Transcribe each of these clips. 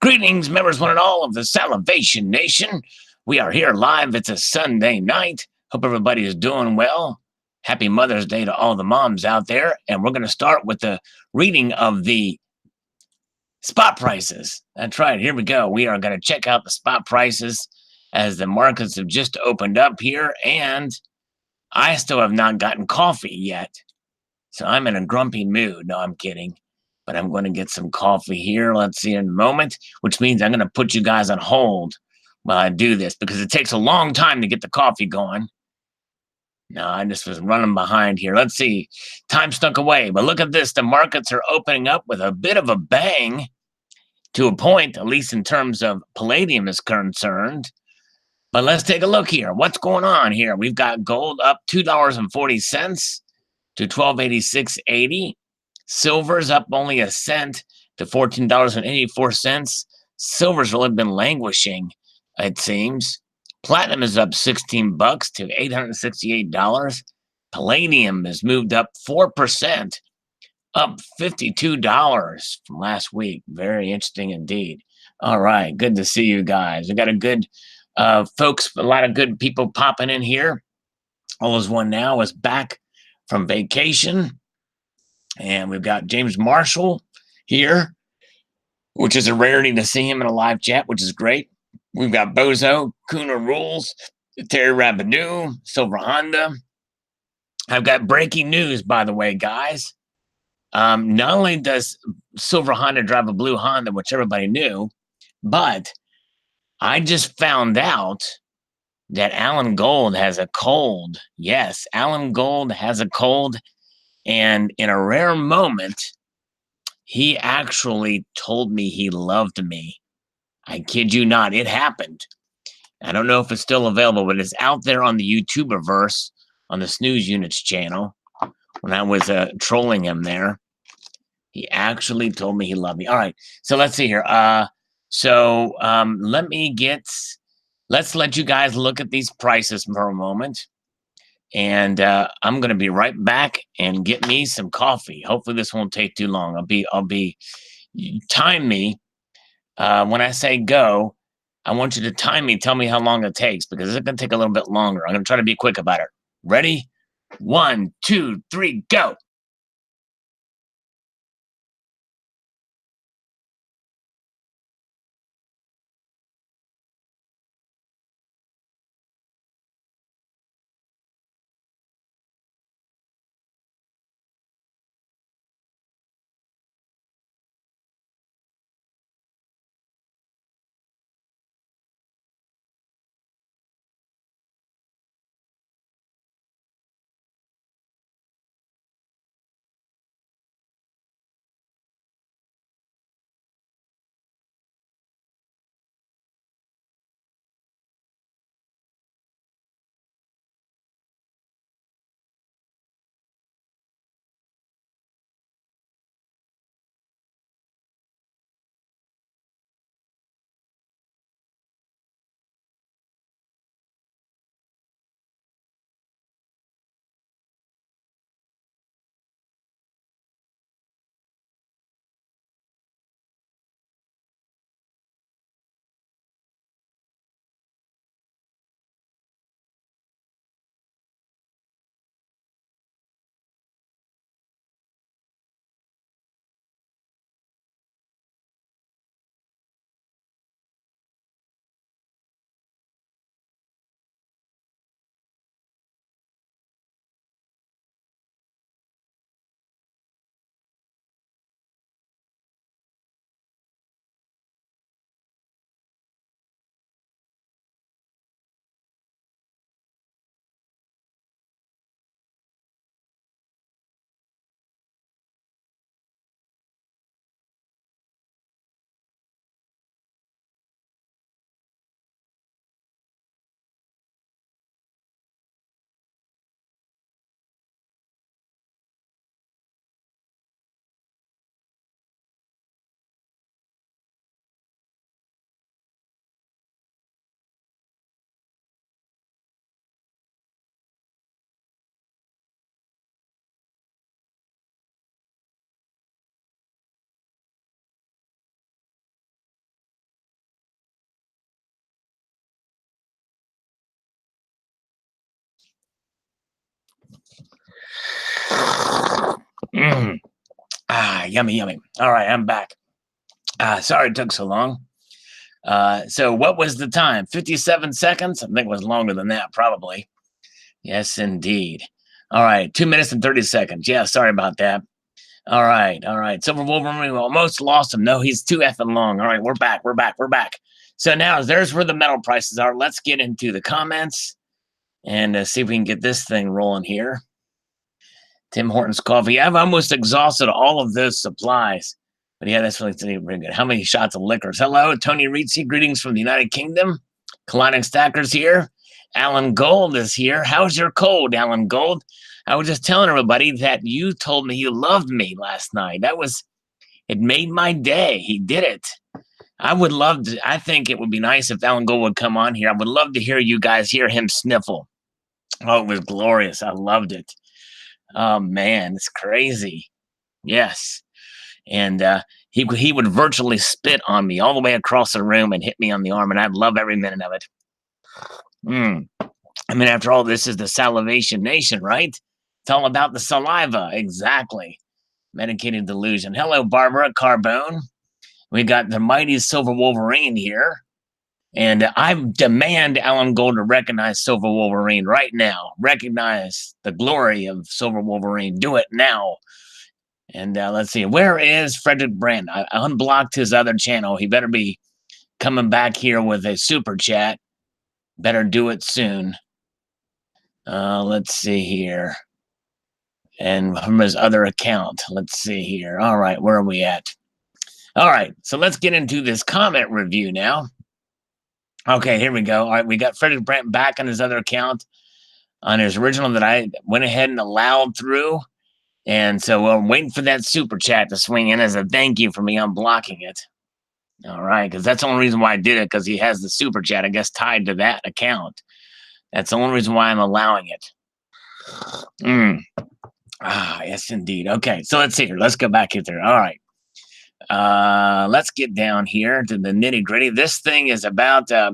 Greetings, members one and all of the Salivation Nation. We are here live. It's a Sunday night. Hope everybody is doing well. Happy Mother's Day to all the moms out there. And we're going to start with the reading of the spot prices. That's right. Here we go. We are going to check out the spot prices as the markets have just opened up here. And I still have not gotten coffee yet. So I'm in a grumpy mood. No, I'm kidding. But I'm going to get some coffee here. Let's see in a moment, which means I'm going to put you guys on hold while I do this because it takes a long time to get the coffee going. No, I just was running behind here. Let's see. Time snuck away. But look at this. The markets are opening up with a bit of a bang to a point, at least in terms of palladium is concerned. But let's take a look here. What's going on here? We've got gold up $2.40 to $12.8680. Silver's up only a cent to $14.84. Silver's really been languishing, it seems. Platinum is up 16 bucks to $868. Palladium has moved up 4%, up $52 from last week. Very interesting indeed. All right, good to see you guys. We got a good folks, a lot of good people popping in here. All is one now is back from vacation. And we've got James Marshall here, which is a rarity to see him in a live chat, which is great. We've got Bozo, Kuna Rules, Terry Rabidou, Silver Honda. I've got breaking news, by the way, guys. Not only does Silver Honda drive a blue Honda, which everybody knew, but I just found out that Alan Gold has a cold. Yes, Alan Gold has a cold. And in a rare moment, he actually told me he loved me. I kid you not, it happened. I don't know if it's still available, but it's out there on the YouTuberverse on the Snooze Units channel. When I was trolling him there, he actually told me he loved me. All right, so let's see here. Let's let you guys look at these prices for a moment. And I'm going to be right back and get me some coffee. Hopefully this won't take too long. Time me when I say go. I want you to time me. Tell me how long it takes because it's going to take a little bit longer. I'm going to try to be quick about it. Ready? 1, 2, 3, go. Mm. Yummy, yummy. All right, I'm back. Sorry it took so long. So what was the time? 57 seconds? I think it was longer than that, probably. Yes, indeed. All right, 2 minutes and 30 seconds. Yeah, sorry about that. All right, all right. Silver Wolverine, we almost lost him. No, he's too effing long. All right, we're back, we're back, we're back. So now there's where the metal prices are. Let's get into the comments and see if we can get this thing rolling here. Tim Hortons coffee. I've almost exhausted all of those supplies. But yeah, that's really pretty good. How many shots of liquors? Hello, Tony Rizzi. Greetings from the United Kingdom. Colonic Stacker's here. Alan Gold is here. How's your cold, Alan Gold? I was just telling everybody that you told me you loved me last night. It made my day. He did it. I think it would be nice if Alan Gold would come on here. I would love to hear you guys hear him sniffle. Oh, it was glorious. I loved it. Oh, man, it's crazy. Yes. And he would virtually spit on me all the way across the room and hit me on the arm, and I'd love every minute of it. I mean, after all, this is the Salivation Nation, right? It's all about the saliva. Exactly. Medicated delusion. Hello, Barbara Carbone. We got the mighty Silver Wolverine here. And I demand Alan Gold to recognize Silver Wolverine right now. Recognize the glory of Silver Wolverine. Do it now. And let's see. Where is Frederick Brand? I unblocked his other channel. He better be coming back here with a super chat. Better do it soon. Let's see here. And from his other account. Let's see here. All right, where are we at? All right, so let's get into this comment review now. Okay, here we go. All right, we got Frederick Brandt back on his other account, on his original that I went ahead and allowed through. And so I'm waiting for that super chat to swing in as a thank you for me unblocking it. All right, because that's the only reason why I did it, because he has the super chat, I guess, tied to that account. That's the only reason why I'm allowing it. Yes, indeed. Okay, so let's see here. Let's go back here. All right. Let's get down here to the nitty-gritty. This thing is about we've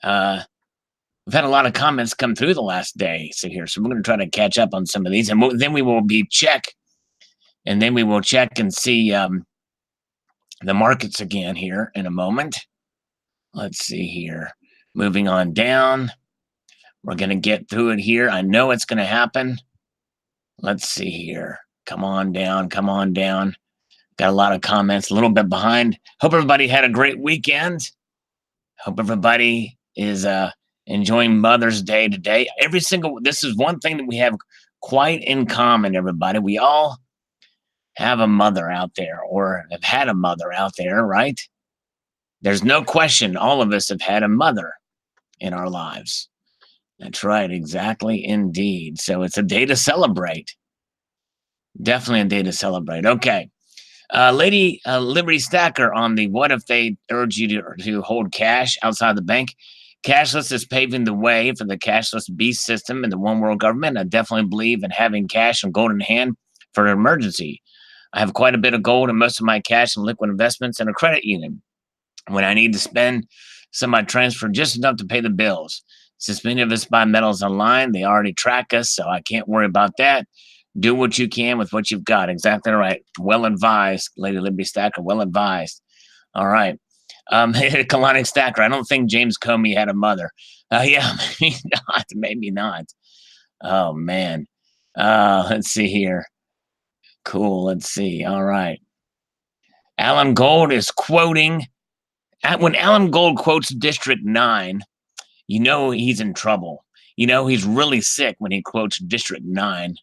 had a lot of comments come through the last day. So here, so we're going to try to catch up on some of these, and then we will check and see the markets again here in a moment. Let's see here. Moving on down. We're going to get through it here. I know it's going to happen. Let's see here. Come on down. Come on down. Got a lot of comments, a little bit behind. Hope everybody had a great weekend. Hope everybody is enjoying Mother's Day today. This is one thing that we have quite in common, everybody. We all have a mother out there, or have had a mother out there, right? There's no question all of us have had a mother in our lives. That's right, exactly, indeed. So it's a day to celebrate. Definitely a day to celebrate. Okay. Lady Liberty Stacker on the what if they urge you to hold cash outside the bank. Cashless is paving the way for the cashless beast system in the one world government. I definitely believe in having cash and gold in hand for an emergency. I have quite a bit of gold and most of my cash and liquid investments in a credit union. When I need to spend some, I transfer just enough to pay the bills. Since many of us buy metals online, they already track us, so I can't worry about that. Do what you can with what you've got. Exactly right. Well advised, Lady Liberty Stacker. Well advised. All right. Colonic Stacker. I don't think James Comey had a mother. Yeah, maybe not. Maybe not. Oh, man. Let's see here. Cool. Let's see. All right. Alan Gold is quoting. When Alan Gold quotes District 9, you know he's in trouble. You know he's really sick when he quotes District 9.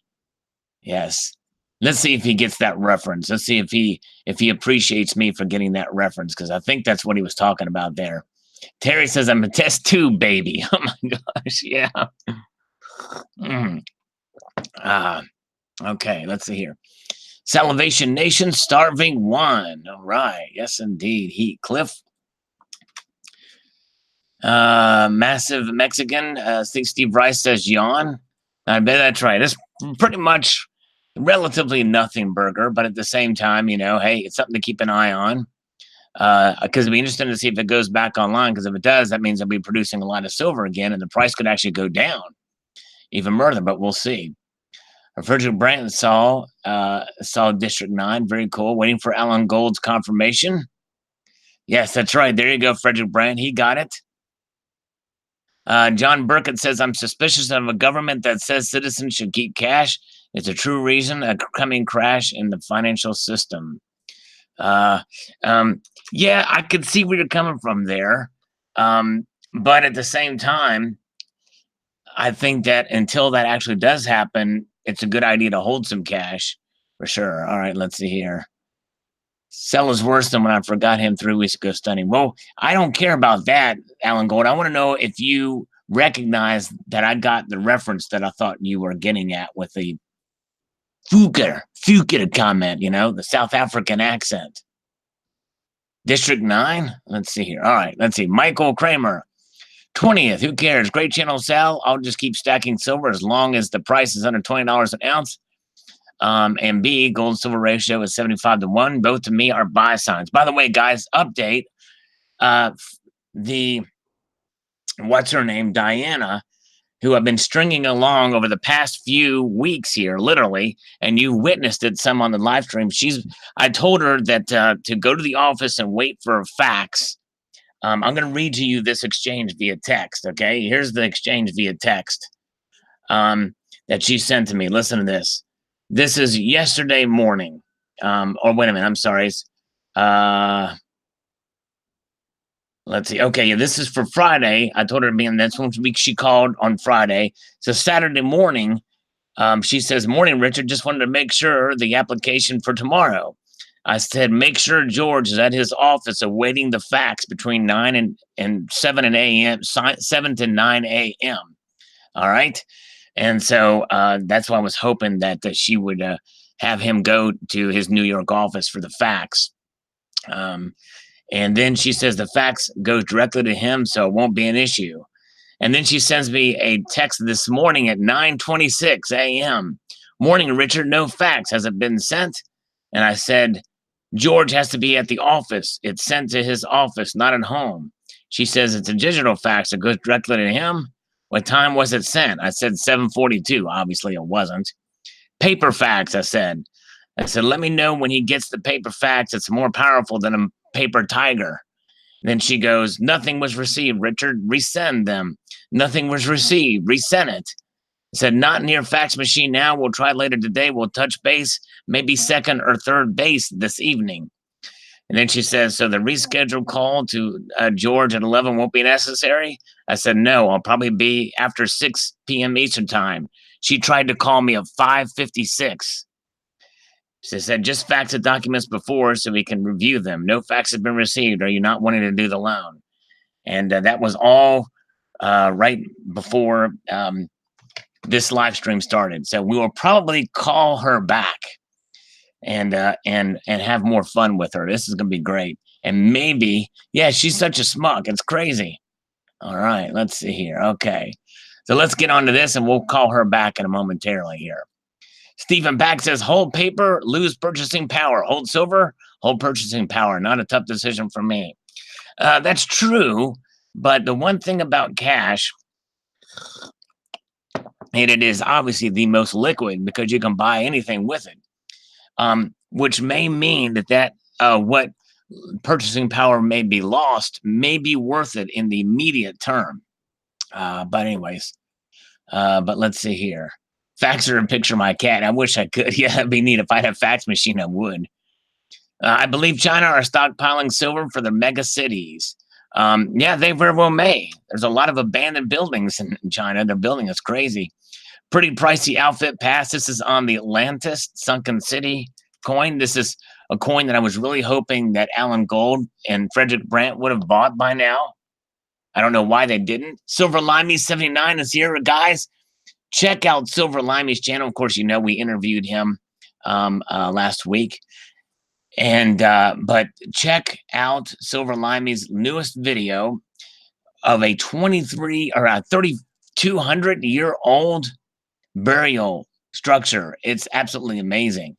Yes. Let's see if he gets that reference. Let's see if he appreciates me for getting that reference, because I think that's what he was talking about there. Terry says, I'm a test tube baby. Oh, my gosh. Yeah. Okay. Let's see here. Salivation Nation, Starving One. All right. Yes, indeed. Heat Cliff. Massive Mexican. I think Steve Rice says yawn. I bet that's right. It's pretty much relatively nothing burger, but at the same time, you know, hey, it's something to keep an eye on. Because it'd be interesting to see if it goes back online, because if it does, that means they'll be producing a lot of silver again, and the price could actually go down even further, but we'll see. Frederick Brandt saw District 9. Very cool. Waiting for Alan Gold's confirmation. Yes, that's right. There you go, Frederick Brandt. He got it. John Burkett says, I'm suspicious of a government that says citizens should keep cash. It's a true reason, a coming crash in the financial system. Yeah, I could see where you're coming from there. But at the same time, I think that until that actually does happen, it's a good idea to hold some cash for sure. All right, let's see here. Sell is worse than when I forgot him 3 weeks ago stunning. Well, I don't care about that, Alan Gold. I want to know if you recognize that I got the reference that I thought you were getting at with the Fuker comment, you know, the South African accent. District 9? Let's see here. All right, let's see. Michael Kramer, 20th. Who cares? Great channel, Sal. I'll just keep stacking silver as long as the price is under $20 an ounce. And B, gold silver ratio is 75-1. Both to me are buy signs. By the way, guys, update. What's her name? Diana, who I've been stringing along over the past few weeks here, literally, and you witnessed it some on the live stream. I told her that to go to the office and wait for a fax. I'm going to read to you this exchange via text, okay? Here's the exchange via text that she sent to me. Listen to this. This is yesterday morning. Or wait a minute, I'm sorry. Let's see. Okay, yeah, this is for Friday. I told her to be in next week. She called on Friday. So Saturday morning, she says, morning, Richard. Just wanted to make sure the application for tomorrow. I said, make sure George is at his office awaiting the fax between 9 and 7 a.m., 7 to 9 a.m. All right. And so that's why I was hoping that she would have him go to his New York office for the fax. And then she says the fax goes directly to him, so it won't be an issue. And then she sends me a text this morning at 9:26 a.m. Morning, Richard, no fax. Has it been sent? And I said, George has to be at the office. It's sent to his office, not at home. She says it's a digital fax. It goes directly to him. What time was it sent? I said 7:42. Obviously, it wasn't. Paper fax, I said. Let me know when he gets the paper fax. It's more powerful than a paper tiger. Then she goes, nothing was received, Richard. Resend them. Nothing was received. Resend it. I said, not near fax machine now. We'll try later today. We'll touch base, maybe second or third base this evening. And then she says, so the rescheduled call to George at 11 won't be necessary? I said, no, I'll probably be after 6 p.m. Eastern time. She tried to call me at 5:56. She said, just fax the documents before so we can review them. No fax has been received. Are you not wanting to do the loan? And that was all right before this live stream started. So we will probably call her back and have more fun with her. This is going to be great. And maybe, yeah, she's such a schmuck. It's crazy. All right, let's see here. Okay. So let's get on to this and we'll call her back in a momentarily here. Stephen Pack says, hold paper, lose purchasing power. Hold silver, hold purchasing power. Not a tough decision for me. That's true, but the one thing about cash, and it is obviously the most liquid because you can buy anything with it, which may mean that what purchasing power may be lost may be worth it in the immediate term. But anyways, but let's see here. Faxer and picture my cat. I wish I could. Yeah, that'd be neat. If I had a fax machine, I would. I believe China are stockpiling silver for their mega cities. Yeah, they very well may. There's a lot of abandoned buildings in China. Their building is crazy. Pretty pricey outfit pass. This is on the Atlantis Sunken City coin. This is a coin that I was really hoping that Alan Gold and Frederick Brandt would have bought by now. I don't know why they didn't. Silver Limey 79 is here, guys. Check out Silver Limey's channel. Of course, you know we interviewed him last week. And but check out Silver Limey's newest video of a 3,200-year-old burial structure. It's absolutely amazing.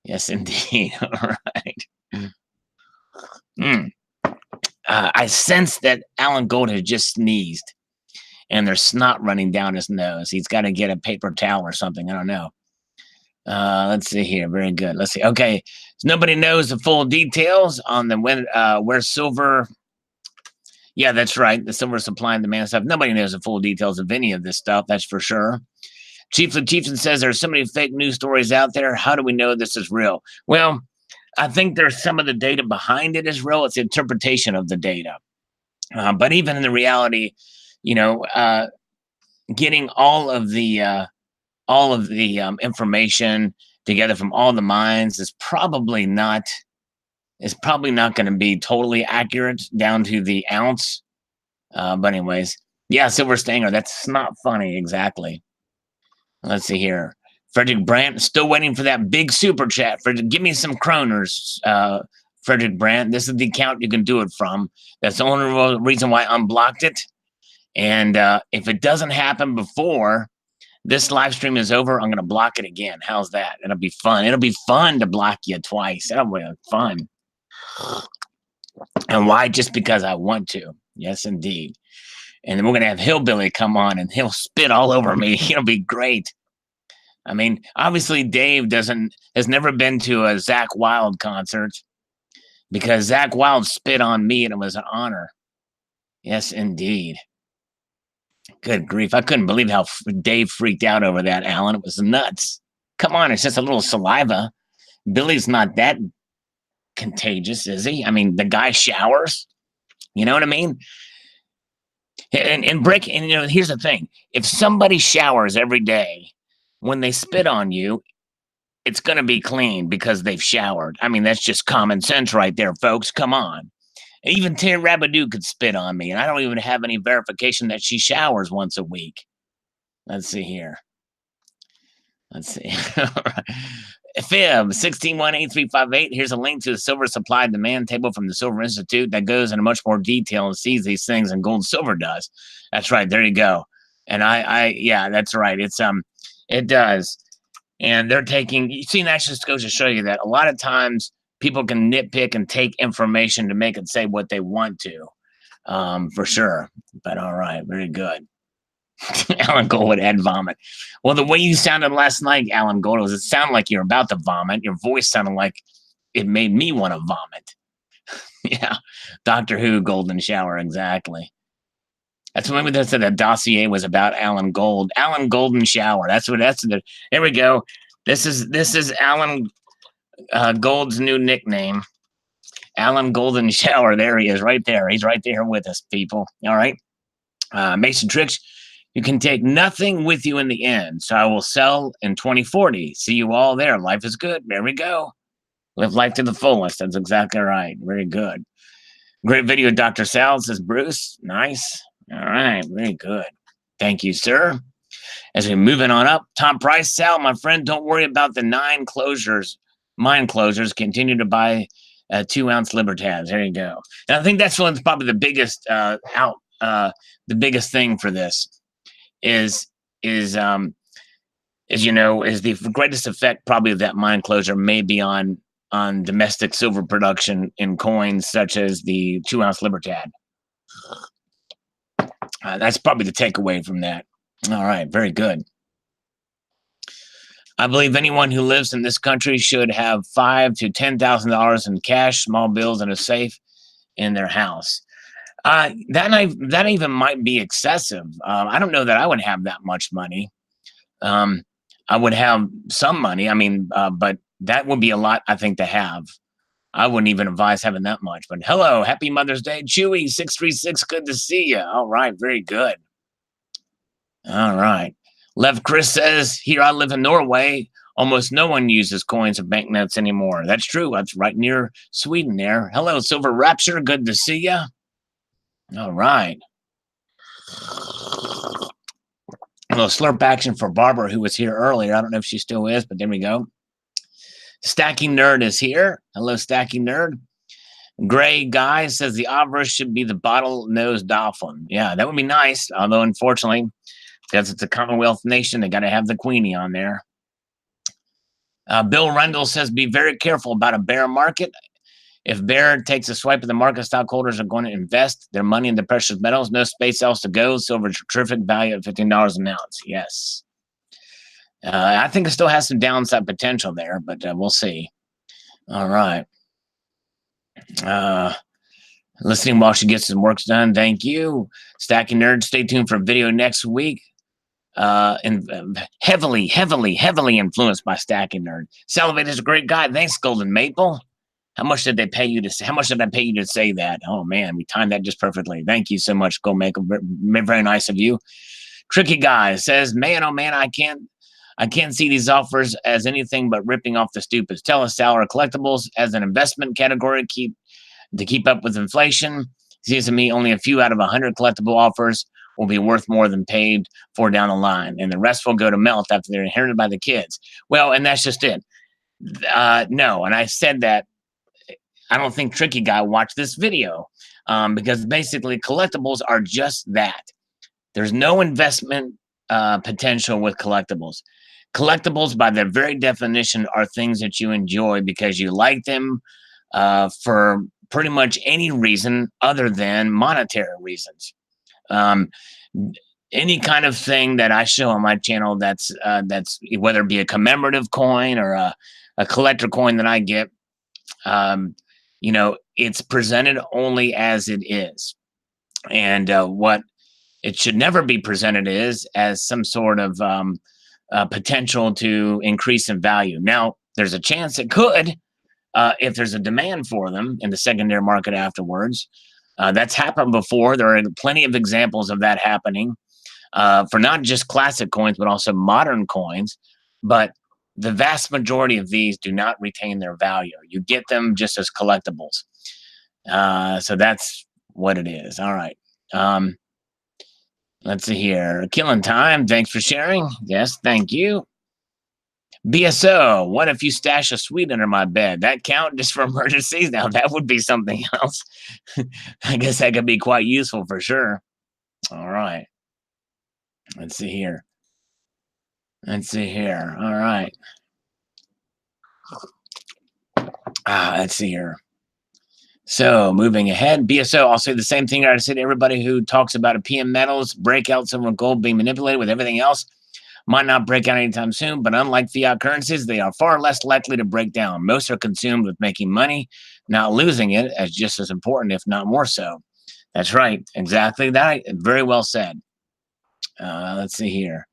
Yes, indeed. All right. I sense that Alan Gold has just sneezed. And there's snot running down his nose. He's got to get a paper towel or something. I don't know. Let's see here. Very good. Let's see. Okay. So nobody knows the full details on the where silver. Yeah, that's right. The silver supply and demand stuff. Nobody knows the full details of any of this stuff. That's for sure. Chief Chieftain says there's so many fake news stories out there. How do we know this is real? Well, I think there's some of the data behind it is real. It's the interpretation of the data. But even in the reality, you know, getting all of the information together from all the mines is probably not going to be totally accurate down to the ounce. But anyways, yeah, Silver Stanger. That's not funny exactly. Let's see here. Frederick Brandt, still waiting for that big super chat. Frederick, give me some kroners, Frederick Brandt. This is the account you can do it from. That's the only reason why I unblocked it. And if it doesn't happen before this live stream is over, I'm going to block it again. How's that? It'll be fun. It'll be fun to block you twice. That'll be fun. And why? Just because I want to. Yes, indeed. And then we're going to have Hillbilly come on and he'll spit all over me. It'll be great. I mean, obviously Dave has never been to a Zach Wild concert because Zach Wild spit on me and it was an honor. Yes, indeed. Good grief. I couldn't believe how Dave freaked out over that, Alan. It was nuts. Come on, it's just a little saliva. Billy's not that contagious, is he? I mean, the guy showers. You know what I mean? And you know, here's the thing. If somebody showers every day, when they spit on you, it's going to be clean because they've showered. I mean, that's just common sense right there, folks. Come on. Even Terry Rabadoo could spit on me, and I don't even have any verification that she showers once a week. Let's see here. Let's see. Fib 1618-358. Here's a link to the silver supply demand table from the Silver Institute that goes into much more detail and sees these things than gold and silver does. That's right. There you go. And yeah, that's right. It does. And they're taking, you see, that just goes to show you that a lot of times people can nitpick and take information to make it say what they want to, for sure. But all right, very good. Alan Gold would add vomit. Well, the way you sounded last night, Alan Gold, was it sounded like you're about to vomit. Your voice sounded like it made me want to vomit. Yeah, Doctor Who, Golden Shower, exactly. That's when we said that dossier was about Alan Gold. Alan Golden Shower. There we go. This is Alan Gold's new nickname. Alan Golden Shower. There he is, right there. He's right there with us, people. All right. Mason Tricks. You can take nothing with you in the end. So I will sell in 2040. See you all there. Life is good. There we go. Live life to the fullest. That's exactly right. Very good. Great video, Dr. Sal, says Bruce. Nice. All right. Very good. Thank you, sir. As we're moving on up, Tom Price, Sal, my friend, don't worry about the 9 closures. Mine closures. Continue to buy 2-ounce Libertads. There you go. And I think that's probably the biggest the biggest thing for this is the greatest effect probably of that mine closure may be on domestic silver production in coins such as the 2-ounce Libertad. That's probably the takeaway from that. All right, very good. I believe anyone who lives in this country should have $5,000 to $10,000 in cash, small bills, and a safe in their house. That even might be excessive. I don't know that I would have that much money. I would have some money. I mean, but that would be a lot, I think, to have. I wouldn't even advise having that much. But hello, happy Mother's Day, Chewy 636. Good to see you. All right, very good. All right. Lev Chris says, here I live in Norway. Almost no one uses coins or banknotes anymore. That's true. That's right near Sweden there. Hello, Silver Rapture. Good to see you. All right. A little slurp action for Barbara, who was here earlier. I don't know if she still is, but there we go. Stacking Nerd is here. Hello, Stacking Nerd. Gray Guy says the obverse should be the bottlenose dolphin. Yeah, that would be nice. Although, unfortunately, because it's a Commonwealth nation, they got to have the Queenie on there. Bill Rendell says, be very careful about a bear market. If bear takes a swipe at the market, stockholders are going to invest their money into precious metals. No space else to go. Silver's terrific value at $15 an ounce. Yes. I think it still has some downside potential there, but we'll see. All right. Listening while she gets some work done. Thank you. Stacking Nerd. Stay tuned for a video next week. And heavily influenced by Stacking Nerd. Salivate is a great guy. Thanks, Golden Maple. How much did they pay you to say? How much did I pay you to say that? Oh man, we timed that just perfectly. Thank you so much, Golden Maple. Very nice of you. Tricky Guy says, "Man, oh man, I can't see these offers as anything but ripping off the stupids. Tell us, Sour Collectibles as an investment category to keep up with inflation. Seems to me only a few out of 100 collectible offers will be worth more than paid for down the line, and the rest will go to melt after they're inherited by the kids." Well, and that's just it. No, and I said that I don't think Tricky Guy watched this video because basically collectibles are just that. There's no investment potential with collectibles. Collectibles, by their very definition, are things that you enjoy because you like them for pretty much any reason other than monetary reasons. Any kind of thing that I show on my channel that's whether it be a commemorative coin or a collector coin that I get, you know, it's presented only as it is. And what it should never be presented as some sort of potential to increase in value. Now, there's a chance it could if there's a demand for them in the secondary market afterwards. That's happened before. There are plenty of examples of that happening for not just classic coins, but also modern coins. But the vast majority of these do not retain their value. You get them just as collectibles. So that's what it is. All right. Let's see here. Killing Time, thanks for sharing. Yes, thank you. BSO, what if you stash a sweet under my bed? That count just for emergencies? Now, that would be something else. I guess that could be quite useful for sure. All right. Let's see here. Let's see here. All right. Let's see here. So moving ahead, BSO, I'll say the same thing I said to everybody who talks about a PM metals, breakout, silver and gold being manipulated with everything else. Might not break out anytime soon, but unlike fiat currencies, they are far less likely to break down. Most are consumed with making money, not losing it, as just as important, if not more so. That's right. Exactly that. Very well said. Let's see here.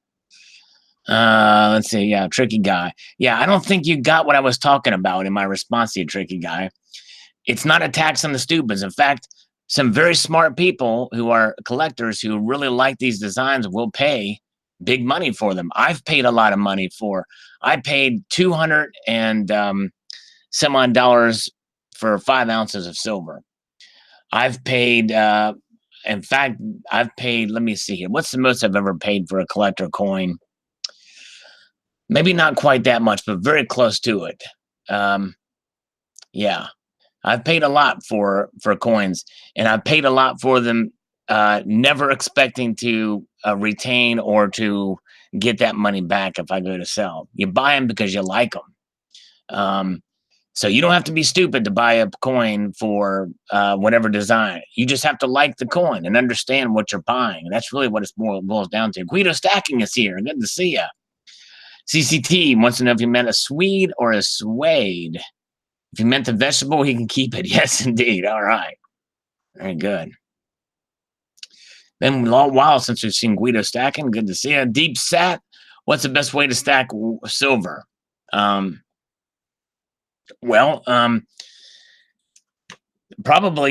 Let's see. Yeah, Tricky Guy. Yeah, I don't think you got what I was talking about in my response to you, Tricky Guy. It's not a tax on the stupids. In fact, some very smart people who are collectors who really like these designs will pay big money for them. I've paid a lot of money for. I paid 200 and some odd dollars for 5 ounces of silver. I've paid. In fact, I've paid. Let me see here. What's the most I've ever paid for a collector coin? Maybe not quite that much, but very close to it. Yeah. I've paid a lot for coins, and I've paid a lot for them, never expecting to retain or to get that money back if I go to sell. You buy them because you like them. So you don't have to be stupid to buy a coin for whatever design. You just have to like the coin and understand what you're buying. And that's really what it boils down to. Guido Stacking is here. Good to see you. CCT wants to know if you meant a Swede or a Suede. If you meant the vegetable, he can keep it. Yes, indeed. All right. Very good. Been a long while since we've seen Guido stacking. Good to see you. Deep Sat, what's the best way to stack silver? Probably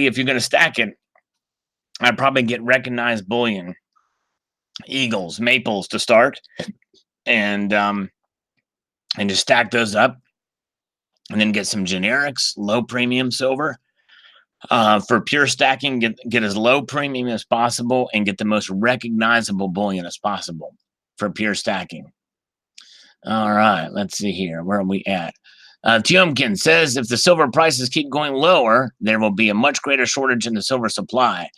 if you're going to stack it, I'd probably get recognized bullion, eagles, maples to start, and just stack those up. And then get some generics, low premium silver. For pure stacking, get as low premium as possible and get the most recognizable bullion as possible for pure stacking. All right, let's see here. Where are we at? Tiomkin says, if the silver prices keep going lower, there will be a much greater shortage in the silver supply.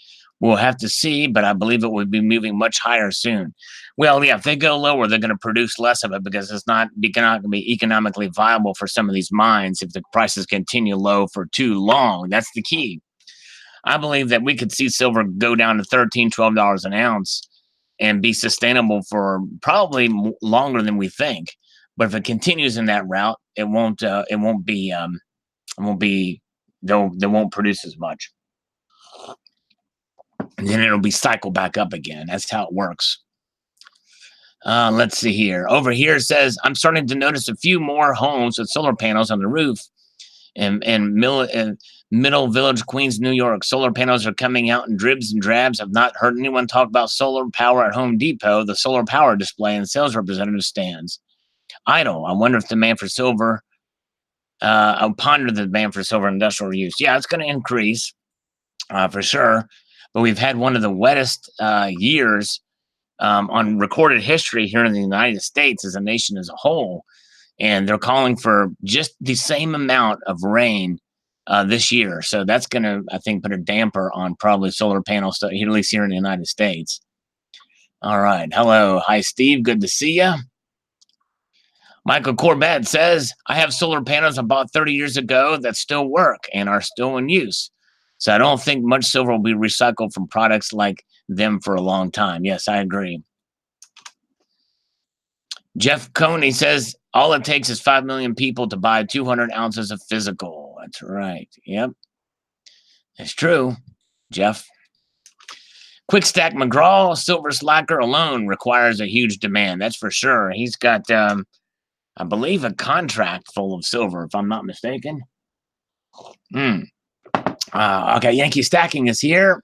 We'll have to see, but I believe it will be moving much higher soon. Well, yeah, if they go lower, they're going to produce less of it because it's not going to be economically viable for some of these mines if the prices continue low for too long. That's the key. I believe that we could see silver go down to $13, $12 an ounce and be sustainable for probably longer than we think. But if it continues in that route, it won't. It won't be. It won't be. They won't produce as much, and then it'll be cycled back up again. That's how it works. Let's see here. Over here it says, I'm starting to notice a few more homes with solar panels on the roof in Middle Village, Queens, New York. Solar panels are coming out in dribs and drabs. I've not heard anyone talk about solar power at Home Depot. The solar power display and sales representative stands idle. I wonder if demand for silver, I'll ponder the demand for silver industrial use. Yeah, it's going to increase for sure. But we've had one of the wettest years on recorded history here in the United States as a nation as a whole. And they're calling for just the same amount of rain this year. So that's going to, I think, put a damper on probably solar panel stuff, at least here in the United States. All right. Hello. Hi, Steve. Good to see you. Michael Corbett says, I have solar panels I bought 30 years ago that still work and are still in use. So I don't think much silver will be recycled from products like them for a long time. Yes, I agree. Jeff Coney says, all it takes is 5 million people to buy 200 ounces of physical. That's right. Yep. It's true, Jeff. Quick Stack McGraw, silver slacker alone requires a huge demand. That's for sure. He's got, I believe, a contract full of silver, if I'm not mistaken. Okay, Yankee Stacking is here.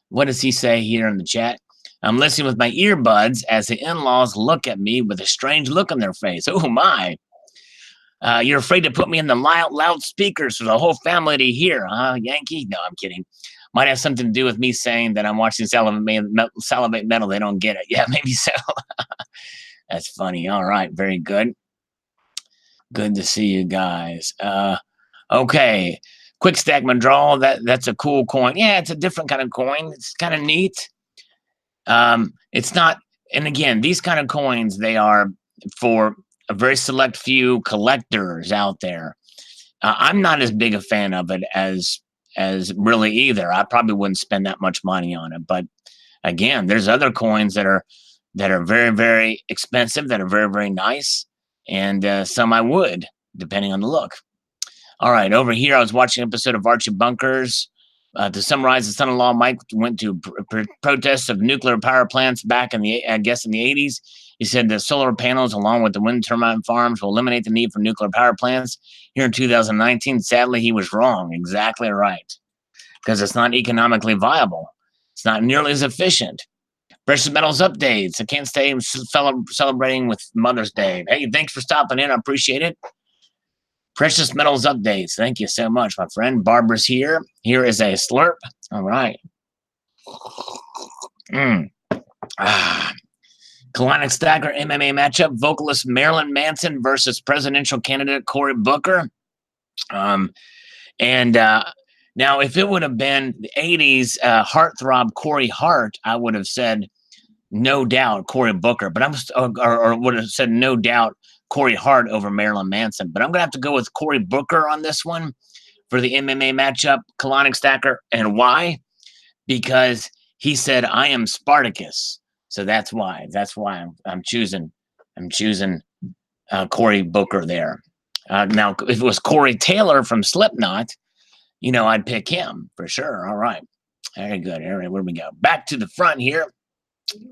What does he say here in the chat? I'm listening with my earbuds as the in-laws look at me with a strange look on their face. Oh, my. You're afraid to put me in the loudspeakers for the whole family to hear, huh, Yankee? No, I'm kidding. Might have something to do with me saying that I'm watching Salivate Metal. They don't get it. Yeah, maybe so. That's funny. All right, very good. Good to see you guys. Okay. Quick Stack Madral, that's a cool coin. Yeah, it's a different kind of coin. It's kind of neat. It's not, and again, these kind of coins, they are for a very select few collectors out there. I'm not as big a fan of it as really either. I probably wouldn't spend that much money on it. But again, there's other coins that are very, very expensive, that are very, very nice, and some I would, depending on the look. All right, over here, I was watching an episode of Archie Bunkers. To summarize, the son-in-law Mike went to protests of nuclear power plants back in the, I guess, in the 80s. He said the solar panels, along with the wind turbine farms, will eliminate the need for nuclear power plants. Here in 2019, sadly, he was wrong. Exactly right, because it's not economically viable. It's not nearly as efficient. Precious Metals updates. I can't stay celebrating with Mother's Day. Hey, thanks for stopping in. I appreciate it. Precious Metals updates. Thank you so much, my friend. Barbara's here. Here is a slurp. All right. Colonic Stacker MMA matchup. Vocalist Marilyn Manson versus presidential candidate Cory Booker. Now, if it would have been the 80s heartthrob Corey Hart, I would have said no doubt Cory Booker. But or would have said no doubt Corey Hart over Marilyn Manson. But I'm going to have to go with Cory Booker on this one for the MMA matchup, Colonic Stacker. And why? Because he said, I am Spartacus. So that's why. That's why I'm choosing Cory Booker there. Now, if it was Corey Taylor from Slipknot, I'd pick him for sure. All right. Very good. All right, where we go? Back to the front here.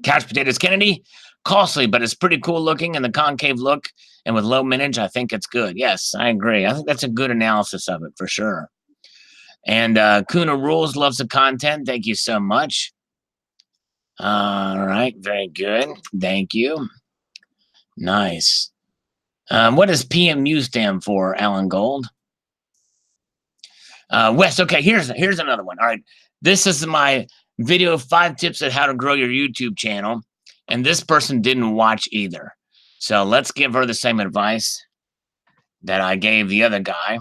Couch Potatoes Kennedy. Costly, but it's pretty cool looking, and the concave look, and with low mintage, I think it's good. Yes, I agree. I think that's a good analysis of it for sure. And Kuna Rules loves the content. Thank you so much. All right, very good. Thank you. Nice. What does PMU stand for, Alan Gold? Wes, okay, here's another one. All right, this is my video 5 tips on how to grow your YouTube channel. And this person didn't watch either. So let's give her the same advice that I gave the other guy.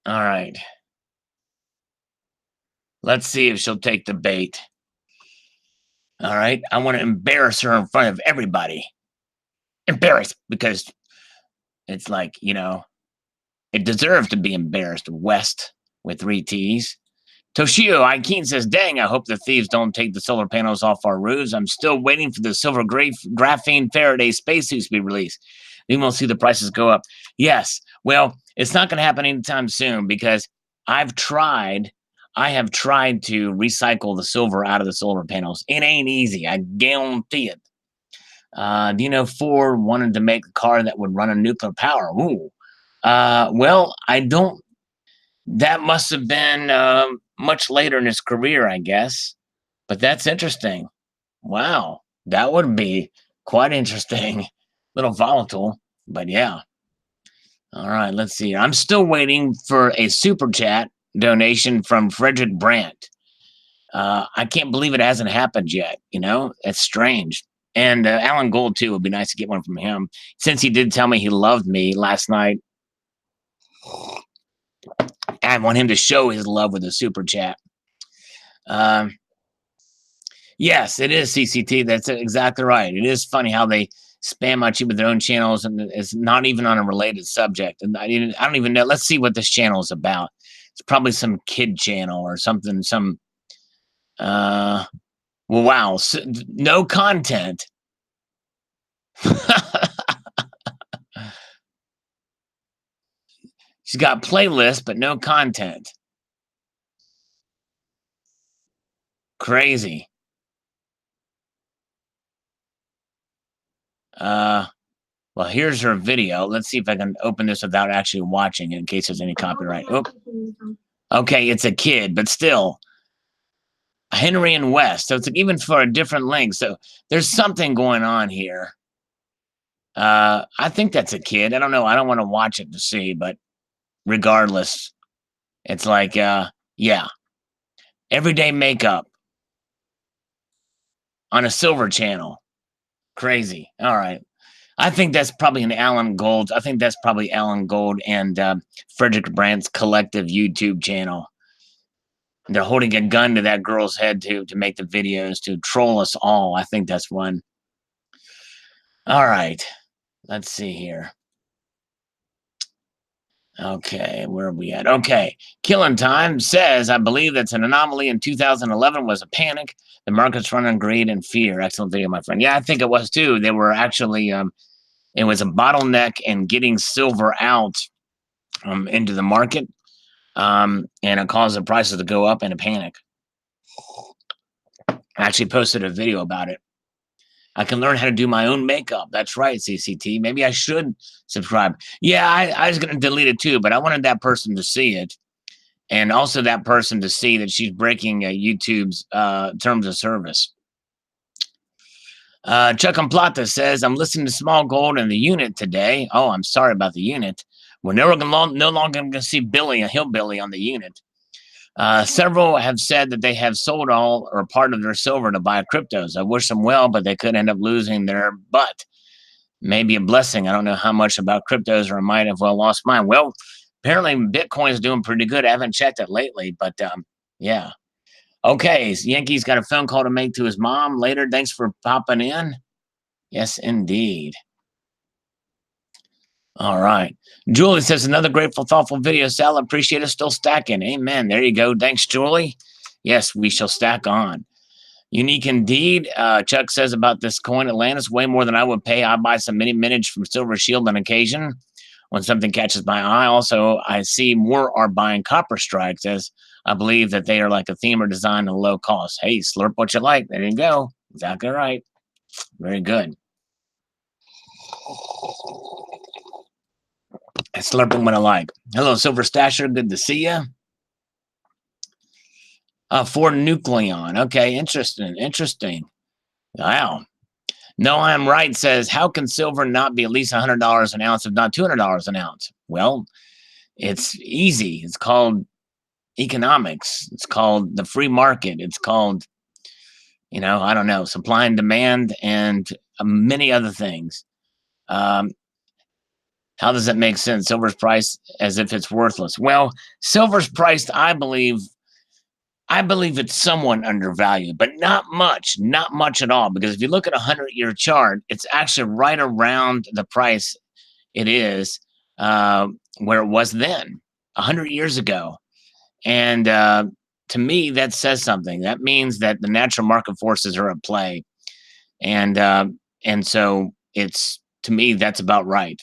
All right. Let's see if she'll take the bait. All right. I want to embarrass her in front of everybody. Embarrass, because it's like, it deserves to be embarrassed. West with 3 T's. Toshio Aikeen says, dang, I hope the thieves don't take the solar panels off our roofs. I'm still waiting for the silver graphene Faraday spacesuits to be released. Then we'll see the prices go up. Yes. Well, it's not going to happen anytime soon because I have tried to recycle the silver out of the solar panels. It ain't easy. I guarantee it. Do you know Ford wanted to make a car that would run on nuclear power? Ooh. Well, I don't. That must have been much later in his career, I guess. But that's interesting. Wow. That would be quite interesting. A little volatile, but yeah. All right, let's see. I'm still waiting for a super chat donation from Frederick Brandt. I can't believe it hasn't happened yet. It's strange. And Alan Gold, too. It would be nice to get one from him. Since he did tell me he loved me last night, I want him to show his love with a super chat. Yes, it is CCT. That's exactly right. It is funny how they spam at you with their own channels, and it's not even on a related subject. And I don't even know. Let's see what this channel is about. It's probably some kid channel or something. Well, wow. No content. She's got playlists, but no content. Crazy. Well, here's her video. Let's see if I can open this without actually watching it in case there's any copyright. Oh, okay, it's a kid, but still. Henry and West. So it's even for a different link. So there's something going on here. I think that's a kid. I don't know. I don't want to watch it to see, but regardless, it's like, yeah. Everyday makeup on a silver channel. Crazy. All right. I think that's probably an Alan Gold. I think that's probably Alan Gold and Frederick Brandt's collective YouTube channel. They're holding a gun to that girl's head to make the videos to troll us all. I think that's one. All right. Let's see here. Okay, where are we at? Okay. Killing Time says, I believe that's an anomaly in 2011 was a panic. The markets run on greed and fear. Excellent video, my friend. Yeah, I think it was too. They were actually, it was a bottleneck in getting silver out into the market. And it caused the prices to go up in a panic. I actually posted a video about it. I can learn how to do my own makeup. That's right, CCT. Maybe I should subscribe. Yeah, I was going to delete it too, but I wanted that person to see it. And also that person to see that she's breaking YouTube's terms of service. Chuck and Plata says, I'm listening to Small Gold and the unit today. Oh, I'm sorry about the unit. We're no longer going to see Billy, a hillbilly, on the unit. Several have said that they have sold all or part of their silver to buy cryptos. I wish them well, but they could end up losing their butt. Maybe a blessing. I don't know how much about cryptos, or I might have well lost mine. Well, apparently Bitcoin is doing pretty good. I haven't checked it lately, but yeah. Okay, so Yankee's got a phone call to make to his mom later. Thanks for popping in. Yes, indeed. All right. Julie says, another grateful, thoughtful video, Sal. Appreciate it. Still stacking. Amen. There you go. Thanks, Julie. Yes, we shall stack on. Unique indeed. Chuck says about this coin, Atlantis, way more than I would pay. I buy some mini mintage from Silver Shield on occasion when something catches my eye. Also, I see more are buying copper strikes, as I believe that they are like a theme or design at low cost. Hey, slurp what you like. There you go. Exactly right. Very good. Slurping what I like. Hello, Silver Stasher. Good to see you. For Nucleon. Okay, interesting. Wow. No, I'm right says, how can silver not be at least $100 an ounce, if not $200 an ounce? Well, it's easy. It's called economics. It's called the free market. It's called, I don't know, supply and demand and many other things. How does that make sense? Silver's priced as if it's worthless. Well, silver's priced, I believe, I believe it's somewhat undervalued, but not much at all. Because if you look at a 100-year chart, it's actually right around the price it is where it was then, 100 years ago. And to me, that says something. That means that the natural market forces are at play, and so it's, to me, that's about right.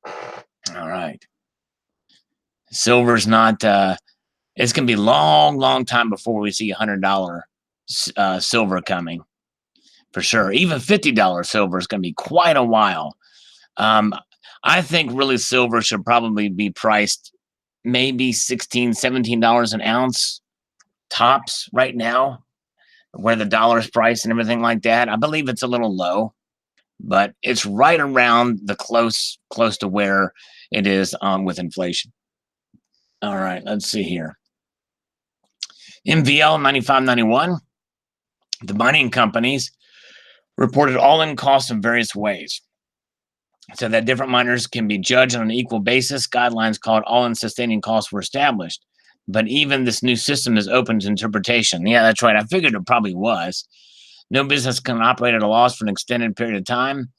All right, silver's not. It's gonna be long time before we see $100 silver coming for sure. Even $50 silver is gonna be quite a while. Um, I think really silver should probably be priced maybe $16, $17 an ounce tops right now, where the dollar's price and everything like that. I believe it's a little low, but it's right around the close to where it is with inflation. All right, let's see here. MVL 9591. The mining companies reported all-in costs in various ways, so that different miners can be judged on an equal basis. Guidelines called all-in sustaining costs were established, but even this new system is open to interpretation. Yeah, that's right. I figured it probably was. No business can operate at a loss for an extended period of time.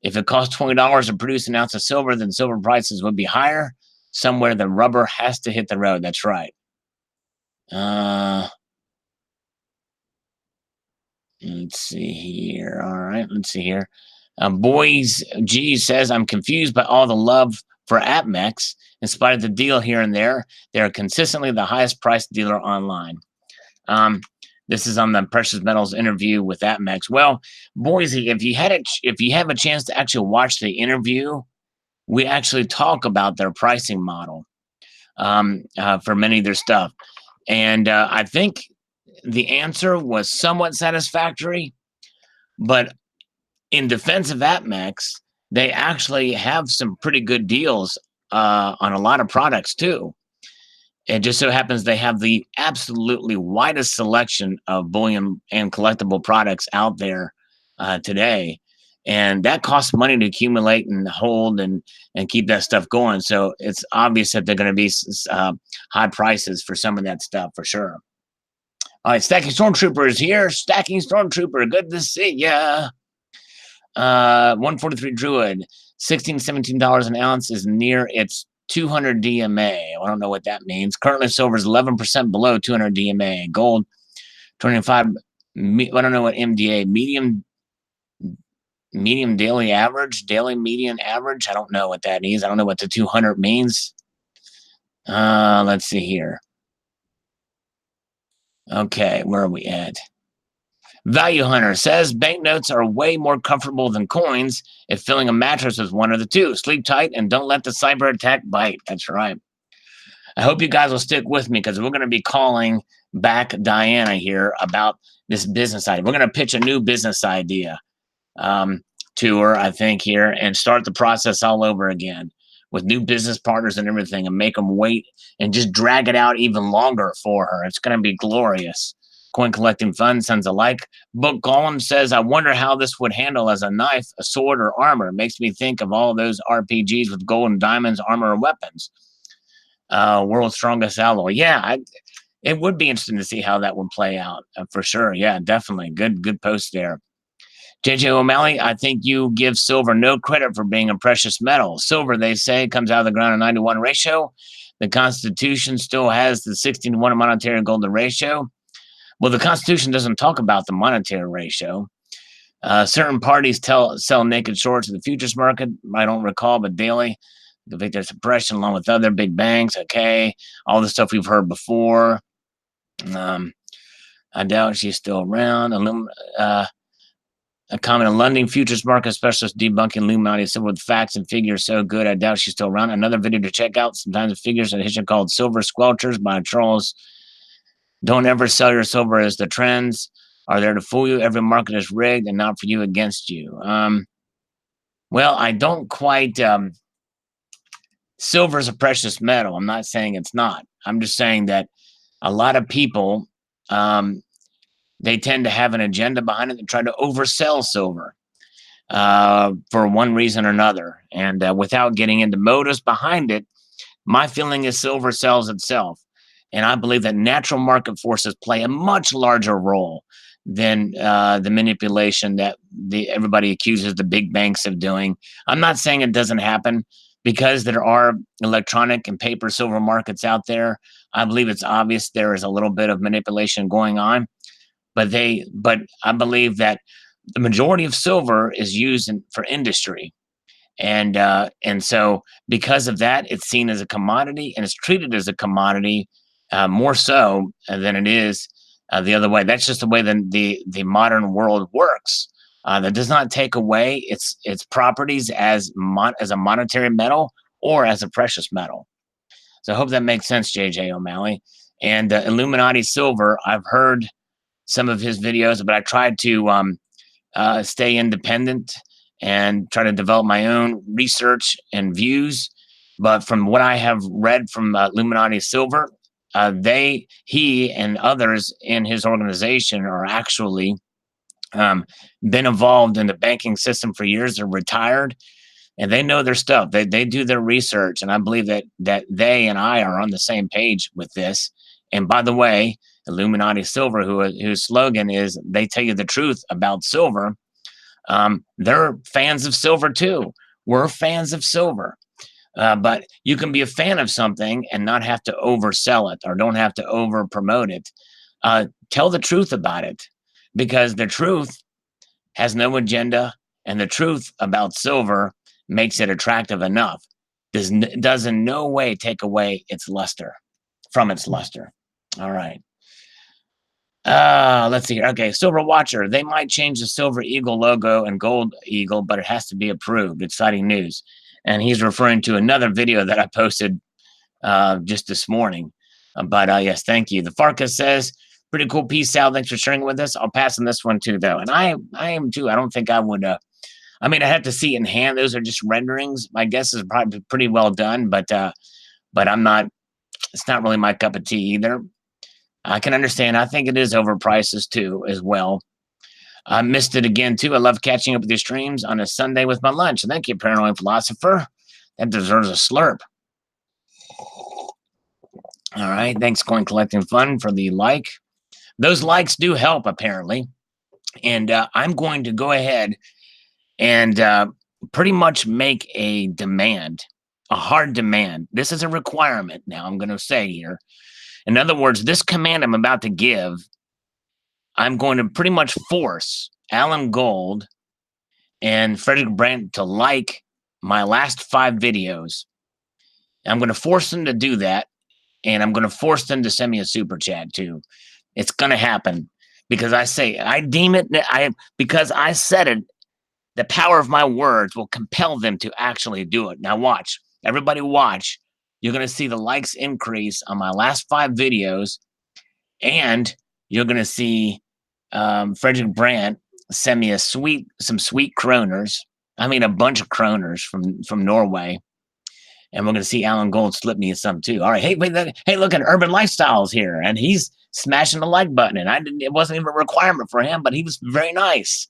If it costs $20 to produce an ounce of silver, then silver prices would be higher. Somewhere the rubber has to hit the road. That's right. Let's see here. All right, let's see here. Boys G says, I'm confused by all the love for AppMex. In spite of the deal here and there, they are consistently the highest priced dealer online. This is on the precious metals interview with AppMex. Well, Boise, if you have a chance to actually watch the interview, we actually talk about their pricing model for many of their stuff, and I think the answer was somewhat satisfactory. But in defense of AppMex, they actually have some pretty good deals on a lot of products too. It just so happens they have the absolutely widest selection of bullion and collectible products out there today. And that costs money to accumulate and hold and keep that stuff going. So it's obvious that they're going to be high prices for some of that stuff for sure. All right, Stacking Stormtrooper is here. Stacking Stormtrooper, good to see ya. 143 Druid, $16-17 an ounce is near its 200 DMA. I don't know what that means. Currently, silver is 11% below 200 DMA. Gold, 25. I don't know what MDA, medium daily average, daily median average. I don't know what that means. I don't know what the 200 means. Let's see here. Okay, where are we at? Value Hunter says banknotes are way more comfortable than coins if filling a mattress is one of the two. Sleep tight and don't let the cyber attack bite. That's right. I hope you guys will stick with me because we're going to be calling back Diana here about this business idea. We're going to pitch a new business idea to her, I think, here and start the process all over again with new business partners and everything and make them wait and just drag it out even longer for her. It's going to be glorious. Coin Collecting Fund sends a like. Book Golem says, I wonder how this would handle as a knife, a sword, or armor. It makes me think of all those RPGs with gold and diamonds, armor, and weapons. World's Strongest Alloy. Yeah, it would be interesting to see how that would play out for sure. Yeah, definitely. Good post there. JJ O'Malley, I think you give silver no credit for being a precious metal. Silver, they say, comes out of the ground in 9-to-1 ratio. The Constitution still has the 16-to-1 monetary golden ratio. Well, the Constitution doesn't talk about the monetary ratio. Certain parties sell naked shorts in the futures market. I don't recall, but daily, the Victor suppression along with other big banks. Okay, all the stuff we've heard before. I doubt she's still around. A comment on London futures market specialist debunking Illuminati silver with facts and figures so good. I doubt she's still around. Another video to check out. Sometimes the figures in history called Silver Squelchers by Charles. Don't ever sell your silver as the trends are there to fool you. Every market is rigged and not for you, against you. Well, I don't quite. Silver is a precious metal. I'm not saying it's not. I'm just saying that a lot of people, they tend to have an agenda behind it and try to oversell silver for one reason or another. And without getting into motives behind it, my feeling is silver sells itself. And I believe that natural market forces play a much larger role than the manipulation that everybody accuses the big banks of doing. I'm not saying it doesn't happen because there are electronic and paper silver markets out there. I believe it's obvious there is a little bit of manipulation going on, but I believe that the majority of silver is used for industry, and so because of that, it's seen as a commodity and it's treated as a commodity, more so than it is the other way. That's just the way the modern world works. That does not take away its properties as a monetary metal or as a precious metal. So I hope that makes sense, JJ O'Malley. And Illuminati Silver, I've heard some of his videos, but I tried to stay independent and try to develop my own research and views. But from what I have read from Illuminati Silver, he and others in his organization are actually been involved in the banking system for years. They're retired and they know their stuff. They do their research, and I believe that they and I are on the same page with this. And by the way, Illuminati Silver, whose slogan is "They tell you the truth about silver," they're fans of silver too. We're fans of silver, but you can be a fan of something and not have to oversell it or don't have to over promote it. Tell the truth about it, because the truth has no agenda, and the truth about silver makes it attractive enough. Does in no way take away its luster from its luster. All right. Let's see here. Okay, Silver Watcher. They might change the Silver Eagle logo and Gold Eagle, but it has to be approved. Exciting news. And he's referring to another video that I posted just this morning. But yes, thank you. The Farkas says, pretty cool piece, Sal. Thanks for sharing it with us. I'll pass on this one too, though. And I am too. I don't think I would. I mean, I have to see it in hand. Those are just renderings. My guess is probably pretty well done, but I'm not. It's not really my cup of tea either. I can understand. I think it is overpriced too, as well. I missed it again too. I love catching up with your streams on a Sunday with my lunch. Thank you, Paranoid Philosopher. That deserves a slurp. All right. Thanks, Coin Collecting Fun, for the like. Those likes do help, apparently. And I'm going to go ahead and pretty much make a demand, a hard demand. This is a requirement now, I'm going to say here. In other words, this command I'm about to give, I'm going to pretty much force Alan Gold and Frederick Brandt to like my last 5 videos. I'm going to force them to do that, and I'm going to force them to send me a super chat too. It's going to happen because I deem it, because I said it, the power of my words will compel them to actually do it. Now watch, everybody watch. You're going to see the likes increase on my last 5 videos, and you're going to see Frederick Brandt send me some sweet kroners. I mean, a bunch of kroners from Norway. And we're going to see Alan Gold slip me some too. All right. Hey, look at Urban Lifestyles here. And he's smashing the like button. And it wasn't even a requirement for him, but he was very nice.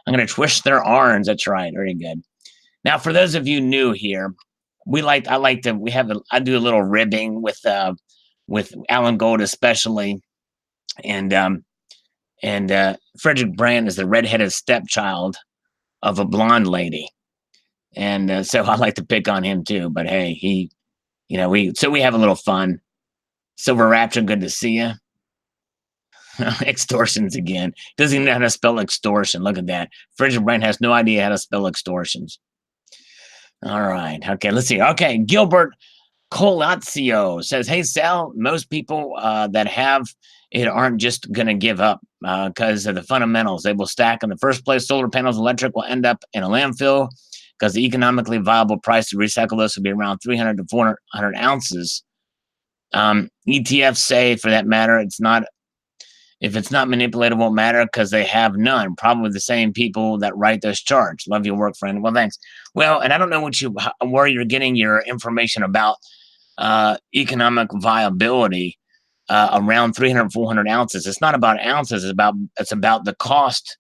I'm going to twist their arms. That's right. Very good. Now, for those of you new here, I do a little ribbing with Alan Gold especially, and Frederick Brandt is the redheaded stepchild of a blonde lady, and so I like to pick on him too. But hey, we have a little fun. Silver Rapture, good to see you. Extortions again. Doesn't even know how to spell extortion. Look at that. Frederick Brandt has no idea how to spell extortions. All right. Okay, let's see. Okay, Gilbert Colazio says, hey, Sal, most people that have it aren't just going to give up because of the fundamentals. They will stack in the first place. Solar panels, electric will end up in a landfill because the economically viable price to recycle this will be around 300 to 400 ounces. ETFs say, for that matter, if it's not manipulated, it won't matter because they have none. Probably the same people that write those charts. Love your work, friend. Well, thanks. Well, and I don't know where you're getting your information about economic viability around 300, 400 ounces. It's not about ounces. It's about the cost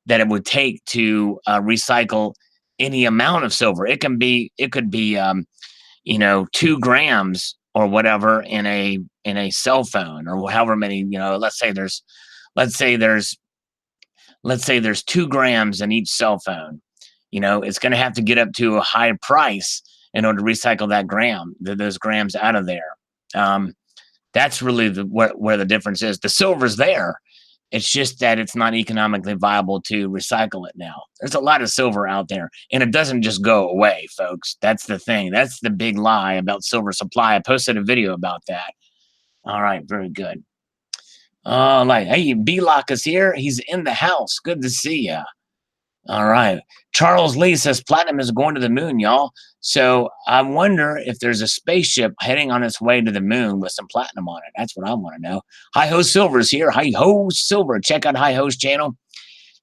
that it would take to recycle any amount of silver. It could be 2 grams or whatever in in a cell phone, or however many, let's say there's 2 grams in each cell phone. It's going to have to get up to a high price in order to recycle those grams out of there. That's really where the difference is. The silver's there. It's just that it's not economically viable to recycle it now. There's a lot of silver out there, and it doesn't just go away, folks. That's the thing. That's the big lie about silver supply. I posted a video about that. All right, very good. Hey, B-Lock is here. He's in the house. Good to see you. All right. Charles Lee says platinum is going to the moon, y'all. So I wonder if there's a spaceship heading on its way to the moon with some platinum on it. That's what I want to know. Hi Ho Silver's here. Hi Ho Silver. Check out Hi Ho's channel.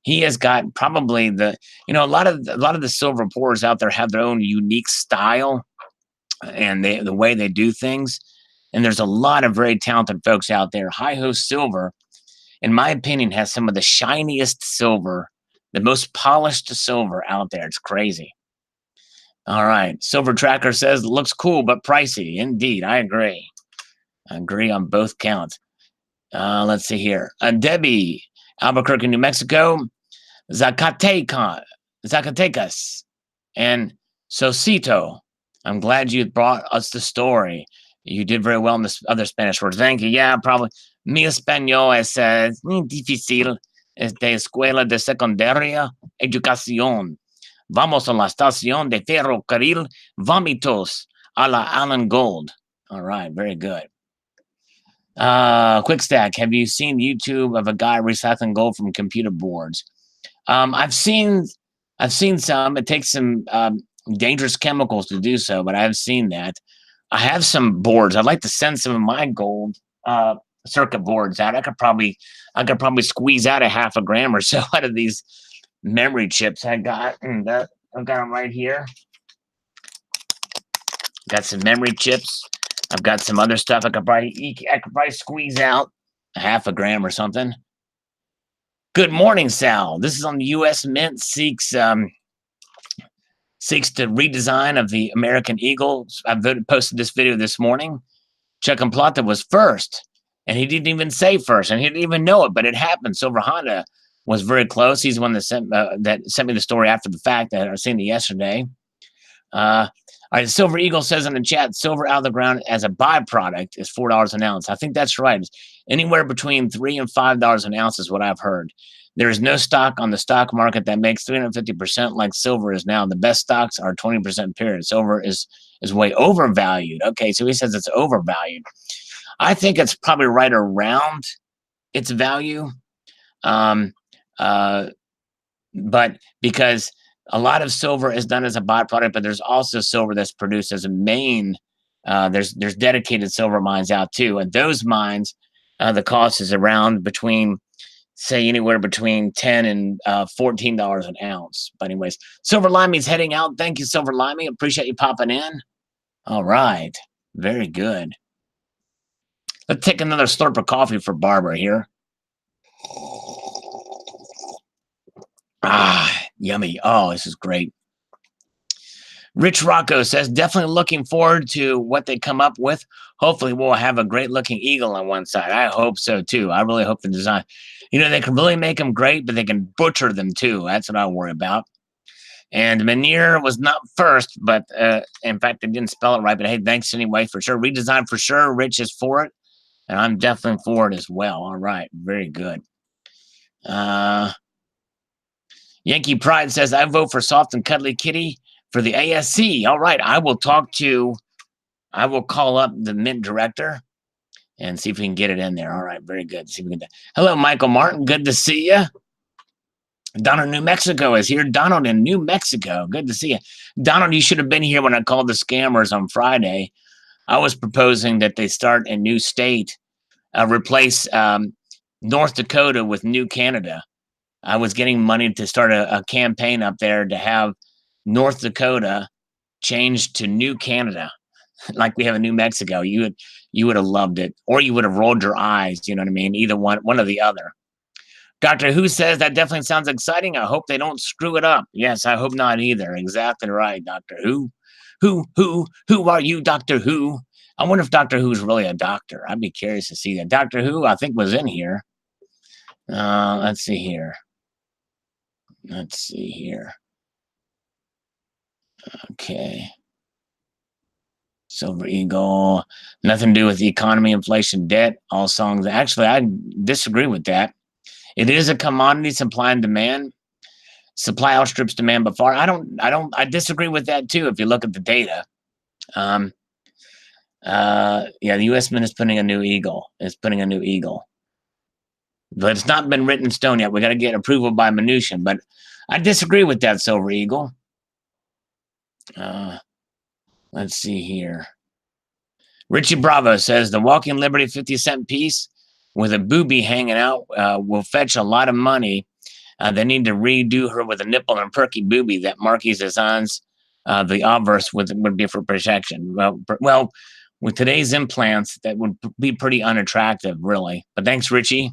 He has got probably a lot of the silver pourers out there have their own unique style and the way they do things. And there's a lot of very talented folks out there. Hi Ho Silver, in my opinion, has some of the shiniest silver, the most polished silver out there. It's crazy. All right. Silver Tracker says, looks cool, but pricey. Indeed. I agree. I agree on both counts. Let's see here. Debbie, Albuquerque, New Mexico. Zacatecas, and Sosito. I'm glad you brought us the story. You did very well in the other Spanish words. Thank you. Yeah, probably. Mi español es difícil. Es de escuela de secundaria educación. Vamos a la estación de ferrocarril. Vamitos a la Allen Gold. All right, very good. Quick Stack. Have you seen YouTube of a guy recycling gold from computer boards? I've seen some. It takes some dangerous chemicals to do so, but I have seen that. I have some boards. I'd like to send some of my gold circuit boards out. I could probably squeeze out a 0.5 gram or so out of these memory chips I got. I've got them right here. Got some memory chips. I've got some other stuff I could probably squeeze out a 0.5 gram or something. Good morning, Sal. This is on the U.S. Mint seeks to redesign of the American Eagle. I posted this video this morning. Chuck and Plata was first, and he didn't even say first, and he didn't even know it, but it happened. Silver Honda was very close. He's the one that sent me the story after the fact. That I seen it yesterday. All right, Silver Eagle says in the chat, silver out of the ground as a byproduct is $4 an ounce. I think that's right. It's anywhere between $3 and $5 an ounce is what I've heard. There is no stock on the stock market that makes 350% like silver is now. The best stocks are 20% period. Silver is way overvalued. Okay, so he says it's overvalued. I think it's probably right around its value. But because a lot of silver is done as a byproduct, but there's also silver that's produced as a main. There's dedicated silver mines out too, and those mines, the cost is around between, say, anywhere between $10 and $14 an ounce. But anyways, Silver Limey's heading out. Thank you, Silver Limey. Appreciate you popping in. All right, very good. Let's take another slurp of coffee for Barbara here. Yummy. Oh, this is great. Rich Rocco says, definitely looking forward to what they come up with. Hopefully we'll have a great looking eagle on one side. I hope so too. I really hope the design, they can really make them great, but they can butcher them too. That's what I worry about. And Manier was not first, but in fact, they didn't spell it right. But hey, thanks anyway, for sure. Redesign for sure. Rich is for it. And I'm definitely for it as well. All right. Very good. Yankee Pride says, I vote for Soft and Cuddly Kitty for the ASC. All right. I will call up the Mint director and see if we can get it in there. All right. Very good. See if we can. Hello, Michael Martin. Good to see you. Donald, New Mexico is here. Donald in New Mexico. Good to see you. Donald, you should have been here when I called the scammers on Friday. I was proposing that they start a new state, replace North Dakota with New Canada. I was getting money to start a campaign up there to have North Dakota changed to New Canada, like we have in New Mexico. You would have loved it, or you would have rolled your eyes. You know what I mean? Either one or the other. Doctor Who says that definitely sounds exciting. I hope they don't screw it up. Yes, I hope not either. Exactly right, Doctor Who. Who are you, Doctor Who? I wonder if Doctor Who's really a doctor. I'd be curious to see that. Doctor Who, I think, was in here. Let's see here. Let's see here. Okay. Silver Eagle. Nothing to do with the economy, inflation, debt, all songs. Actually, I disagree with that. It is a commodity, supply and demand. Supply outstrips demand by far. I disagree with that too, if you look at the data. Yeah, the US Mint is putting a new eagle. It's putting a new eagle. But it's not been written in stone yet. We got to get approval by Mnuchin. But I disagree with that, Silver Eagle. Let's see here. Richie Bravo says the Walking Liberty 50-cent piece with a booby hanging out will fetch a lot of money. They need to redo her with a nipple and perky booby that Marquis designs. The obverse would be for protection. Well, with today's implants, that would be pretty unattractive, really. But thanks, Richie.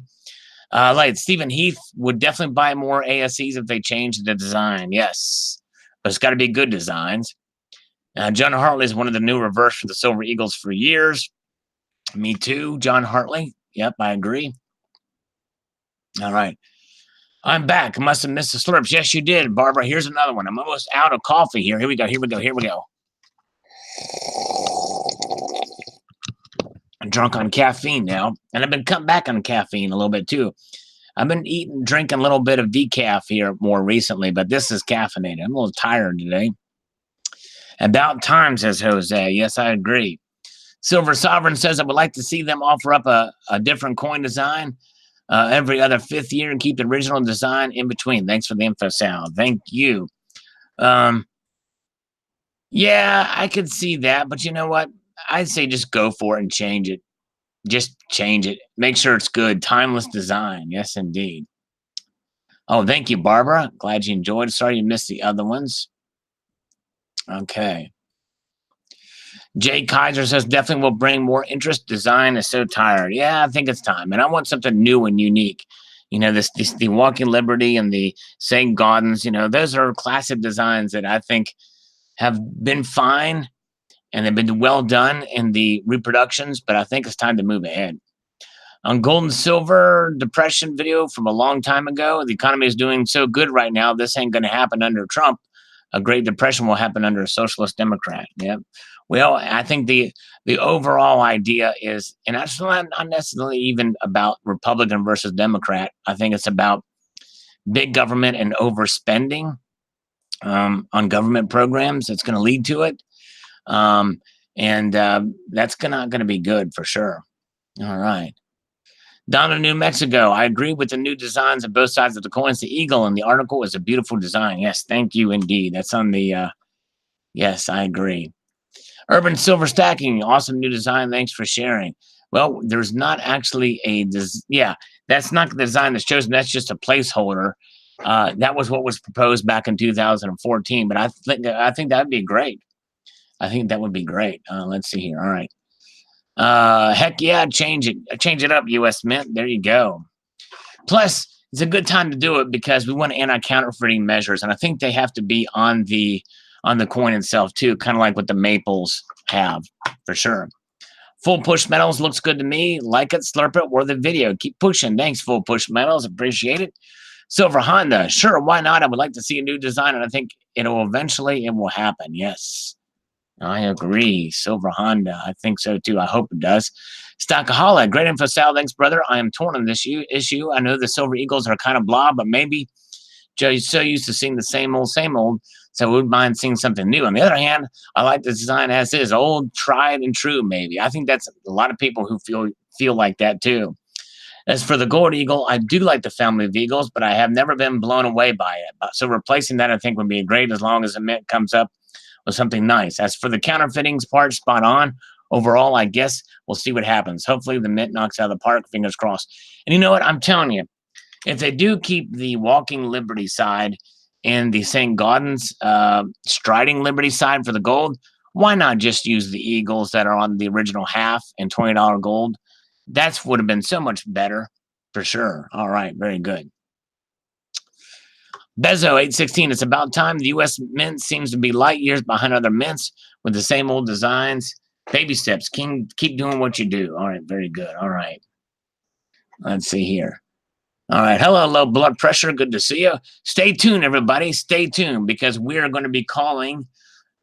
Like Stephen Heath would definitely buy more ASCs if they changed the design. Yes, but it's got to be good designs. John Hartley is one of the new reverse for the Silver Eagles for years. Me too, John Hartley. Yep, I agree. All right. I'm back. Must have missed the slurps. Yes, you did, Barbara. Here's another one. I'm almost out of coffee here. Here we go. Here we go. Here we go. I'm drunk on caffeine now, and I've been cutting back on caffeine a little bit too. I've been drinking a little bit of decaf here more recently, but this is caffeinated. I'm a little tired today. About time, says Jose. Yes, I agree. Silver Sovereign says I would like to see them offer up a different coin design every other 5th year and keep the original design in between. Thanks for the info, Sal. Thank you. Yeah, I could see that, but you know what? I'd say just go for it and change it. Just change it. Make sure it's good. Timeless design. Yes, indeed. Oh, thank you, Barbara. Glad you enjoyed. Sorry you missed the other ones. Okay. Jay Kaiser says definitely will bring more interest. Design is so tired. Yeah, I think it's time. And I want something new and unique. You know, the Walking Liberty and the St. Gaudens, you know, those are classic designs that I think have been fine and they've been well done in the reproductions, but I think it's time to move ahead. On gold and silver depression video from a long time ago, the economy is doing so good right now. This ain't going to happen under Trump. A Great Depression will happen under a socialist Democrat. Yep. Well, I think the overall idea is, and it's not necessarily even about Republican versus Democrat. I think it's about big government and overspending on government programs. That's going to lead to it. And that's not going to be good for sure. All right. Down in New Mexico, I agree with the new designs on both sides of the coins. The eagle in the article is a beautiful design. Yes, thank you indeed. That's on the, yes, I agree. Urban Silver Stacking, awesome new design. Thanks for sharing. Well, there's not actually that's not the design that's chosen. That's just a placeholder. That was what was proposed back in 2014, but I think that'd be great. I think that would be great. Let's see here. All right. Heck yeah, change it up, US Mint. There you go. Plus, it's a good time to do it because we want anti-counterfeiting measures, and I think they have to be on the coin itself too, kind of like what the maples have, for sure. Full Push Metals looks good to me. Like it, slurp it, or the video. Keep pushing. Thanks, Full Push Metals. Appreciate it. Silver Honda, sure, why not? I would like to see a new design, and I think it will happen. Yes. I agree. Silver Honda. I think so too. I hope it does. Stockaholic. Great info, Sal. Thanks, brother. I am torn on this issue. I know the Silver Eagles are kind of blah, but maybe Joe's so used to seeing the same old, so we wouldn't mind seeing something new. On the other hand, I like the design as is. Old, tried and true, maybe. I think that's a lot of people who feel like that too. As for the Gold Eagle, I do like the family of Eagles, but I have never been blown away by it. So replacing that, I think, would be great as long as the Mint comes up with something nice. As for the counterfeitings part, spot on. Overall, I guess we'll see what happens. Hopefully the Mint knocks out of the park, fingers crossed. And you know what? I'm telling you, if they do keep the Walking Liberty side and the St. Gaudens Striding Liberty side for the gold, why not just use the Eagles that are on the original half and $20 gold? That would have been so much better, for sure. All right, very good. Bezo 816, it's about time. The U.S. Mint seems to be light years behind other mints with the same old designs. Baby steps. Keep doing what you do. All right, very good. All right. Let's see here. All right. Hello, low blood pressure. Good to see you. Stay tuned, everybody. Stay tuned because we're going to be calling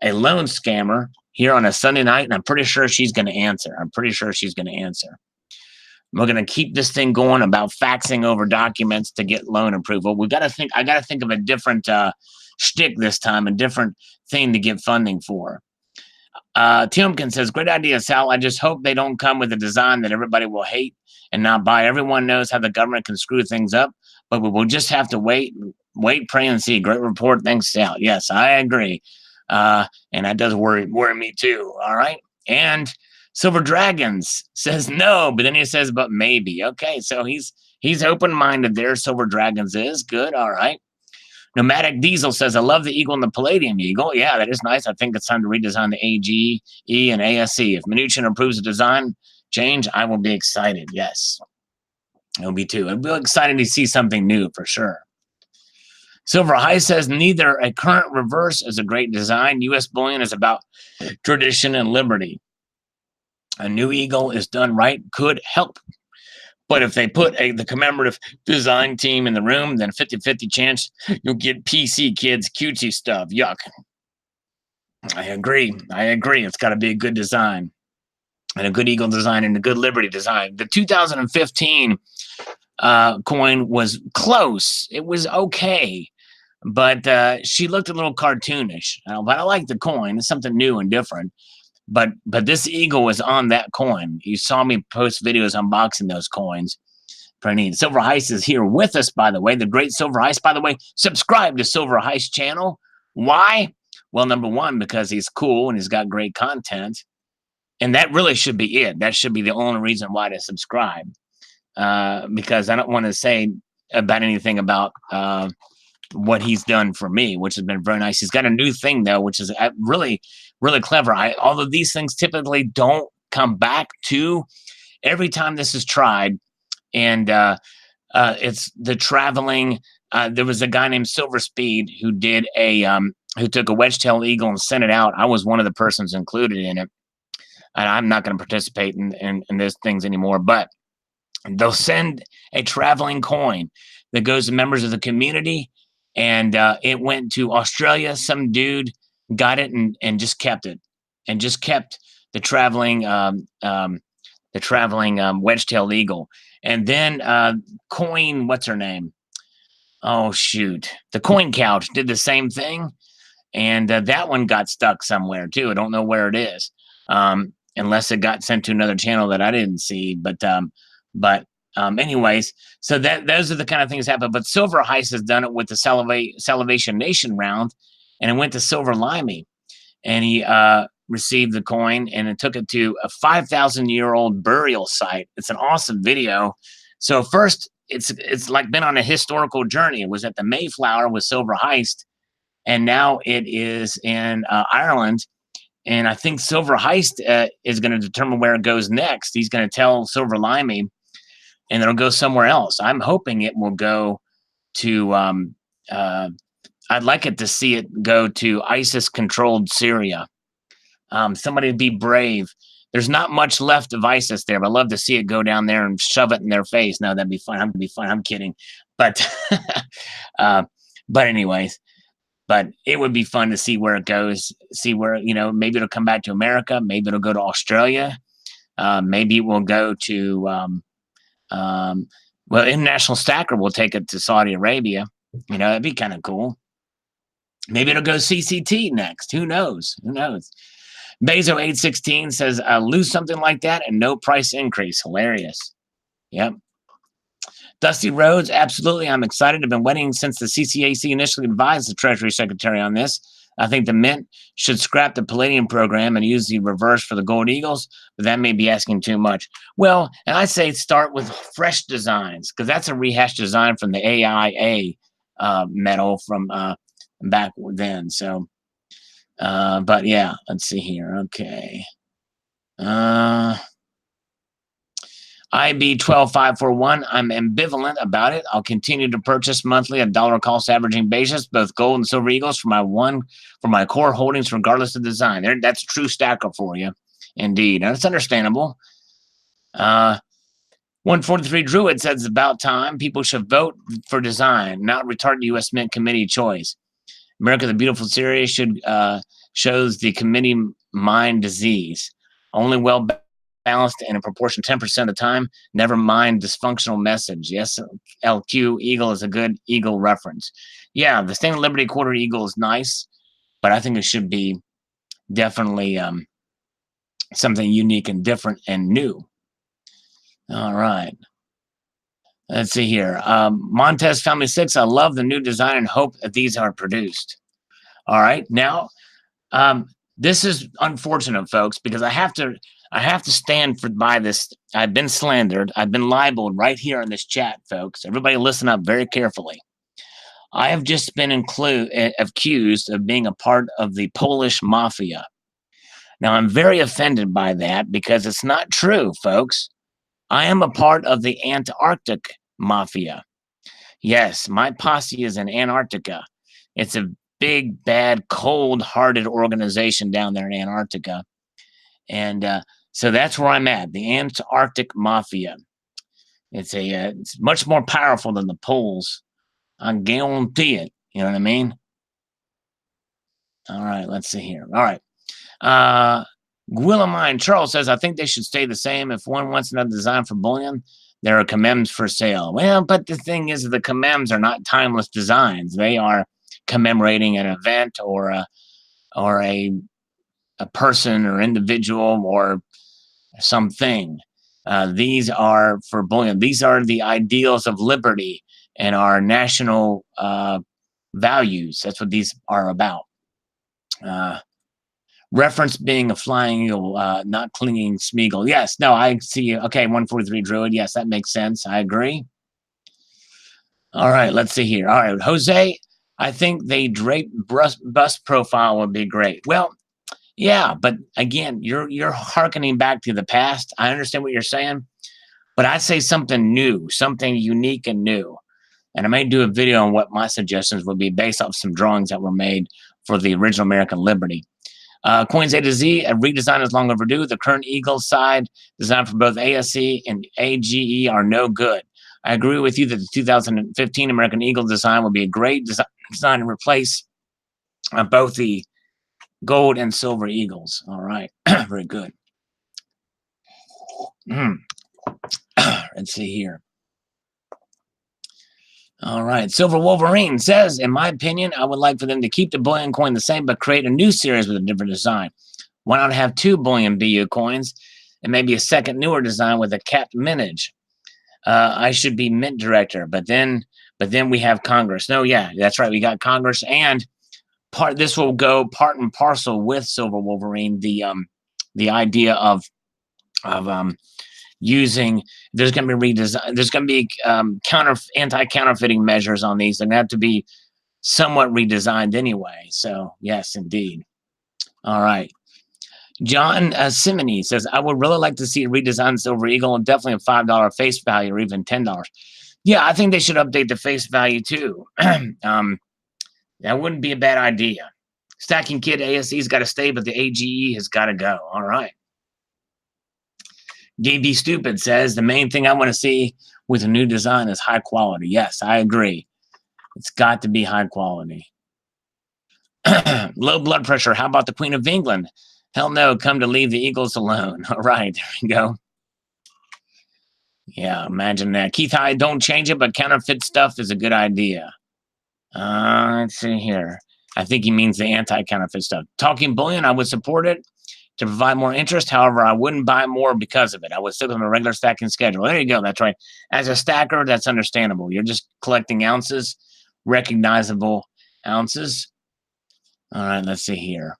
a loan scammer here on a Sunday night, and I'm pretty sure she's going to answer. We're going to keep this thing going about faxing over documents to get loan approval. I got to think of a different shtick this time, a different thing to get funding for. Timkin says, great idea, Sal. I just hope they don't come with a design that everybody will hate and not buy. Everyone knows how the government can screw things up, but we'll just have to wait, pray, and see. Great report. Thanks, Sal. Yes, I agree. And that does worry me too. All right. And Silver Dragons says no, but then he says, but maybe. Okay, so he's open-minded there. Silver Dragons is good. All right. Nomadic Diesel says, I love the Eagle and the Palladium Eagle. Yeah, that is nice. I think it's time to redesign the AG, E, and ASC. If Mnuchin approves the design change, I will be excited. Yes, I'll be too. I'll be excited to see something new for sure. Silver High says, neither a current reverse is a great design. U.S. bullion is about tradition and liberty. A new Eagle is done right could help. But if they put the commemorative design team in the room, then 50-50 chance you'll get PC kids cutesy stuff. Yuck. I agree. It's got to be a good design. And a good Eagle design and a good Liberty design. The 2015 coin was close. It was okay. But she looked a little cartoonish. But I like the coin. It's something new and different. But this Eagle was on that coin. You saw me post videos unboxing those coins. Pretty neat. Silver Heist is here with us, by the way. The great Silver Heist. By the way, subscribe to Silver Heist channel. Why? Well, number one, because he's cool and he's got great content. And that really should be it. That should be the only reason why to subscribe. Because I don't want to say about anything about what he's done for me, which has been very nice. He's got a new thing, though, which is really, really clever. Although these things typically don't come back to every time this is tried. And it's the traveling. There was a guy named Silver Speed who did who took a wedge-tailed eagle and sent it out. I was one of the persons included in it. And I'm not going to participate in those things anymore. But they'll send a traveling coin that goes to members of the community. And it went to Australia. Some dude got it and just kept it, and just kept the traveling wedge-tailed eagle. And then Coin, what's her name? Oh shoot, the Coin Couch did the same thing, and that one got stuck somewhere too. I don't know where it is, unless it got sent to another channel that I didn't see. But anyways, so those are the kind of things that happen. But Silver Heist has done it with the Salivation Nation round, and it went to Silver Limey, and he received the coin and it took it to a 5,000-year-old burial site. It's an awesome video. So first, it's like been on a historical journey. It was at the Mayflower with Silver Heist, and now it is in Ireland. And I think Silver Heist is going to determine where it goes next. He's going to tell Silver Limey, and it'll go somewhere else. I'm hoping it will go to, I'd like it to see it go to ISIS-controlled Syria. Somebody be brave. There's not much left of ISIS there, but I'd love to see it go down there and shove it in their face. No, that'd be fun. I'm kidding. But, but anyways, but it would be fun to see where it goes, see where, maybe it'll come back to America. Maybe it'll go to Australia. Maybe it will go to, well, International Stacker will take it to Saudi Arabia. That'd be kind of cool. Maybe it'll go CCT next. Who knows? Bezo 816 says, lose something like that and no price increase. Hilarious. Yep. Dusty Rhodes, absolutely. I'm excited. I've been waiting since the CCAC initially advised the Treasury Secretary on this. I think the Mint should scrap the Palladium program and use the reverse for the Gold Eagles, but that may be asking too much. Well, and I say start with fresh designs, because that's a rehashed design from the AIA metal from back then. So, but yeah, let's see here. Okay. IB 12541, I'm ambivalent about it. I'll continue to purchase monthly at dollar cost averaging basis, both gold and silver eagles for my core holdings, regardless of design. That's true stacker for you. Indeed. Now, that's understandable. 143 Druid says it's about time people should vote for design, not retarded U.S. Mint committee choice. America the Beautiful series should shows the committee mind disease. Only well balanced and in proportion 10% of the time. Never mind dysfunctional message. Yes, LQ Eagle is a good Eagle reference. Yeah, the Stand Liberty Quarter Eagle is nice, but I think it should be definitely something unique and different and new. All right. Let's see here. Montez Family 6, I love the new design and hope that these are produced. All right. Now, this is unfortunate, folks, because I have to stand by this. I've been slandered. I've been libeled right here in this chat, folks. Everybody listen up very carefully. I have just been accused of being a part of the Polish mafia. Now, I'm very offended by that because it's not true, folks. I am a part of the Antarctic mafia. Yes, my posse is in Antarctica. It's a big, bad, cold-hearted organization down there in Antarctica. And so that's where I'm at, the Antarctic Mafia. It's much more powerful than the Poles. I guarantee it. You know what I mean? All right, let's see here. All right. Guillemine Charles says, I think they should stay the same. If one wants another design for bullion, there are commems for sale. Well, but the thing is, the commems are not timeless designs. They are commemorating an event or a person or individual or something. These are for bullion. These are the ideals of liberty and our national values. That's what these are about. Reference being a flying eagle, not clinging Smeagol. Yes, no, I see you. Okay, 143 Druid. Yes, that makes sense. I agree. All right, let's see here. All right, Jose, I think the draped bust profile would be great. Well, yeah, but again, you're hearkening back to the past. I understand what you're saying, but I'd say something new, something unique and new. And I may do a video on what my suggestions would be based off some drawings that were made for the original American Liberty. Coins A to Z, a redesign is long overdue. The current Eagle side design for both ASE and AGE are no good. I agree with you that the 2015 American Eagle design would be a great design to replace both the gold and silver Eagles. All right, very good. Let's see here. All right, Silver Wolverine says, in my opinion, I would like for them to keep the bullion coin the same, but create a new series with a different design. Why not have 2 bullion BU coins and maybe a second newer design with a capped mintage? I should be mint director, but then we have Congress. No, yeah, that's right. We got Congress, and this will go part and parcel with Silver Wolverine. The idea of using, there's going to be redesign. There's going to be anti-counterfeiting measures on these. They're going to have to be somewhat redesigned anyway. So yes, indeed. All right. John Simony says, I would really like to see a redesigned Silver Eagle and definitely a $5 face value or even $10. Yeah, I think they should update the face value too. That wouldn't be a bad idea. Stacking Kid ASE's got to stay, but the AGE has got to go. All right. DB Stupid says, the main thing I want to see with a new design is high quality. Yes, I agree. It's got to be high quality. Low blood pressure. How about the Queen of England? Hell no, come to leave the Eagles alone. All right, there we go. Yeah, imagine that. Keith Hyde, don't change it, but counterfeit stuff is a good idea. Let's see here. I think he means the anti-counterfeit stuff. Talking bullion, I would support it to provide more interest. However, I wouldn't buy more because of it. I would stick with a regular stacking schedule. There you go. That's right. As a stacker, that's understandable. You're just collecting ounces, recognizable ounces. All right, let's see here.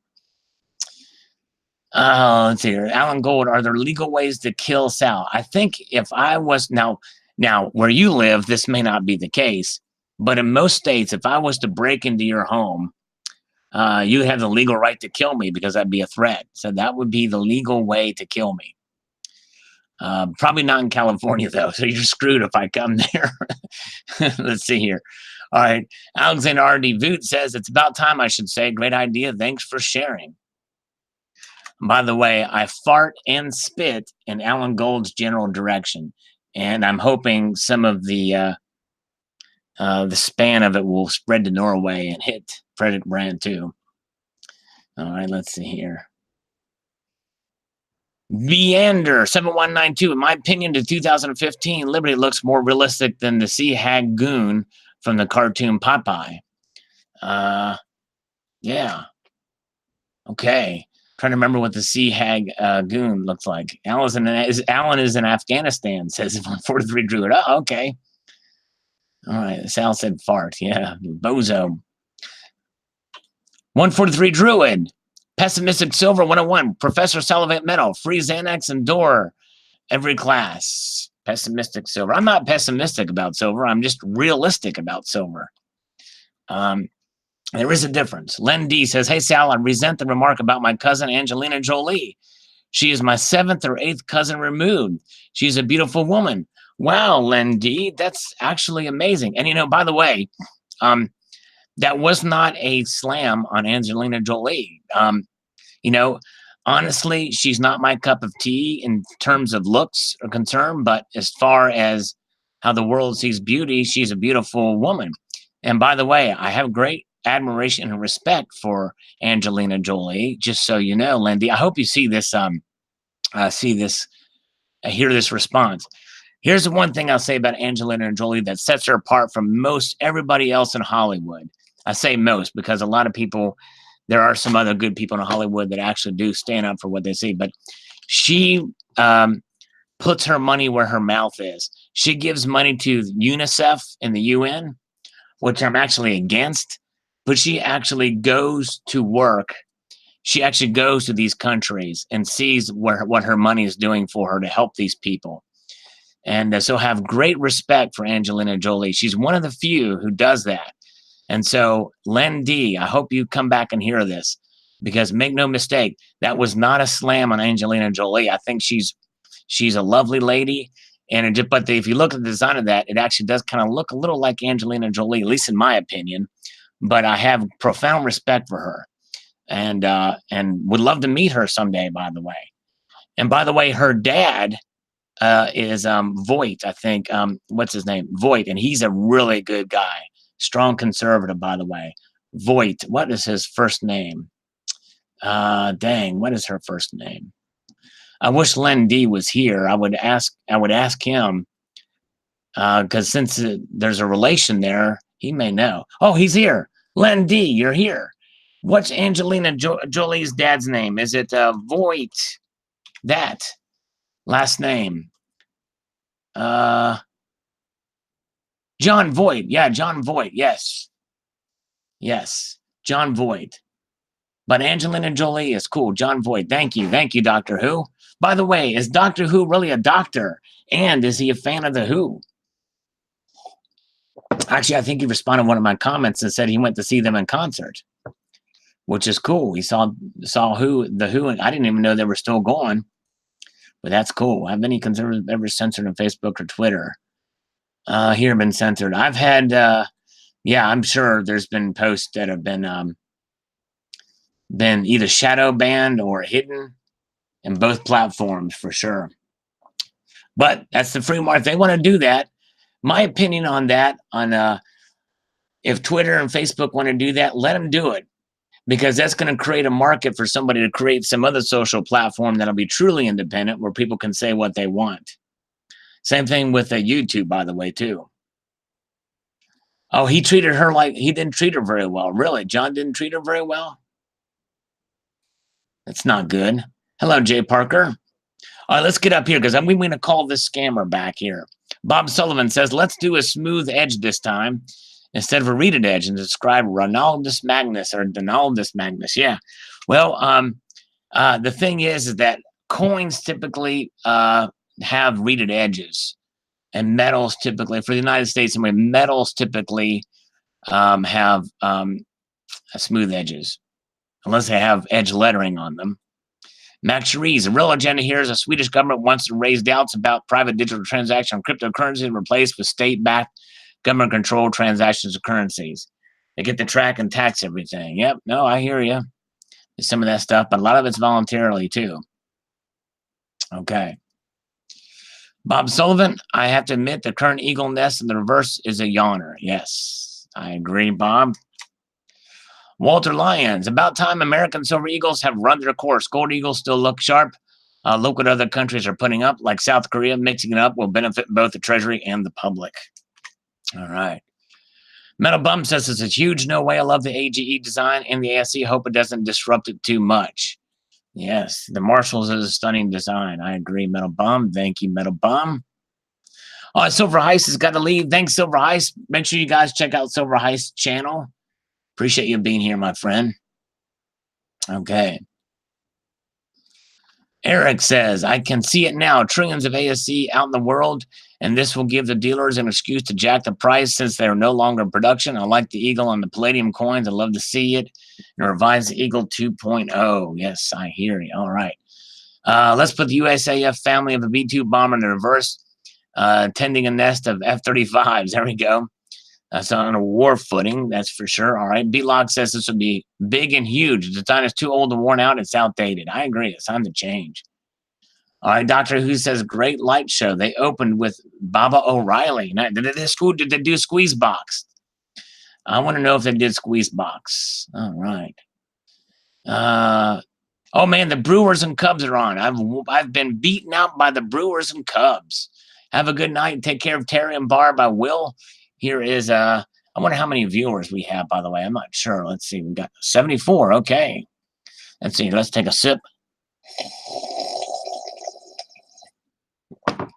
Let's see here. Alan Gold, are there legal ways to kill Sal? I think if I was now where you live, this may not be the case, but in most states, if I was to break into your home, you have the legal right to kill me because that'd be a threat. So that would be the legal way to kill me. Probably not in California though, so you're screwed if I come there. Let's see here. All right, Alexander R.D. Voot says, it's about time, I should say. Great idea. Thanks for sharing. By the way, I fart and spit in Alan Gold's general direction, and I'm hoping some of the span of it will spread to Norway and hit Frederick Brand too. All right, let's see here. Viander 7192. In my opinion, the 2015 Liberty looks more realistic than the Sea Hag Goon from the cartoon Popeye. Yeah. Okay. Trying to remember what the Sea Hag Goon looks like. Alan is in Afghanistan, says 143 Druid. Oh, okay. All right. Sal said fart. Yeah. Bozo. 143 Druid. Pessimistic Silver 101. Professor Salivate Metal. Free Xanax and Door. Every class. Pessimistic Silver. I'm not pessimistic about silver. I'm just realistic about silver. There is a difference. Len D says, hey, Sal, I resent the remark about my cousin Angelina Jolie. She is my 7th or 8th cousin removed. She's a beautiful woman. Wow, Len D, that's actually amazing. And, by the way, that was not a slam on Angelina Jolie. Honestly, she's not my cup of tea in terms of looks are concerned, but as far as how the world sees beauty, she's a beautiful woman. And by the way, I have great admiration and respect for Angelina Jolie, just so you know, Lindy. I hope you see this, hear this response. Here's the one thing I'll say about Angelina Jolie that sets her apart from most everybody else in Hollywood. I say most because a lot of people, there are some other good people in Hollywood that actually do stand up for what they say, but she puts her money where her mouth is. She gives money to UNICEF and the UN, which I'm actually against, but she actually goes to work. She actually goes to these countries and sees what her money is doing for her to help these people. And so have great respect for Angelina Jolie. She's one of the few who does that. And so, Len D, I hope you come back and hear this, because make no mistake, that was not a slam on Angelina Jolie. I think she's a lovely lady. But if you look at the design of that, it actually does kind of look a little like Angelina Jolie, at least in my opinion. But I have profound respect for her, and would love to meet her someday. By the way, her dad is Voight. I think what's his name, Voight, and he's a really good guy, strong conservative. By the way, Voight. What is his first name? Dang, what is her first name? I wish Len D was here. I would ask him, because since there's a relation there, he may know. Oh, he's here. Len D, you're here. What's Angelina Jolie's dad's name? Is it Voight? That last name? John Voight. Yeah, John Voight. Yes, John Voight. But Angelina Jolie is cool. John Voight. Thank you, Doctor Who. By the way, is Doctor Who really a doctor? And is he a fan of the Who? Actually, I think he responded to one of my comments and said he went to see them in concert, which is cool. He saw the Who, and I didn't even know they were still going, but that's cool. Have any conservatives ever censored on Facebook or Twitter? Here been censored. I've had, I'm sure there's been posts that have been either shadow banned or hidden in both platforms for sure. But that's the free market. If they want to do that, my opinion on that, if Twitter and Facebook want to do that, let them do it, because that's going to create a market for somebody to create some other social platform that'll be truly independent, where people can say what they want. Same thing with YouTube, by the way, too. Oh, he treated her like he didn't treat her very well. Really? John didn't treat her very well? That's not good. Hello, Jay Parker. All right, let's get up here, because I'm going to call this scammer back here. Bob Sullivan says, let's do a smooth edge this time instead of a reeded edge, and describe Ronaldus Magnus or Donaldus Magnus. Yeah. Well, the thing is that coins typically have reeded edges, and metals typically, for the United States, anyway, metals typically have smooth edges, unless they have edge lettering on them. Max Rees, the real agenda here is the Swedish government wants to raise doubts about private digital transaction on cryptocurrency and replace with state-backed government-controlled transactions of currencies. They get to track and tax everything. Yep, no, I hear you. some of that stuff, but a lot of it's voluntarily too. Okay. Bob Sullivan, I have to admit the current eagle nest in the reverse is a yawner. Yes, I agree, Bob. Walter Lyons, about time American silver eagles have run their course. Gold eagles still look sharp. Look what other countries are putting up, like South Korea. Mixing it up will benefit both the Treasury and the public. All right. Metal Bum says it's a huge no way. I love the AGE design and the ASC. Hope it doesn't disrupt it too much. Yes, the Marshalls is a stunning design. I agree, Metal Bum. Thank you, Metal Bum. Oh, Silver Heist has got to leave. Thanks, Silver Heist. Make sure you guys check out Silver Heist's channel. Appreciate you being here, my friend. Okay. Eric says, I can see it now. Trillions of ASC out in the world, and this will give the dealers an excuse to jack the price since they're no longer in production. I like the Eagle and the Palladium coins. I love to see it. And revise the Eagle 2.0. Yes, I hear you. All right. Let's put the USAF family of a B-2 bomber in the reverse, tending a nest of F-35s. There we go. That's on a war footing, that's for sure. All right. B-Log says this would be big and huge. The design is too old and worn out. It's outdated. I agree. It's time to change. All right. Doctor Who says great light show. They opened with Baba O'Reilly. Now, did they do Squeeze Box? I want to know if they did Squeeze Box. All right. Oh man, the Brewers and Cubs are on. I've been beaten out by the Brewers and Cubs. Have a good night. Take care of Terry and Barb. I will. Here is I wonder how many viewers we have, by the way. I'm not sure. Let's see. We got 74. Okay. Let's see. Let's take a sip.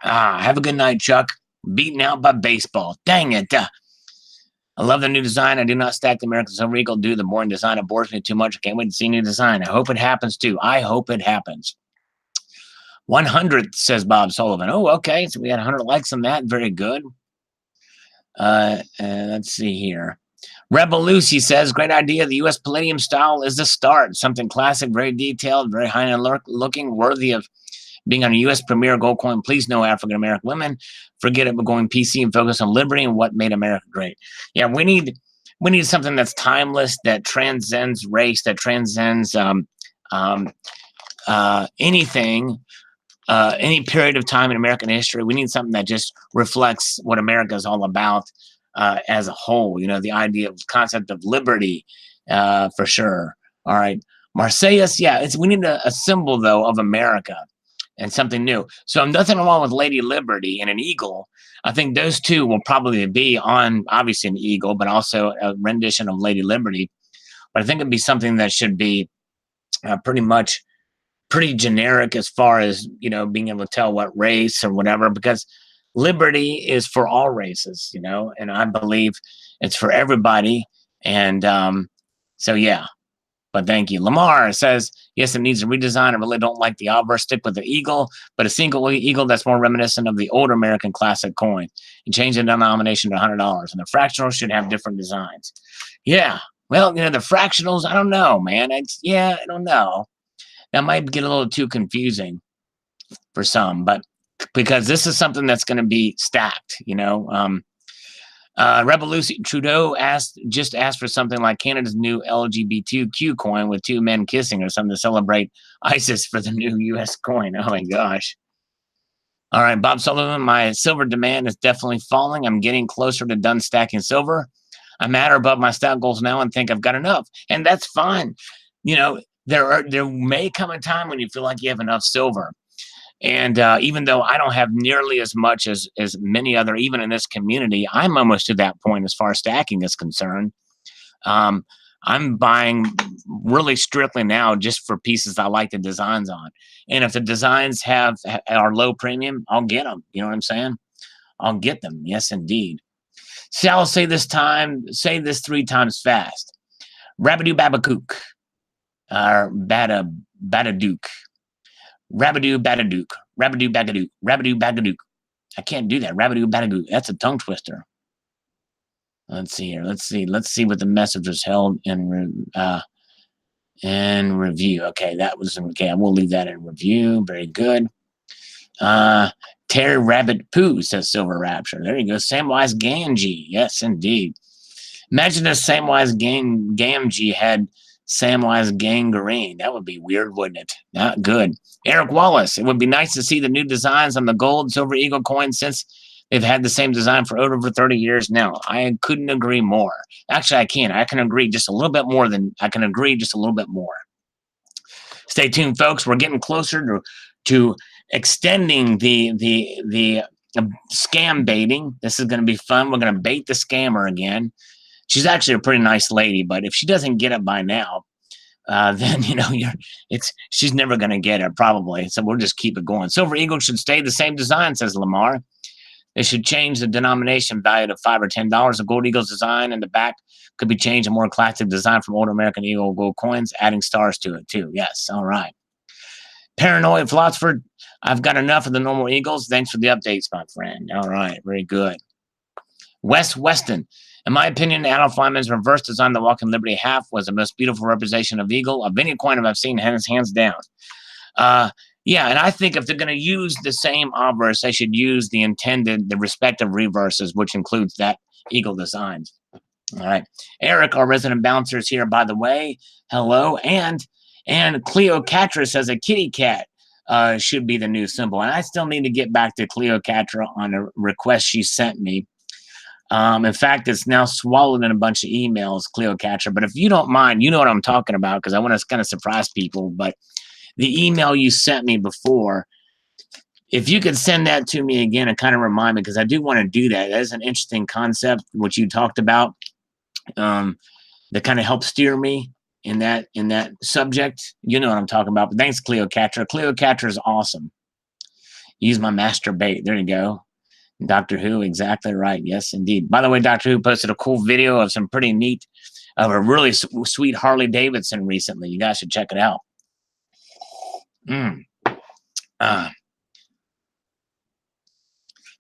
Have a good night, Chuck. Beaten out by baseball. Dang it. I love the new design. I do not stack the American Silver Eagle. Do the boring design. It bores me too much. I can't wait to see new design. I hope it happens too. I hope it happens. 100, says Bob Sullivan. Oh, okay. So we had 100 likes on that. Very good. Let's see here. Rebel Lucy says, great idea. The U.S. Palladium style is the start. Something classic, very detailed, very high-end looking, worthy of being on a U.S. premier gold coin. Please, no African-American women. Forget it, but going PC and focus on liberty and what made America great. Yeah, we need something that's timeless, that transcends race, that transcends anything. Any period of time in American history. We need something that just reflects what America is all about as a whole. You know, the idea of concept of liberty, for sure. All right. Marseilles, yeah, we need a symbol, though, of America and something new. So nothing wrong with Lady Liberty and an eagle. I think those two will probably be on, obviously, an eagle, but also a rendition of Lady Liberty. But I think it'd be something that should be pretty generic as far as, you know, being able to tell what race or whatever, because liberty is for all races, you know, and I believe it's for everybody. And so, yeah, but thank you. Lamar says, yes, it needs a redesign. I really don't like the obverse. Stick with the eagle, but a single eagle that's more reminiscent of the old American classic coin. And change the denomination to $100. And the fractionals should have different designs. Yeah, well, you know, the fractionals, I don't know, man. I don't know. That might get a little too confusing for some, but because this is something that's going to be stacked, you know. Rebel Lucy Trudeau just asked for something like Canada's new LGBTQ coin with two men kissing or something to celebrate ISIS for the new U.S. coin. Oh my gosh. All right, Bob Sullivan, my silver demand is definitely falling. I'm getting closer to done stacking silver. I'm at or above my stack goals now and think I've got enough, and that's fine. You know, there may come a time when you feel like you have enough silver. And even though I don't have nearly as much as many other, even in this community, I'm almost to that point as far as stacking is concerned. I'm buying really strictly now just for pieces I like the designs on. And if the designs are low premium, I'll get them. You know what I'm saying? I'll get them. Yes, indeed. Shall say this 3 times fast. Rabadoo Babakook. Badadook. Rabadoo Badadook. Rabadoo Bagadook. Rabadoo Bagadook. I can't do that. Rabadoo Badadook. That's a tongue twister. Let's see here. Let's see what the message was held in review. Okay, that was okay. I will leave that in review. Very good. Terry Rabbit Poo says Silver Rapture. There you go. Samwise Gamgee. Yes, indeed. Imagine if Samwise Gamgee had Samwise Gangrene. That would be weird, wouldn't it? Not good. Eric Wallace. It would be nice to see the new designs on the gold silver eagle coins since they've had the same design for over 30 years now. I couldn't agree more. Actually, I can. I can agree just a little bit more than I can agree just a little bit more. Stay tuned, folks. We're getting closer to extending the scam baiting. This is going to be fun. We're going to bait the scammer again. She's actually a pretty nice lady, but if she doesn't get it by now, then she's never going to get it probably. So we'll just keep it going. Silver Eagle should stay the same design, says Lamar. They should change the denomination value to $5 or $10. The Gold Eagle's design in the back could be changed, a more classic design from old American Eagle gold coins, adding stars to it too. Yes, all right. Paranoid Philosopher, I've got enough of the normal Eagles. Thanks for the updates, my friend. All right, very good. Wes Weston, in my opinion, Adolf Feynman's reverse design, the Walking Liberty half, was the most beautiful representation of Eagle of any coin I've seen, hands down. Yeah, and I think if they're going to use the same obverse, they should use the respective reverses, which includes that Eagle design. All right. Eric, our resident bouncer, is here, by the way. Hello. And Cleocatra says a kitty cat should be the new symbol. And I still need to get back to Cleocatra on a request she sent me. In fact, it's now swallowed in a bunch of emails, Cleocatra. But if you don't mind, you know what I'm talking about, because I want to kind of surprise people. But the email you sent me before, if you could send that to me again and kind of remind me, because I do want to do that. That is an interesting concept, which you talked about, that kind of helps steer me in that subject. You know what I'm talking about. But thanks, Cleocatra. Cleocatra is awesome. Use my master bait. There you go. Doctor Who, exactly right. Yes, indeed. By the way, Doctor Who posted a cool video of some pretty neat, of a really sweet Harley Davidson recently. You guys should check it out.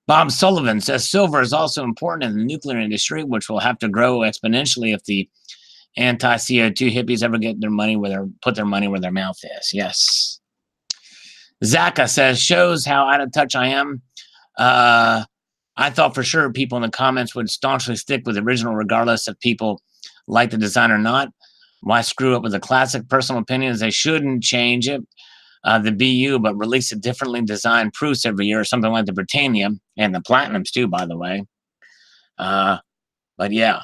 Bob Sullivan says silver is also important in the nuclear industry, which will have to grow exponentially if the anti-CO2 hippies ever get their money put their money where their mouth is. Yes. Zaka says, shows how out of touch I am. I thought for sure people in the comments would staunchly stick with the original regardless if people like the design or not. Why screw up with the classic? Personal opinions, they shouldn't change it. The BU, but release a differently designed proofs every year, something like the Britannia and the Platinums too, by the way. But yeah,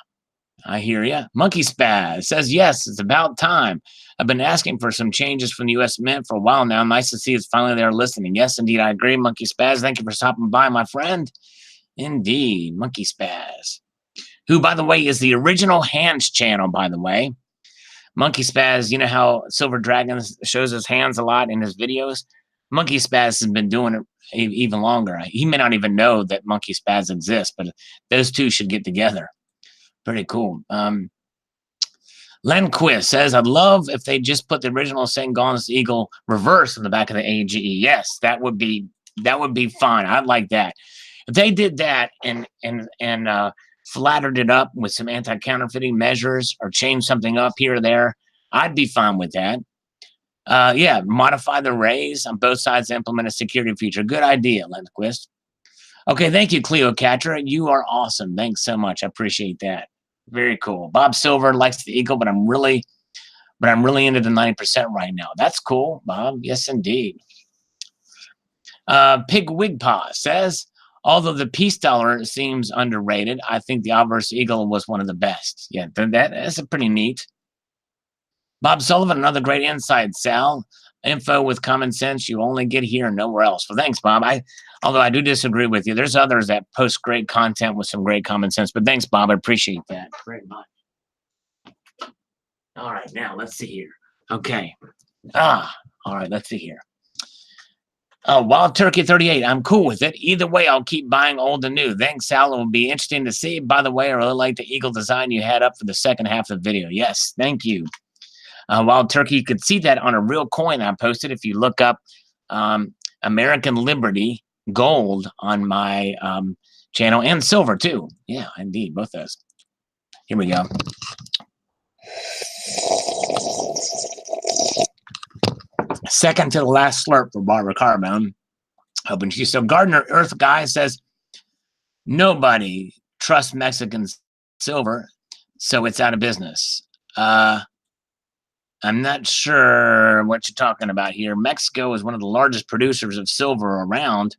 I hear you. Monkey Spaz says, yes, it's about time. I've been asking for some changes from the U.S. Mint for a while now. Nice to see it's finally there listening. Yes, indeed, I agree, Monkey Spaz. Thank you for stopping by, my friend. Indeed, Monkey Spaz, who, by the way, is the original Hands channel, by the way. Monkey Spaz, you know how Silver Dragon shows his hands a lot in his videos? Monkey Spaz has been doing it even longer. He may not even know that Monkey Spaz exists, but those two should get together. Pretty cool. Len Quiz says, I'd love if they just put the original St. Gaun's Eagle reverse on the back of the AGE. Yes, that would be fine. I'd like that. If they did that and flattered it up with some anti-counterfeiting measures or changed something up here or there, I'd be fine with that. Yeah, modify the rays on both sides to implement a security feature. Good idea, Lundquist. Okay, thank you, Cleocatra. You are awesome. Thanks so much. I appreciate that. Very cool. Bob Silver likes the Eagle, but I'm really into the 90% right now. That's cool, Bob. Yes, indeed. Pig Wigpaw says, although the peace dollar seems underrated, I think the obverse Eagle was one of the best. Yeah, that's pretty neat. Bob Sullivan, another great insight, Sal. Info with common sense you only get here and nowhere else. Well, thanks, Bob. Although I do disagree with you. There's others that post great content with some great common sense. But thanks, Bob. I appreciate that very much. All right, now let's see here. Okay. All right, let's see here. Wild Turkey 38. I'm cool with it. Either way, I'll keep buying old and new. Thanks, Sal. It will be interesting to see. By the way, I really like the Eagle design you had up for the second half of the video. Yes, thank you. Wild Turkey, you could see that on a real coin I posted. If you look up American Liberty Gold on my channel, and silver too. Yeah, indeed, both those. Here we go. Second to the last slurp for Barbara Carbone. Hoping she. So Gardner Earth Guy says, nobody trusts Mexican silver, so it's out of business. I'm not sure what you're talking about here. Mexico is one of the largest producers of silver around.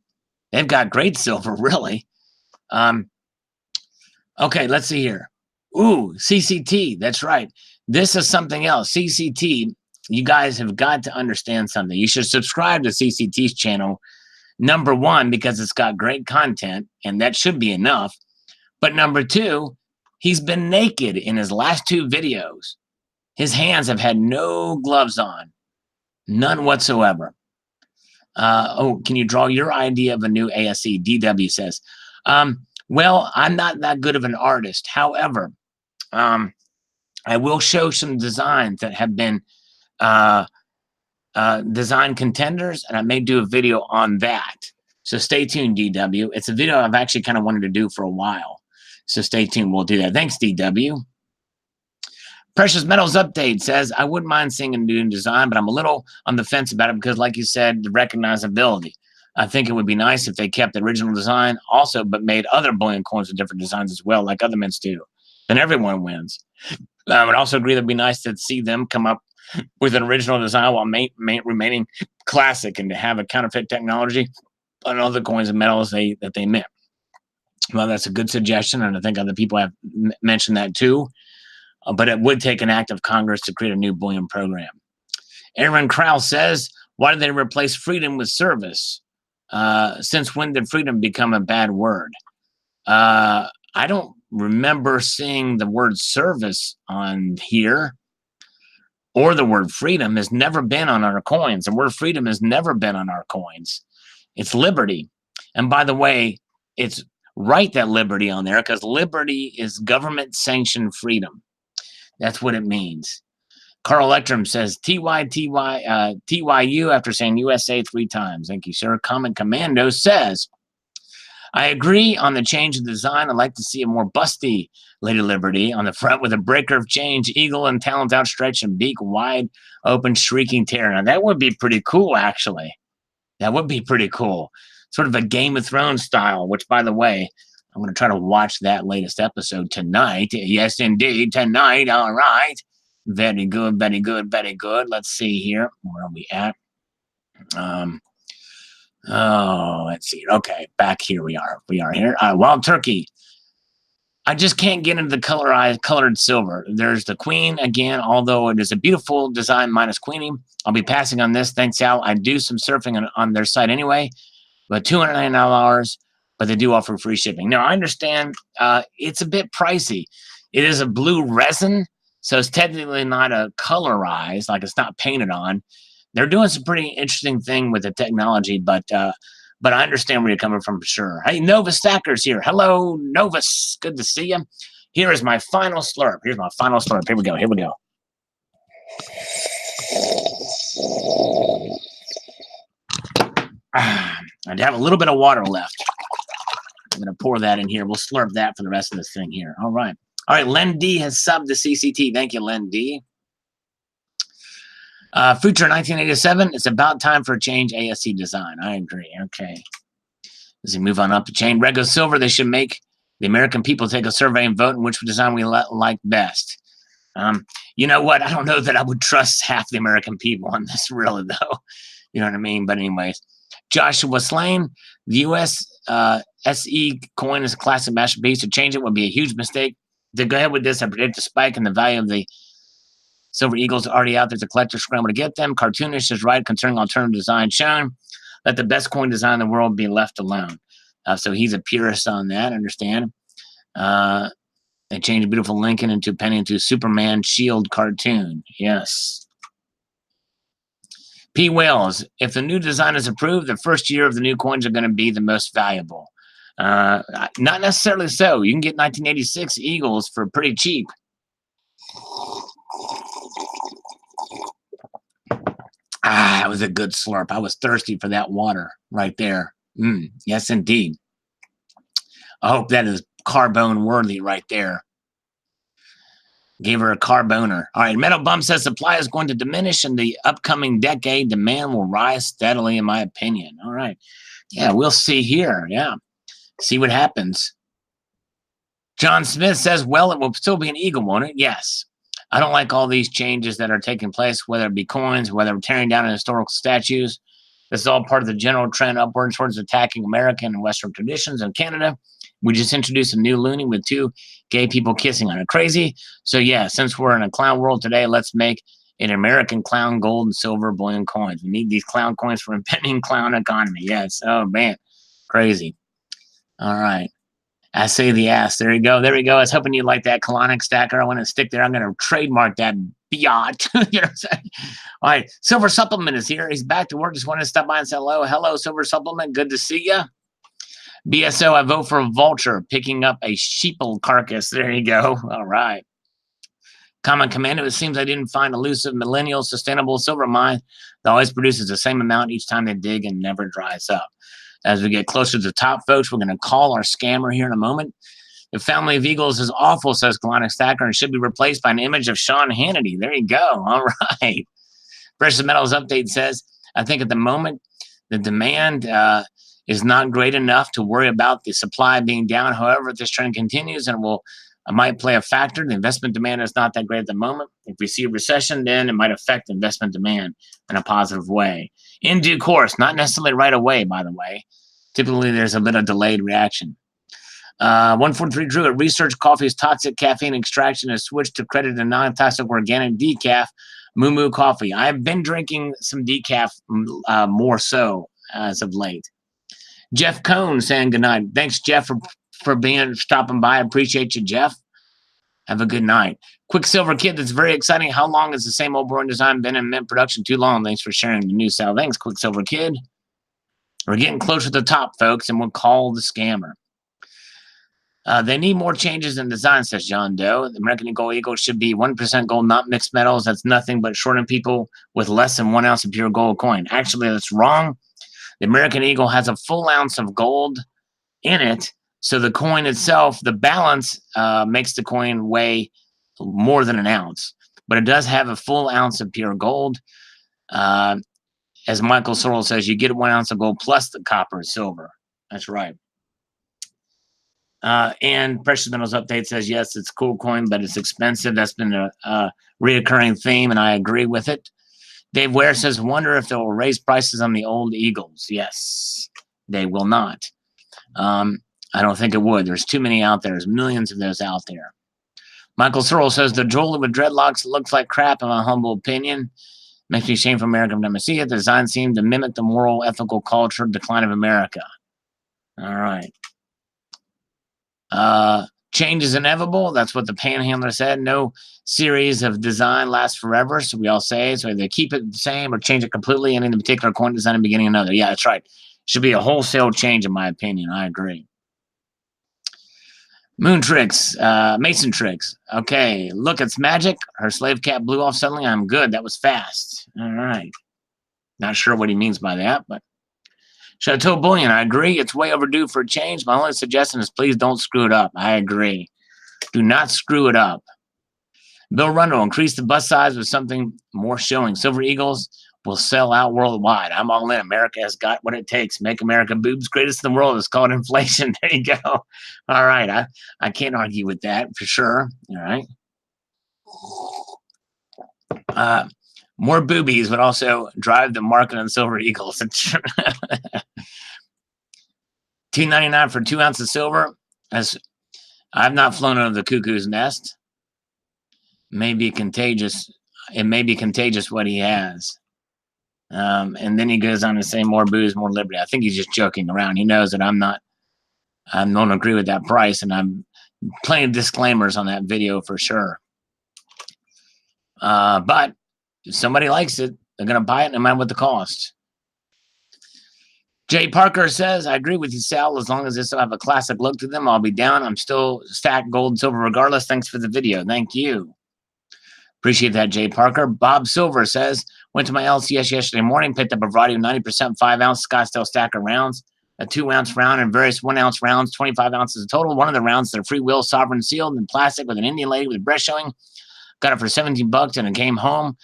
They've got great silver, really. Okay, let's see here. Ooh, CCT. That's right. This is something else. CCT, you guys have got to understand something. You should subscribe to CCT's channel. Number one, because it's got great content, and that should be enough. But number two, he's been naked in his last two videos. His hands have had no gloves on, none whatsoever. Can you draw your idea of a new ASE? DW says, well, I'm not that good of an artist. However, I will show some designs that have been design contenders, and I may do a video on that. So stay tuned, DW. It's a video I've actually kind of wanted to do for a while. So stay tuned. We'll do that. Thanks, DW. Precious Metals Update says, I wouldn't mind seeing a new design, but I'm a little on the fence about it because, like you said, the recognizability. I think it would be nice if they kept the original design also, but made other bullion coins with different designs as well, like other mints do. Then everyone wins. I would also agree that it'd be nice to see them come up with an original design while remaining classic, and to have a counterfeit technology on all the coins and metals that they mint. Well, that's a good suggestion, and I think other people have mentioned that too. But it would take an act of Congress to create a new bullion program. Aaron Krause says, why did they replace freedom with service? Since when did freedom become a bad word? I don't remember seeing the word service on here, or the word freedom has never been on our coins. The word freedom has never been on our coins. It's liberty. And by the way, it's write that liberty on there, because liberty is government-sanctioned freedom. That's what it means. Carl Electrum says, TYU after saying USA 3 times. Thank you, sir. Common Commando says, I agree on the change of design. I'd like to see a more busty Lady Liberty on the front with a breaker of change, eagle and talons outstretched, and beak wide open, shrieking terror. Now, that would be pretty cool, actually. That would be pretty cool. Sort of a Game of Thrones style, which, by the way, I'm going to try to watch that latest episode tonight. Yes, indeed, tonight. All right. Very good, very good, very good. Let's see here. Where are we at? Let's see. Okay, back here we are. We are here. Wild Turkey. I just can't get into the colored silver. There's the queen again, although it is a beautiful design minus queenie. I'll be passing on this. Thanks, Al. I do some surfing on their site anyway, but $299. But they do offer free shipping. Now, I understand it's a bit pricey. It is a blue resin, so it's technically not a colorized, like it's not painted on. They're doing some pretty interesting thing with the technology, but I understand where you're coming from for sure. Hey, Nova Stacker's here. Hello, Novus. Good to see you. Here is my final slurp. Here's my final slurp. Here we go. Here we go. I'd have a little bit of water left. I'm going to pour that in here. We'll slurp that for the rest of this thing here. All right. All right. Len D has subbed to CCT. Thank you, Len D. Future 1987. It's about time for a change ASC design. I agree. Okay. As we move on up the chain, Rego Silver, they should make the American people take a survey and vote in which design we like best. You know what? I don't know that I would trust half the American people on this, really, though. You know what I mean? But anyways, Joshua Slane, the U.S. SE coin is a classic masterpiece. To change it would be a huge mistake. To go ahead with this, I predict a spike in the value of the Silver Eagles already out. There's a collector scramble to get them. Cartoonish is right concerning alternative design shown. Let the best coin design in the world be left alone. So he's a purist on that, understand? They changed beautiful Lincoln into Penny into Superman shield cartoon. Yes. P. Wales, if the new design is approved, the first year of the new coins are going to be the most valuable. Not necessarily so. You can get 1986 Eagles for pretty cheap. That was a good slurp. I was thirsty for that water right there. Yes, indeed. I hope that is carbone worthy right there. Gave her a carboner. All right, Metal Bum says supply is going to diminish in the upcoming decade. Demand will rise steadily, in my opinion. All right. Yeah, we'll see here. Yeah. See what happens. John Smith says, well, it will still be an eagle, won't it? Yes. I don't like all these changes that are taking place, whether it be coins, whether we're tearing down historical statues. This is all part of the general trend upward towards attacking American and Western traditions in Canada. We just introduced a new loonie with two gay people kissing on it. Crazy. So yeah, since we're in a clown world today, let's make an American clown gold and silver bullion coins. We need these clown coins for impending clown economy. Yes. Oh man, crazy. All right. I say the ass. There you go. There we go. I was hoping you like that colonic stacker. I want to stick there. I'm going to trademark that biot. You know what I'm saying? All right. Silver Supplement is here. He's back to work. Just wanted to stop by and say hello. Hello, Silver Supplement. Good to see you. BSO, I vote for a vulture picking up a sheeple carcass. There you go. All right. Common Commando, it seems I didn't find elusive millennial sustainable silver mine that always produces the same amount each time they dig and never dries up. As we get closer to the top, folks, we're going to call our scammer here in a moment. The family of eagles is awful, says Colonic Stacker, and should be replaced by an image of Sean Hannity. There you go. All right. Precious Metals Update says, I think at the moment, the demand is not great enough to worry about the supply being down. However, if this trend continues, and might play a factor. The investment demand is not that great at the moment. If we see a recession, then it might affect investment demand in a positive way. In due course, not necessarily right away, by the way. Typically, there's a bit of delayed reaction. 143 Drew, at research coffee's toxic caffeine extraction has switched to credit and non-toxic organic decaf Moo Moo coffee. I've been drinking some decaf more so as of late. Jeff Cohn saying goodnight. Thanks, Jeff, for stopping by. I appreciate you, Jeff. Have a good night. Quicksilver Kid, that's very exciting. How long has the same old boring design been in mint production? Too long. Thanks for sharing the new sale. Thanks, Quicksilver Kid. We're getting closer to the top, folks, and we'll call the scammer. They need more changes in design, says John Doe. The American Gold Eagle should be 1% gold, not mixed metals. That's nothing but shorting people with less than 1 ounce of pure gold coin. Actually, that's wrong. The American Eagle has a full ounce of gold in it. So the coin itself, the balance makes the coin weigh more than an ounce. But it does have a full ounce of pure gold. As Michael Sorrell says, you get 1 ounce of gold plus the copper and silver. That's right. And Precious Metals Update says, yes, it's cool coin, but it's expensive. That's been a reoccurring theme, and I agree with it. Dave Ware says, wonder if they will raise prices on the old Eagles. Yes, they will not. I don't think it would. There's too many out there. There's millions of those out there. Michael Searle says, the Jolie with dreadlocks looks like crap, in my humble opinion. Makes me ashamed for America to never see it. The design seemed to mimic the moral, ethical culture decline of America. All right. Change is inevitable. That's what the panhandler said. No series of design lasts forever. So we all say, so they keep it the same or change it completely. Any particular coin design and beginning another. Yeah, that's right. Should be a wholesale change, in my opinion. I agree. Moon tricks, Mason tricks. Okay, look, it's magic. Her slave cat blew off suddenly. I'm good. That was fast. All right. Not sure what he means by that, but Chateau Bullion, I agree. It's way overdue for a change. My only suggestion is please don't screw it up. I agree. Do not screw it up. Bill Rundle, increase the bus size with something more showing. Silver Eagles will sell out worldwide. I'm all in. America has got what it takes. Make America boobs greatest in the world. It's called inflation. There you go. All right. I can't argue with that for sure. All right. More boobies would also drive the market on Silver Eagles. $2.99 for 2 ounces of silver. As I've not flown over the cuckoo's nest. May be contagious. It may be contagious what he has. And then he goes on to say more booze, more liberty. I think he's just joking around. He knows that I don't agree with that price, and I'm playing disclaimers on that video for sure. But if somebody likes it, they're going to buy it no matter what the cost. Jay Parker says, I agree with you, Sal. As long as this will have a classic look to them, I'll be down. I'm still stacked gold and silver regardless. Thanks for the video. Thank you. Appreciate that, Jay Parker. Bob Silver says, went to my LCS yesterday morning, picked up a variety of 90% 5-ounce Scottsdale stacker rounds, a 2-ounce round, and various 1-ounce rounds, 25 ounces in total. One of the rounds, they're free will sovereign sealed in plastic with an Indian lady with breast showing. Got it for $17 and it came home.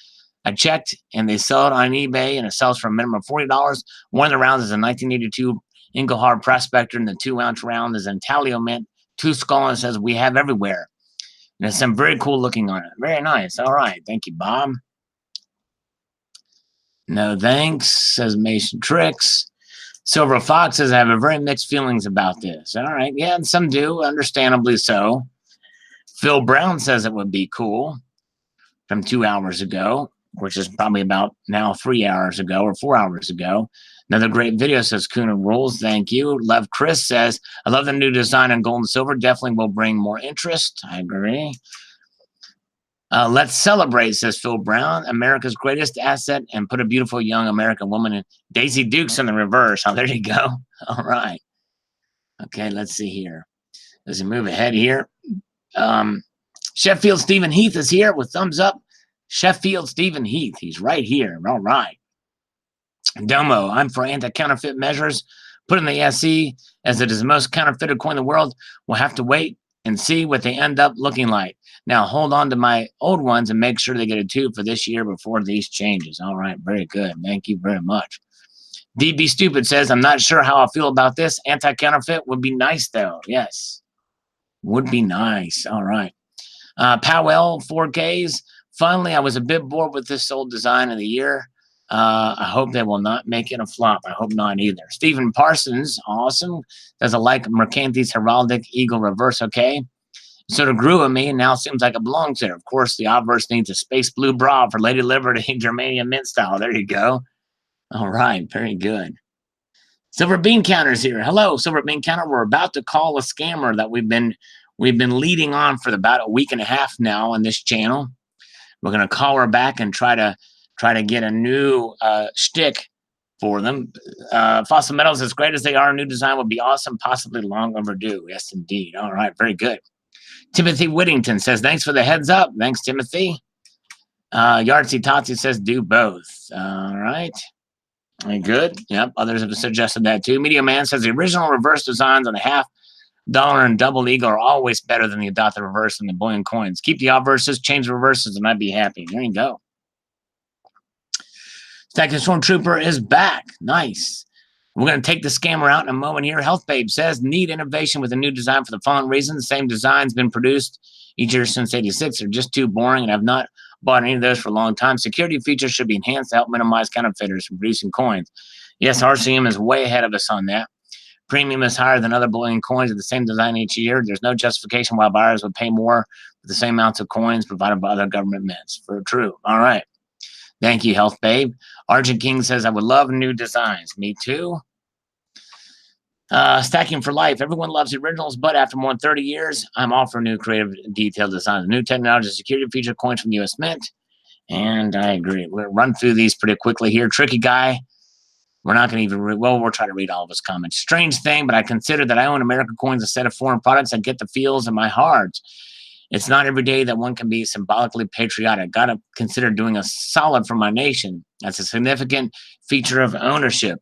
I checked and they sell it on eBay and it sells for a minimum of $40. One of the rounds is a 1982 Engelhard Prospector and the 2-ounce round is in Talio Mint. Two Skull says we have everywhere. There's some very cool looking on it. Very nice. All right. Thank you, Bob. No thanks, says Mason Tricks. Silver Fox says, I have a very mixed feelings about this. All right. Yeah, some do, understandably so. Phil Brown says it would be cool from 2 hours ago, which is probably about now 3 hours ago or 4 hours ago. Another great video, says Kuna Rules. Thank you. Lev Chris says, I love the new design on gold and silver. Definitely will bring more interest. I agree. Let's celebrate, says Phil Brown, America's greatest asset, and put a beautiful young American woman in. Daisy Dukes in the reverse. Oh, there you go. All right. Okay, let's see here. Let's move ahead here. Sheffield Stephen Heath is here with thumbs up. Sheffield Stephen Heath. He's right here. All right. Domo, I'm for anti-counterfeit measures. Put in the SE as it is the most counterfeited coin in the world. We'll have to wait and see what they end up looking like. Now hold on to my old ones and make sure they get a 2 for this year before these changes. All right, very good. Thank you very much. DB Stupid says, I'm not sure how I feel about this. Anti-counterfeit would be nice, though. Yes, would be nice. All right. Powell 4Ks. Finally, I was a bit bored with this old design of the year. I hope they will not make it a flop. I hope not either. Stephen Parsons, awesome. Doesn't like Mercanti's Heraldic Eagle Reverse, okay? Sort of grew on me and now seems like it belongs there. Of course, the obverse needs a space blue bra for Lady Liberty, Germanium Mint style. There you go. All right, very good. Silver Bean Counter's here. Hello, Silver Bean Counter. We're about to call a scammer that we've been leading on for about a week and a half now on this channel. We're going to call her back and try to get a new shtick for them. Fossil Metals, as great as they are, a new design would be awesome, possibly long overdue. Yes, indeed. All right, very good. Timothy Whittington says, thanks for the heads up. Thanks, Timothy. Yardsy Totsy says, do both. All right. Good. Yep, others have suggested that too. Media Man says, the original reverse designs on the $50 and double eagle are always better than the adopted reverse and the bullion coins. Keep the obverses, change the reverses, and I'd be happy. There you go. Stacking Stormtrooper is back. Nice. We're going to take the scammer out in a moment here. Health Babe says, need innovation with a new design for the following reasons. The same design's been produced each year since 86. They're just too boring, and I've not bought any of those for a long time. Security features should be enhanced to help minimize counterfeiters from producing coins. Yes, RCM is way ahead of us on that. Premium is higher than other bullion coins of the same design each year. There's no justification why buyers would pay more for the same amounts of coins provided by other government mints. For true. All right. Thank you, Health Babe. Argent King says, I would love new designs. Me too. Stacking for life. Everyone loves the originals, but after more than 30 years, I'm all for new creative detailed designs. New technology, security feature coins from US Mint. And I agree. We'll run through these pretty quickly here. Tricky Guy. We're not going to even we'll try to read all of his comments. Strange thing, but I consider that I own American coins instead of foreign products. I get the feels in my heart. It's not every day that one can be symbolically patriotic. Got to consider doing a solid for my nation. That's a significant feature of ownership.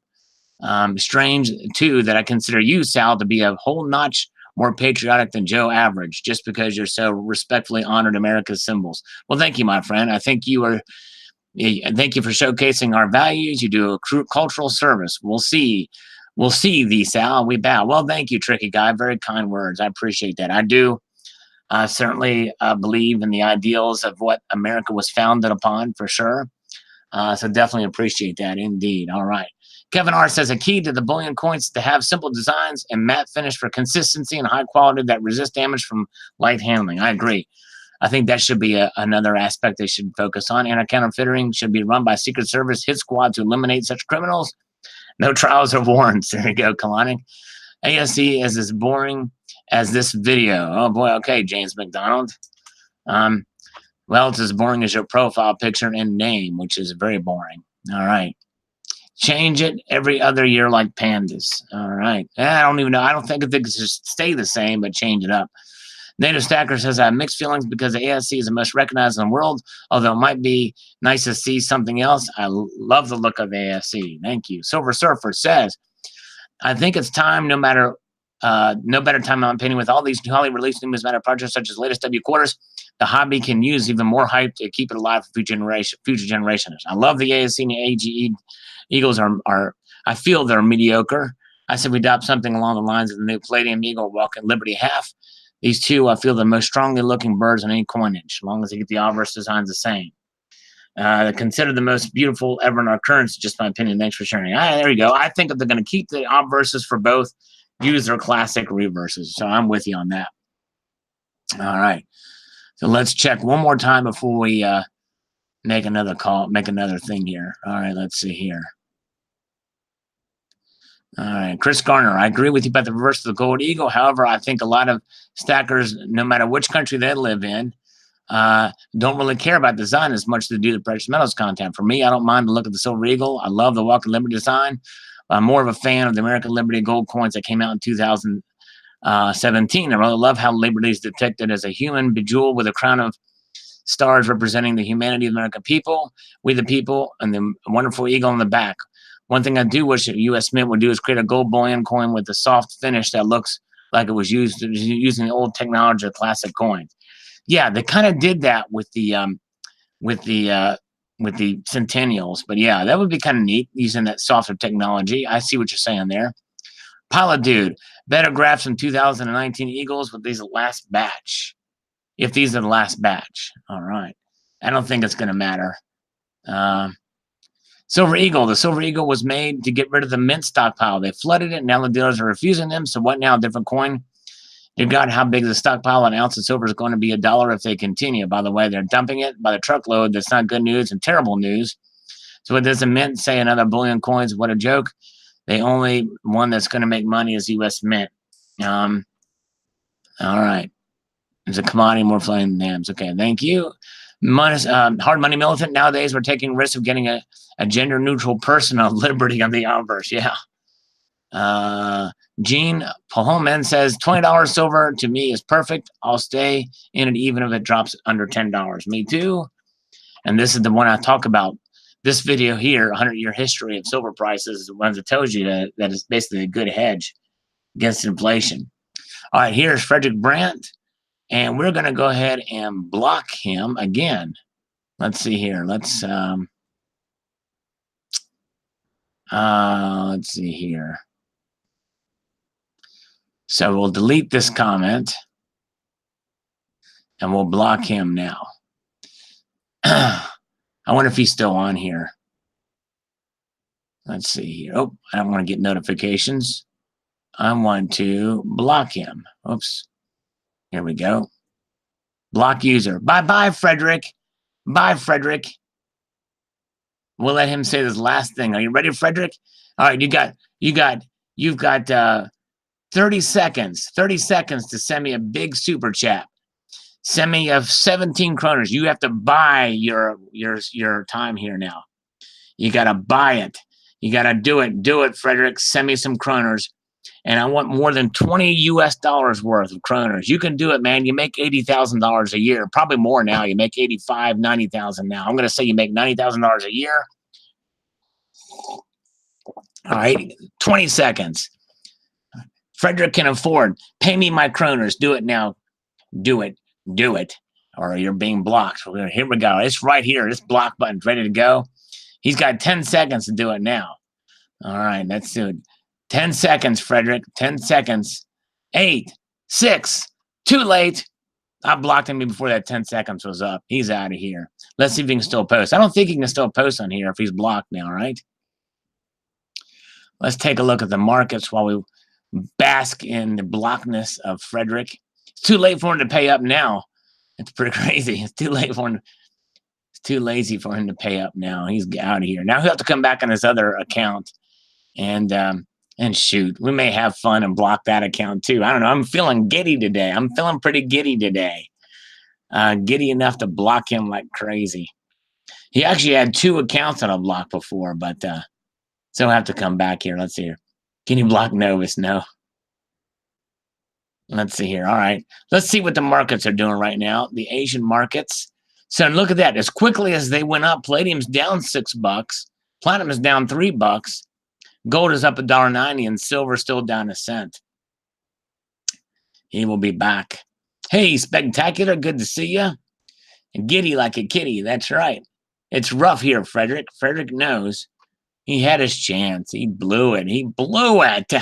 Strange, too, that I consider you, Sal, to be a whole notch more patriotic than Joe Average, just because you're so respectfully honored America's symbols. Well, thank you, my friend. I think you are. Thank you for showcasing our values. You do a cultural service. We'll see thee, Sal. We bow. Well, thank you, Tricky Guy. Very kind words. I appreciate that. I do. I certainly believe in the ideals of what America was founded upon, for sure. So definitely appreciate that, indeed. All right. Kevin R. says, a key to the bullion coins is to have simple designs and matte finish for consistency and high quality that resist damage from light handling. I agree. I think that should be another aspect they should focus on. Anti-counterfeiting should be run by Secret Service hit squad to eliminate such criminals. No trials or warrants. There you go, Kalanic. ASE is as boring as this video. Oh, boy. Okay, James McDonald. Well, it's as boring as your profile picture and name, which is very boring. All right. Change it every other year like pandas. All right. I don't even know. I don't think it should stay the same, but change it up. Native Stacker says, I have mixed feelings because the ASC is the most recognized in the world, although it might be nice to see something else. I love the look of the ASC. Thank you. Silver Surfer says, I think it's time, no better time, in my opinion, with all these newly released numismatic projects such as latest W quarters, the hobby can use even more hype to keep it alive for future generations. I love the ASC and the AGE Eagles are I feel they're mediocre. I said we adopt something along the lines of the new Palladium Eagle Walking Liberty half. These two, I feel, the most strongly looking birds on any coinage, as long as they get the obverse designs the same. Considered the most beautiful ever in our currency, just my opinion. Thanks for sharing. There you go. I think that they're going to keep the obverses for both, use their classic reverses. So I'm with you on that. All right. So let's check one more time before we make another call, make another thing here. All right, let's see here. All right, Chris Garner, I agree with you about the reverse of the gold eagle. However, I think a lot of stackers, no matter which country they live in, don't really care about design as much as they do the precious metals content. For me, I don't mind to look at the silver eagle. I love the Walker Liberty design. I'm more of a fan of the American Liberty gold coins that came out in 2017. I really love how Liberty is depicted as a human bejeweled with a crown of stars representing the humanity of the American people, we the people, and the wonderful eagle on the back. One thing I do wish that U.S. Mint would do is create a gold bullion coin with a soft finish that looks like it was used using the old technology of classic coins. Yeah, they kind of did that with the centennials, but yeah, that would be kind of neat using that softer technology. I see what you're saying there. Pilot dude, better graphs from 2019 Eagles with these last batch. If these are the last batch, all right. I don't think it's going to matter. Silver Eagle. The Silver Eagle was made to get rid of the mint stockpile. They flooded it. Now the dealers are refusing them. So what now? Different coin. You got how big the stockpile? An ounce of silver is going to be $1 if they continue. By the way, they're dumping it by the truckload. That's not good news and terrible news. So what does the mint say? Another bullion coins? What a joke. The only one that's going to make money is U.S. Mint. All right. There's a commodity more flying than hams. Okay, thank you. Hard money militant. Nowadays, we're taking risks of getting a gender neutral person on Liberty on the obverse. Yeah. Gene Pahoman says $20 silver to me is perfect. I'll stay in it even if it drops under $10. Me too. And this is the one I talk about. This video here, 100-year history of silver prices, is the one that tells you that it's basically a good hedge against inflation. All right, here's Frederick Brandt. And we're going to go ahead and block him again. Let's see here. Let's see here. So we'll delete this comment and we'll block him now. I wonder if he's still on here. Let's see here. Oh, I don't want to get notifications. I want to block him. Oops. Here we go. Block user. Bye-bye, Frederick. Bye, Frederick. We'll let him say this last thing. Are you ready, Frederick? All right, you've got 30 seconds. 30 seconds to send me a big super chat. Send me of 17 kroners. You have to buy your time here now. You got to buy it. You got to do it. Do it, Frederick. Send me some kroners. And I want more than $20 US worth of kroners. You can do it, man. You make $80,000 a year. Probably more now. You make 85, 90,000 now. I'm going to say you make $90,000 a year. All right. 20 seconds. Frederick can afford. Pay me my kroners. Do it now. Do it. Do it. Or you're being blocked. Here we go. It's right here. This block button's ready to go. He's got 10 seconds to do it now. All right. Let's do it. 10 seconds, Frederick. 10 seconds. 8, 6, too late. I blocked him before that 10 seconds was up. He's out of here. Let's see if he can still post. I don't think he can still post on here if he's blocked now, right? Let's take a look at the markets while we bask in the blockness of Frederick. It's too late for him to pay up now. It's pretty crazy. It's too late for him. It's too lazy for him to pay up now. He's out of here. Now he'll have to come back on his other account and shoot. We may have fun and block that account too. I don't know. I'm feeling giddy today. I'm feeling pretty giddy today. Giddy enough to block him like crazy. He actually had 2 accounts that I blocked before, but so I have to come back here. Let's see here. Can you block Novus? No. Let's see here. All right. Let's see what the markets are doing right now. The Asian markets. So look at that. As quickly as they went up, palladium's down $6. Platinum is down $3. Gold is up $1.90 and silver still down a cent. He will be back. Hey, spectacular. Good to see you. And giddy like a kitty. That's right. It's rough here, Frederick. Frederick knows. He had his chance. He blew it. He blew it.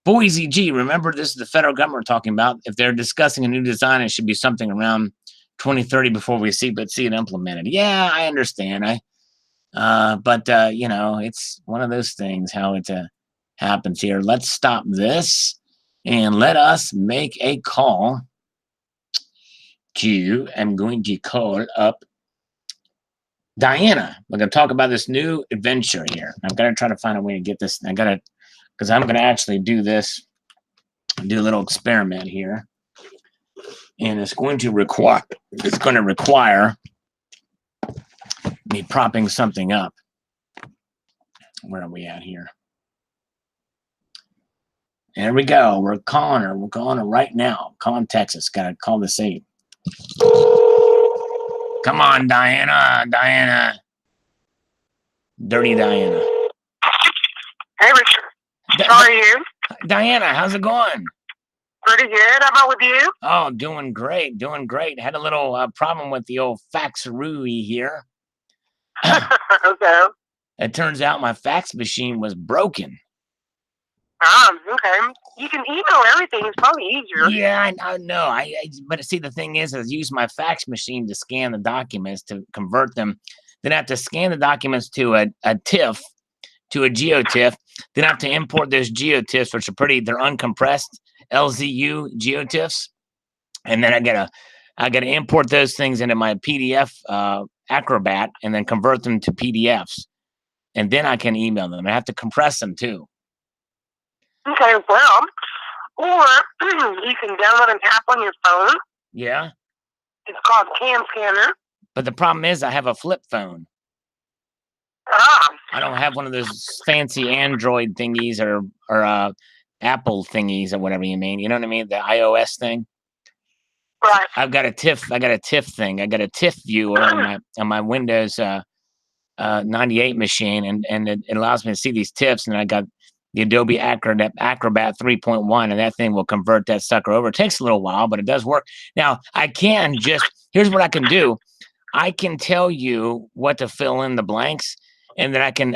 Boise G, remember this is the federal government we're talking about. If they're discussing a new design, it should be something around 2030 before we see it implemented. Yeah, I understand. But you know, it's one of those things how it happens here. Let's stop this and let us make a call to. I'm going to call up Diana. We're going to talk about this new adventure here. I've got to try to find a way to get this. I got to, because I'm going to actually do this, do a little experiment here, and it's going to require me propping something up. Where are we at here? There we go. We're calling her. We're calling her right now. Calling Texas. Got to call the state. Come on, Diana. Diana. Dirty Diana. Hey, Richard. How are you? Diana, how's it going? Pretty good. How about with you? Oh, doing great. Doing great. Had a little problem with the old faxarooey here. Okay. It turns out my fax machine was broken. Okay. You can email everything. It's probably easier. Yeah, I know. But see, the thing is, I use my fax machine to scan the documents to convert them. Then I have to scan the documents to a TIFF, to a GeoTIFF. Then I have to import those GeoTIFFs, which are they're uncompressed LZU GeoTIFFs. And then I gotta import those things into my PDF Acrobat and then convert them to PDFs. And then I can email them. I have to compress them too. Okay, well, or you can download an app on your phone. Yeah. It's called Cam Scanner. But the problem is I have a flip phone. I don't have one of those fancy Android thingies or Apple thingies or whatever you mean. You know what I mean? The iOS thing. Right. I've got a TIFF. I got a TIFF thing. I got a TIFF viewer on my Windows 98 machine, and it allows me to see these TIFFs. And I got the Adobe Acrobat 3.1, and that thing will convert that sucker over. It takes a little while, but it does work. Now I can here's what I can do. I can tell you what to fill in the blanks, and then I can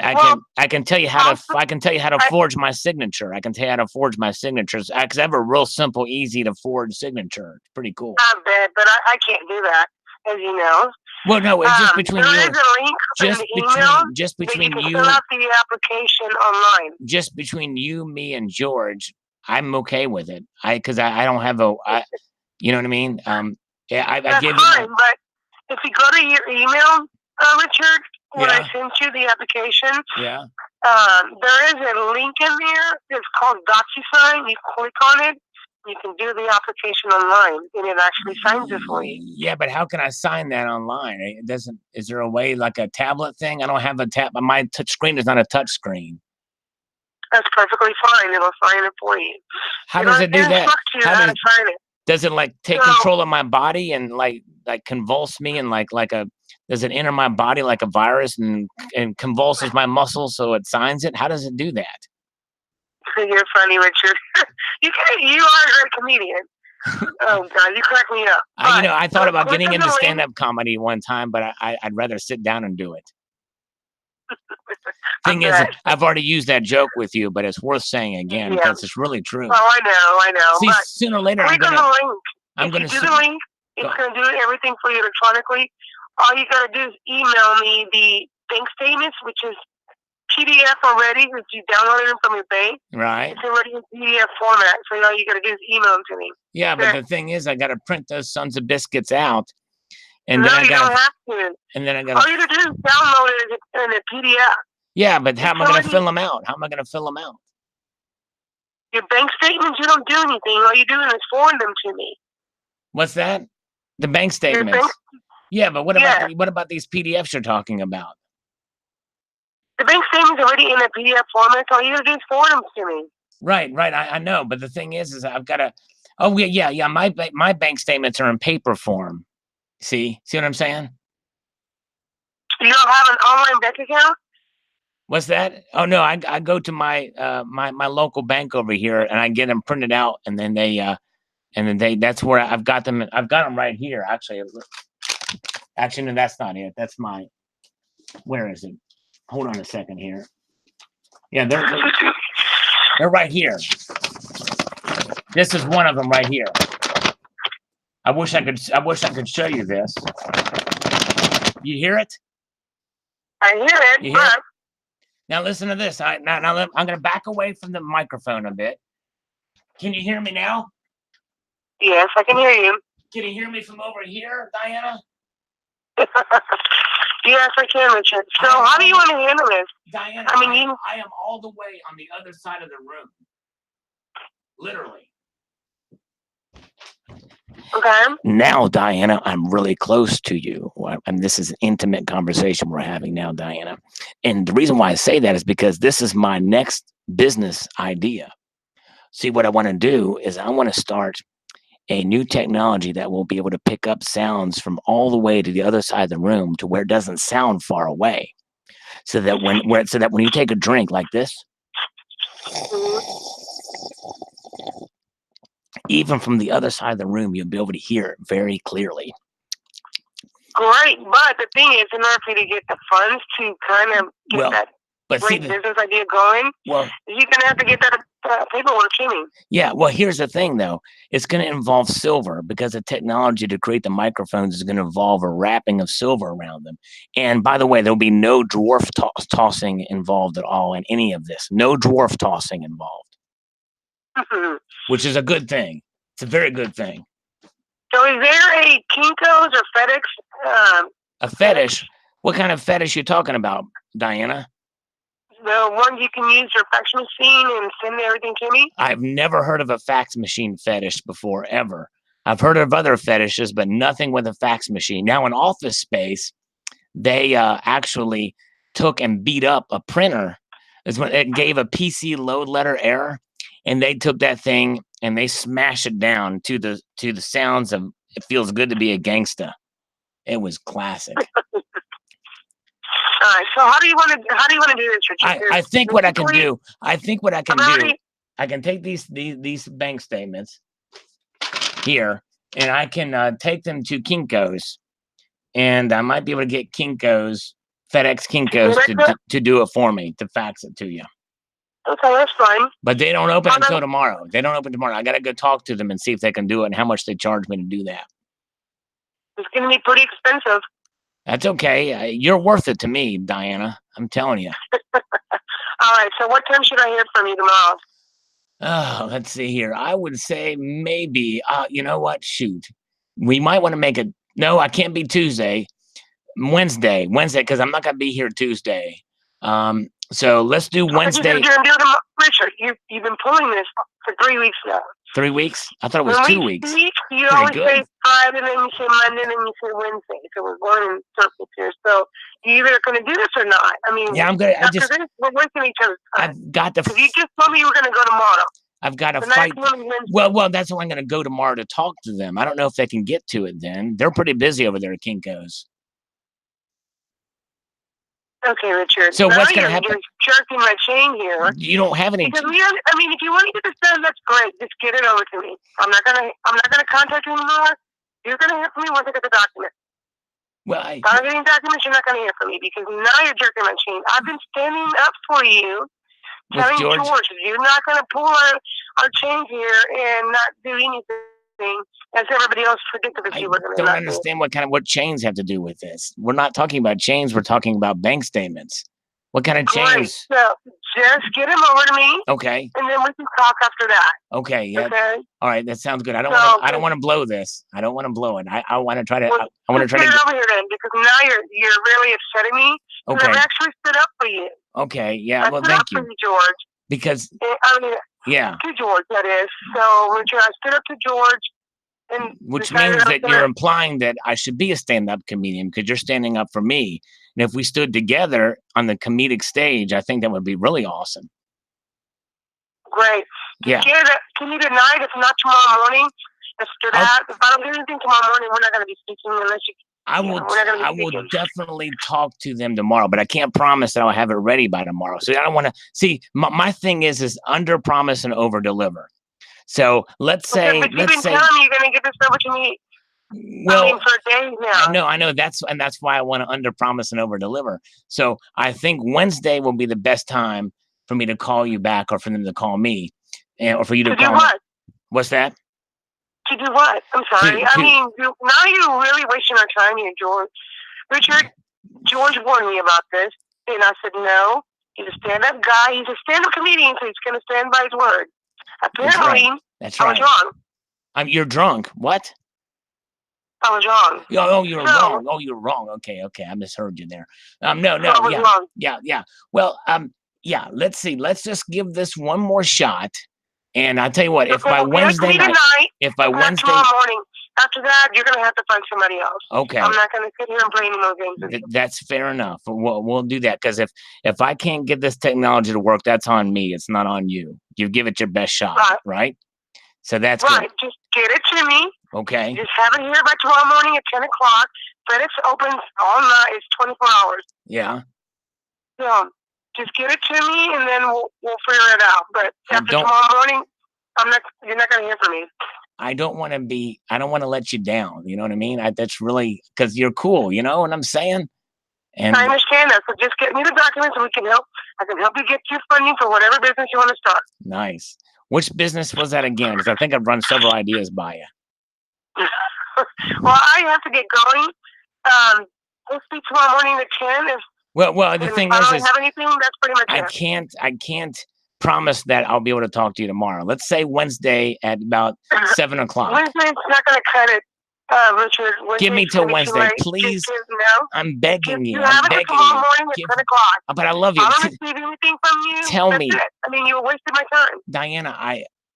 tell you how to forge my signature. I can tell you how to forge my signatures because I have a real simple, easy to forge signature. It's pretty cool. I bet, but I can't do that, as you know. Well, no, it's just between you. There is a link in the email just between that you you. Fill out the application online. Just between you, me, and George, I'm okay with it. Because I don't have you know what I mean. Yeah, I gave fine, you. But if you go to your email, Richard, when I sent you the application, there is a link in there. It's called DocuSign. You click on it. You can do the application online, and it actually signs it for you. Yeah, but how can I sign that online? It doesn't. Is there a way, like a tablet thing? I don't have a tab. My touch screen is not a touch screen. That's perfectly fine. It'll sign it for you. How does it do that? How to sign it. Does it like take control of my body and like convulse me and does it enter my body like a virus and convulses my muscles so it signs it? How does it do that? You're funny, Richard. You are a great comedian. Oh God, you crack me up. I thought about getting into stand-up comedy one time, but I'd rather sit down and do it. Thing is, I've already used that joke with you, but it's worth saying again because it's really true. Oh, I know. See, sooner or later, I'm gonna do the link. It's gonna do everything for you electronically. All you gotta do is email me the bank statements, which is PDF already. If you downloaded them from your bank, right? It's already in PDF format. So all you gotta do is email them to me. Yeah, but the thing is, I gotta print those sons of biscuits out. And no, then you don't have to. And then I gotta. All you gotta do is download it in a PDF. Yeah, but how am I going to fill them out? How am I going to fill them out? Your bank statements, you don't do anything. All you do is forward them to me. What's that? The bank statements. Yeah, but what about these PDFs you're talking about? The bank statements are already in a PDF format. So all you do is forward them to me. Right. I know, but the thing is I've got to. Oh yeah. My bank statements are in paper form. See what I'm saying? You don't have an online bank account? What's that? Oh no, I go to my my local bank over here and I get them printed out and then that's where I've got them. I've got them right here. Actually, no, that's not it. That's where is it? Hold on a second here. Yeah, they're right here. This is one of them right here. I wish I could show you this. You hear it? I hear it. You hear it? Now listen to this. Now I'm going to back away from the microphone a bit. Can you hear me now? Yes, I can hear you. Can you hear me from over here, Diana? Yes, I can, Richard. So how do you want to handle this? Diana, I am all the way on the other side of the room. Literally. Okay. Now, Diana, I'm really close to you. And this is an intimate conversation we're having now, Diana. And the reason why I say that is because this is my next business idea. See, what I want to do is I want to start a new technology that will be able to pick up sounds from all the way to the other side of the room to where it doesn't sound far away. So that when you take a drink like this, even from the other side of the room, you'll be able to hear it very clearly. Great, but the thing is, in order for you to get the funds to kind of get that great business idea going, you're going to have to get that paperwork to me. Yeah, well, here's the thing, though. It's going to involve silver because the technology to create the microphones is going to involve a wrapping of silver around them. And by the way, there'll be no dwarf tossing involved at all in any of this. No dwarf tossing involved, which is a good thing. It's a very good thing. So is there a Kinko's or FedEx? A fetish? What kind of fetish you talking about, Diana? The one you can use your fax machine and send everything to me? I've never heard of a fax machine fetish before, ever. I've heard of other fetishes, but nothing with a fax machine. Now, in Office Space, they actually took and beat up a printer. It gave a PC load letter error, and they took that thing and they smashed it down to the sounds of "It Feels Good to Be a Gangsta." It was classic. All right. So how do you want to do this, Richard? I think what I can do. I can take these bank statements here, and I can take them to Kinko's, and I might be able to get Kinko's, FedEx Kinko's to do it for me, to fax it to you. Okay, that's fine. But they don't open until tomorrow. They don't open tomorrow. I got to go talk to them and see if they can do it and how much they charge me to do that. It's going to be pretty expensive. That's okay. You're worth it to me, Diana. I'm telling you. All right. So what time should I hear from you tomorrow? Oh, let's see here. I would say maybe, you know what? Shoot. We might want to make it. No, I can't be Tuesday. Wednesday, because I'm not going to be here Tuesday. So let's do Wednesday. Richard, you've been pulling this for 3 weeks now. 3 weeks? I thought it was 2 weeks. You always say Friday, then you say Monday, then you say Wednesday. So we're going in circles here. So you either going to do this or not. I mean, yeah, I'm good. We're wasting each other's time. I've got to. You just told me you were going to go tomorrow. I've got to fight. Well, that's why I'm going to go tomorrow to talk to them. I don't know if they can get to it then. They're pretty busy over there at Kinko's. Okay, Richard. So what's going to happen? You're jerking my chain here. You don't have any. Because if you want to get this done, that's great. Just get it over to me. I'm not gonna contact you anymore. You're gonna hear from me once I get the document. Well, if I'm getting documents, you're not gonna hear from me because now you're jerking my chain. I've been standing up for you, telling George, you're not gonna pull our chain here and not do anything. As everybody else predicted that you were going to. Don't understand what chains have to do with this. We're not talking about chains. We're talking about bank statements. What kind of chains? So just get him over to me. Okay. And then we can talk after that. Okay. Yeah. Okay. All right. That sounds good. I don't want to blow this. I don't want to blow it. I want to try to. I want to try to. Get it over here then, because now you're really upsetting me. Okay. I've actually stood up for you. Okay. Yeah. Well, thank you. For you, George. Because. Yeah. To George, that is. So Richard, I stood up to George. Which means that you're implying that I should be a stand-up comedian because you're standing up for me. And if we stood together on the comedic stage, I think that would be really awesome. Great. Yeah. Can you tonight, if not tomorrow morning, after that? If I don't do anything tomorrow morning, we're not going to be speaking unless you. I will definitely talk to them tomorrow, but I can't promise that I'll have it ready by tomorrow. So I don't want to see. My thing is under promise and over deliver. So let's say, but you've been telling me you're going to get this over to me. Well, for days now. I know. That's why I want to under promise and over deliver. So I think Wednesday will be the best time for me to call you back, or for them to call me, or for you to call me. What's that? To do what? I'm sorry. I mean, now you're really wasting our time here, George. Richard, George warned me about this, and I said, no, he's a stand-up guy. He's a stand-up comedian, so he's going to stand by his word. Apparently, That's right. I was wrong. You're drunk. What? I was wrong. Oh, you're wrong. Oh, you're wrong. Okay. I misheard you there. No. I was wrong. Yeah. Well, yeah. Let's see. Let's just give this one more shot. And I'll tell you what. If by Wednesday night, tomorrow morning, after that, you're going to have to find somebody else. Okay. I'm not going to sit here and play any more games. That's fair enough. We'll do that, because if I can't get this technology to work, that's on me. It's not on you. You give it your best shot, right? So that's right. Good. Just get it to me. Okay. Just have it here by tomorrow morning at 10 o'clock. FedEx opens all night. It's 24 hours. Yeah. So just get it to me, and then we'll figure it out. But after tomorrow morning, you're not going to hear from me. I don't want to let you down. You know what I mean? That's really, because you're cool. You know what I'm saying? And I understand that. So just get me the documents, and I can help you get your funding for whatever business you want to start. Nice. Which business was that again? Because I think I've run several ideas by you. Well, I have to get going. We'll speak tomorrow morning at 10. Well, the thing is, have anything, that's pretty much it. I can't promise that I'll be able to talk to you tomorrow. Let's say Wednesday at about 7 o'clock. Wednesday's not going to cut it, Richard. Give me till Wednesday, please. I'm begging you. I'm begging you. Tomorrow morning at 10 o'clock. But I love you. I don't receive anything from you. Tell me. I mean, you wasted my time. Diana,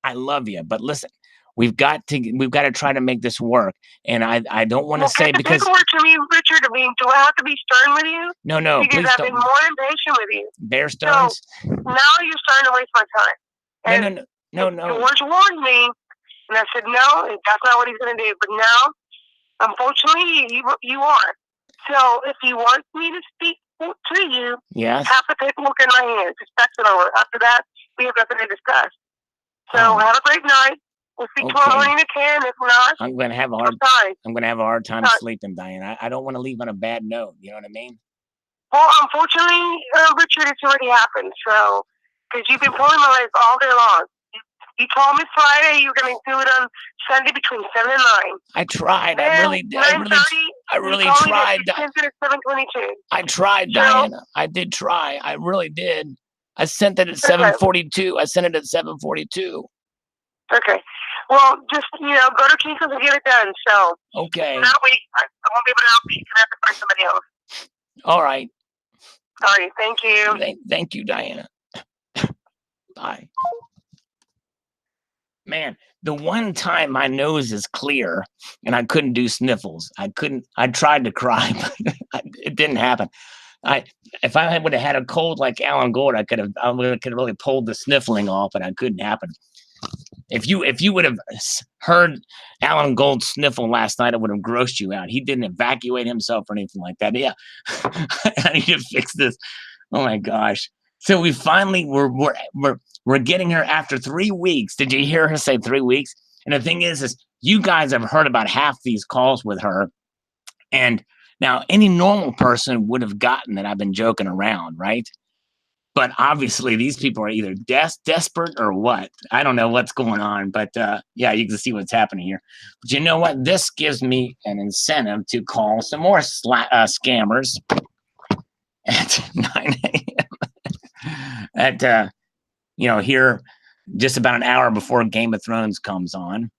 I love you, but listen. We've got to try to make this work, and I don't want to say because paperwork to me, Richard. I mean, do I have to be stern with you? No, because I've been more impatient with you. Bear Stearns. So now you're starting to waste my time. And no. George warned me, and I said no. That's not what he's going to do. But now, unfortunately, you are. So if you want me to speak to you, yes, have the paperwork in my hands. Just fax it over. After that, we have nothing to discuss. So have a great night. We'll see tomorrow morning at 10. If not, I'm going to have a hard time sleeping, Diane. I don't want to leave on a bad note. You know what I mean? Well, unfortunately, Richard, it's already happened. So, because you've been pulling my legs all day long. You told me Friday you were going to do it on Sunday between 7 and 9. I tried. I really tried. At 7:22. I tried, Diana. I did try. I really did. I sent it at 7:42. I sent it at 7:42. Okay. Well, just, go to Kinko's and get it done. So, okay. That week, I won't be able to help you. You're going to have to find somebody else. All right. All right. Thank you. Thank you, Diana. Bye. Man, the one time my nose is clear and I couldn't do sniffles. I tried to cry, but it didn't happen. If I would have had a cold like Alan Gold, I could have really pulled the sniffling off, but it couldn't happen. If you would have heard Alan Gold sniffle last night, it would have grossed you out. He didn't evacuate himself or anything like that. Yeah, I need to fix this. Oh my gosh! So we finally we're getting her after 3 weeks. Did you hear her say 3 weeks? And the thing is you guys have heard about half these calls with her, and now any normal person would have gotten that I've been joking around, right? But obviously, these people are either desperate or what. I don't know what's going on, but yeah, you can see what's happening here. But you know what? This gives me an incentive to call some more scammers at 9 a.m. at here just about an hour before Game of Thrones comes on.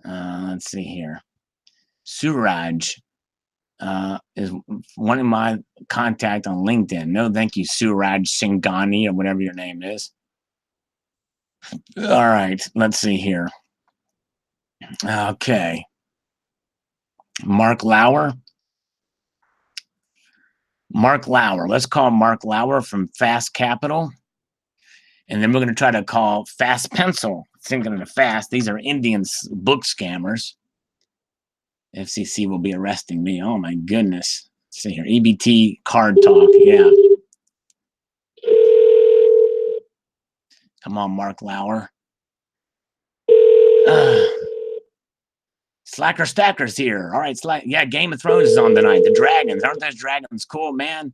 Let's see here. Suraj is one of my contact on LinkedIn. No, thank you, Suraj Singhani or whatever your name is. All right, let's see here. Okay. Mark Lauer. Let's call Mark Lauer from Fast Capital. And then we're going to try to call Fast Pencil. Thinking of the Fast. These are Indian book scammers. FCC will be arresting me. Oh, my goodness. Let's see here. EBT card talk. Yeah. Come on, Mark Lauer. Slacker Stacker's here. All right. Yeah, Game of Thrones is on tonight. The dragons. Aren't those dragons cool, man?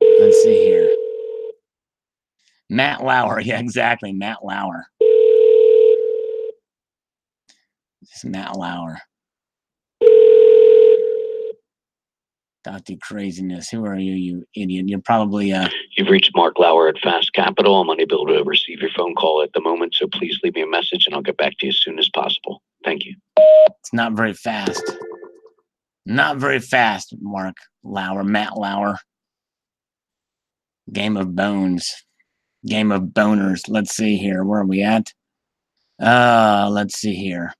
Let's see here. Matt Lauer. Yeah, exactly. Matt Lauer. It's Matt Lauer. Dr. Craziness. Who are you, you idiot? You're probably You've reached Mark Lauer at Fast Capital. I'm unable to receive your phone call at the moment, so please leave me a message and I'll get back to you as soon as possible. Thank you. It's not very fast. Not very fast, Mark Lauer, Matt Lauer. Game of Bones. Game of Boners. Let's see here. Where are we at? Let's see here.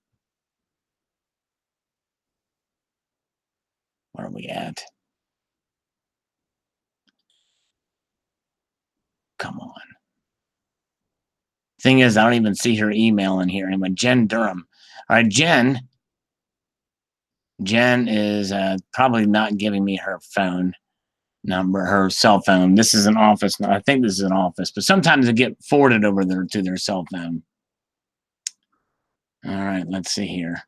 Where are we at? Come on. Thing is, I don't even see her email in here anyway. Jen Durham. All right, Jen. Jen is probably not giving me her phone number, her cell phone. This is an office. I think this is an office, but sometimes they get forwarded over there to their cell phone. All right, let's see here.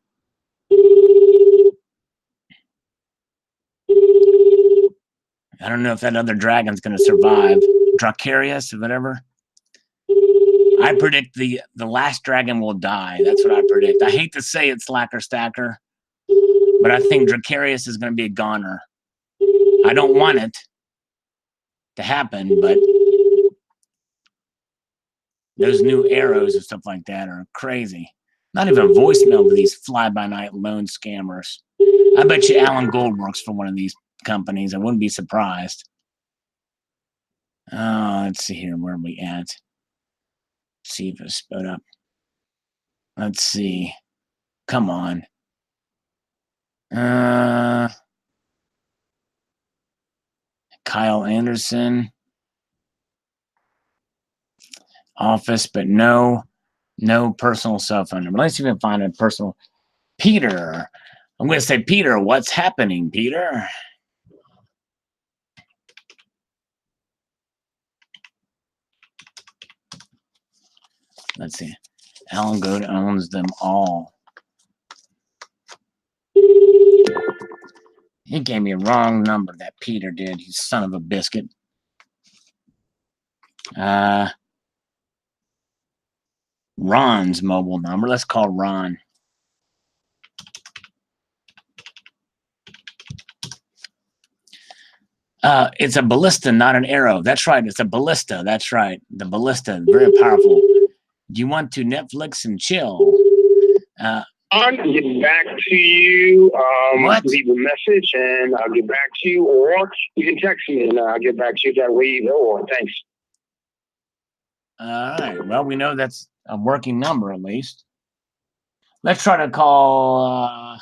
I don't know if that other dragon's going to survive. Dracarius or whatever. I predict the last dragon will die. That's what I predict. I hate to say it, Slacker Stacker, but I think Dracarius is going to be a goner. I don't want it to happen, but those new arrows and stuff like that are crazy. Not even a voicemail to these fly-by-night loan scammers. I bet you Alan Gold works for one of these companies. I wouldn't be surprised. Let's see here. Where are we at? Let's see if it's sped up. Let's see. Come on. Kyle Anderson. Office, but no personal cell phone number. Let's even find a personal. Peter. I'm going to say, Peter, what's happening, Peter? Let's see. Alan Gold owns them all. He gave me a wrong number, that Peter did. You son of a biscuit. Ron's mobile number. Let's call Ron. It's a ballista, not an arrow. That's right. It's a ballista. That's right. The ballista, very powerful. Do you want to Netflix and chill? I can get back to you. What? Leave a message and I'll get back to you, or you can text me and I'll get back to you that way either. Or thanks. All right. Well, we know that's a working number at least. Let's try to call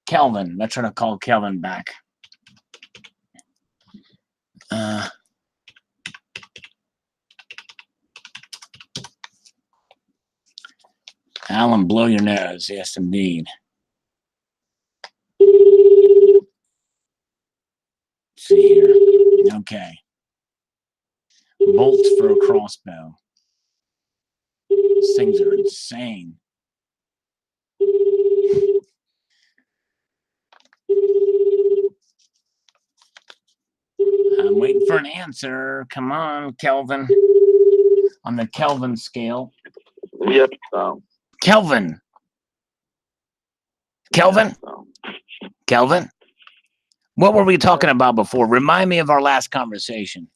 Kelvin. Let's try to call Kelvin back. Alan, blow your nose. Yes, indeed. Let's see here. Okay. Bolts for a crossbow. These things are insane. I'm waiting for an answer. Come on, Kelvin. On the Kelvin scale. Yep. Kelvin. Kelvin? Kelvin? What were we talking about before? Remind me of our last conversation.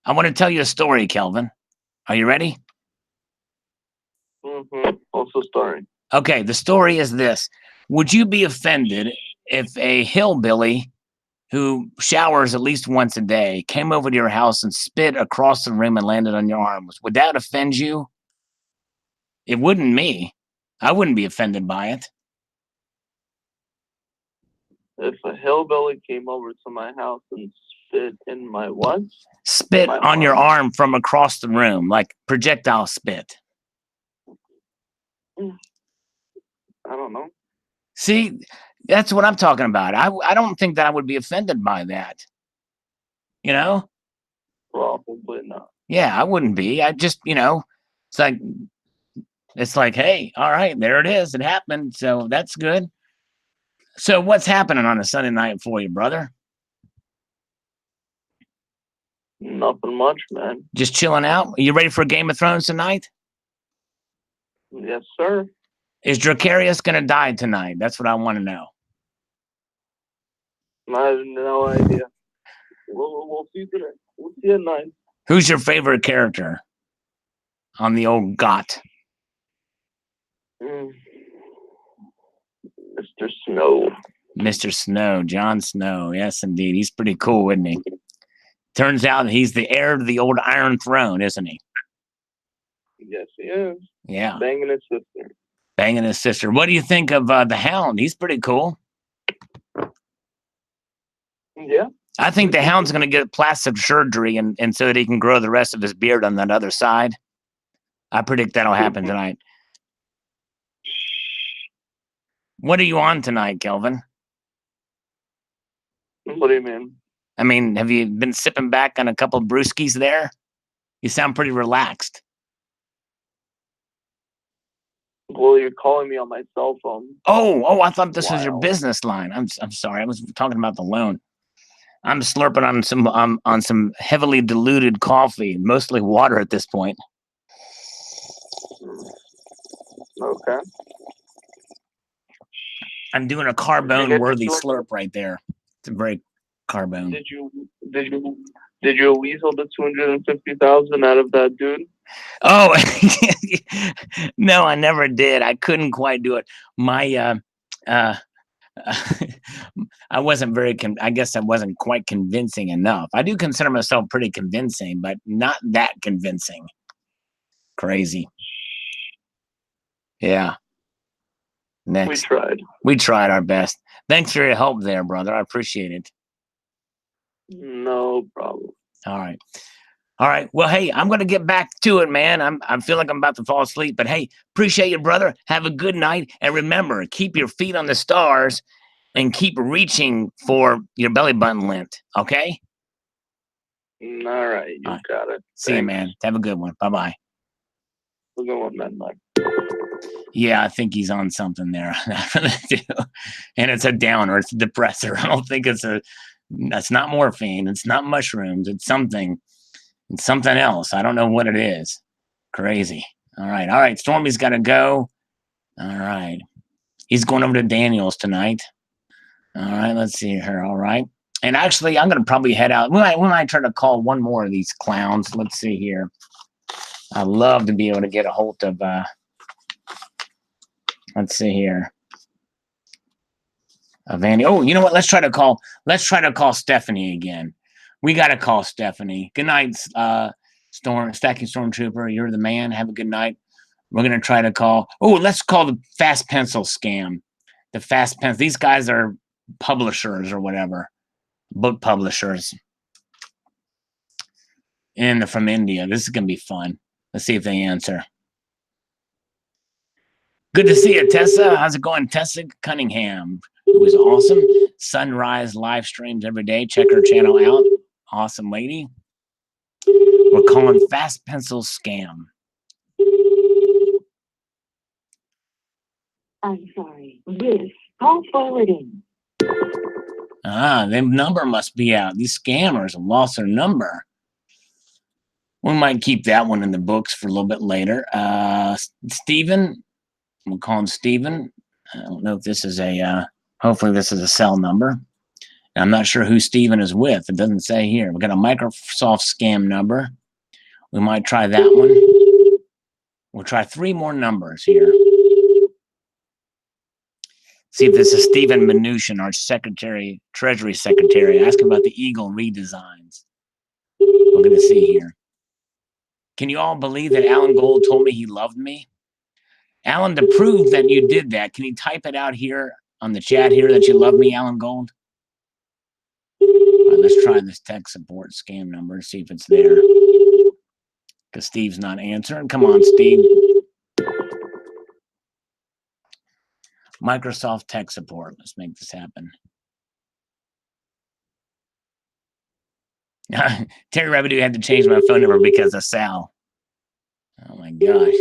I want to tell you a story, Kelvin. Are you ready? Also story. Okay, the story is this. Would you be offended if a hillbilly who showers at least once a day came over to your house and spit across the room and landed on your arms? Would that offend you? It wouldn't me. I wouldn't be offended by it. If a hillbilly came over to my house and spit in my what? Spit on your arm from across the room, like projectile spit. I don't know. See, that's what I'm talking about. I don't think that I would be offended by that. You know? Probably not. Yeah, I wouldn't be. I just, it's like, hey, all right, there it is. It happened. So that's good. So what's happening on a Sunday night for you, brother? Nothing much, man. Just chilling out? Are you ready for Game of Thrones tonight? Yes, sir. Is Dracarius going to die tonight? That's what I want to know. I have no idea. We'll see today. We'll see at 9. Who's your favorite character on the old GOT? Mr. Snow. Mr. Snow, Jon Snow. Yes, indeed. He's pretty cool, isn't he? Turns out he's the heir to the old Iron Throne, isn't he? Yes, he is. Yeah. Banging his sister. Banging his sister. What do you think of the Hound? He's pretty cool. Yeah. I think the Hound's going to get plastic surgery and so that he can grow the rest of his beard on that other side. I predict that'll happen tonight. What are you on tonight, Kelvin? What do you mean? I mean, have you been sipping back on a couple of brewskis there? You sound pretty relaxed. Well, you're calling me on my cell phone. Oh, I thought this was your business line. I'm sorry. I was talking about the loan. I'm slurping on some heavily diluted coffee, mostly water at this point. Okay. I'm doing a Carbone-worthy slurp right there. It's a very Carbone. Did you weasel the 250,000 out of that dude? Oh, no, I never did. I couldn't quite do it. My I wasn't very. I guess I wasn't quite convincing enough. I do consider myself pretty convincing, but not that convincing. Crazy. Yeah. Next. We tried our best. Thanks for your help there, brother. I appreciate it. No problem. All right. Well, hey, I'm going to get back to it, man. I feel like I'm about to fall asleep, but hey, appreciate you, brother. Have a good night. And remember, keep your feet on the stars and keep reaching for your belly button lint. Okay? All right. You got it. See you, man. Have a good one. Bye-bye. Have a good one, man. Bye. Yeah, I think he's on something there. And it's a downer. It's a depressor. I don't think that's not morphine. It's not mushrooms. It's something. It's something else. I don't know what it is. Crazy. All right. Stormy's got to go. All right. He's going over to Daniel's tonight. All right. Let's see her. All right. And actually, I'm going to probably head out. We might try to call one more of these clowns. Let's see here. I'd love to be able to get a hold of, let's see here. Vanny. Oh, you know what? Let's try to call Stephanie again. We got to call Stephanie. Good night, Stacking Stormtrooper. You're the man. Have a good night. We're going to try to call. Oh, let's call the Fast Pencil scam. The Fast Pencil. These guys are publishers or whatever. Book publishers. And they're from India. This is going to be fun. Let's see if they answer. Good to see you, Tessa. How's it going, Tessa Cunningham? Who is awesome. Sunrise live streams every day. Check her channel out. Awesome lady. We're calling Fast Pencil Scam. I'm sorry. This call forwarding. Their number must be out. These scammers have lost their number. We might keep that one in the books for a little bit later. Steven. We'll call him Steven. I don't know if this is hopefully this is a cell number. I'm not sure who Steven is with. It doesn't say here. We've got a Microsoft scam number. We might try that one. We'll try 3 more numbers here. See if this is Stephen Mnuchin, our Treasury Secretary. Ask him about the Eagle redesigns. We're going to see here. Can you all believe that Alan Gold told me he loved me? Alan, to prove that you did that, can you type it out here on the chat here that you love me, Alan Gold? All right, let's try this tech support scam number, see if it's there. Because Steve's not answering. Come on, Steve. Microsoft tech support. Let's make this happen. Terry Revenue had to change my phone number because of Sal. Oh my gosh.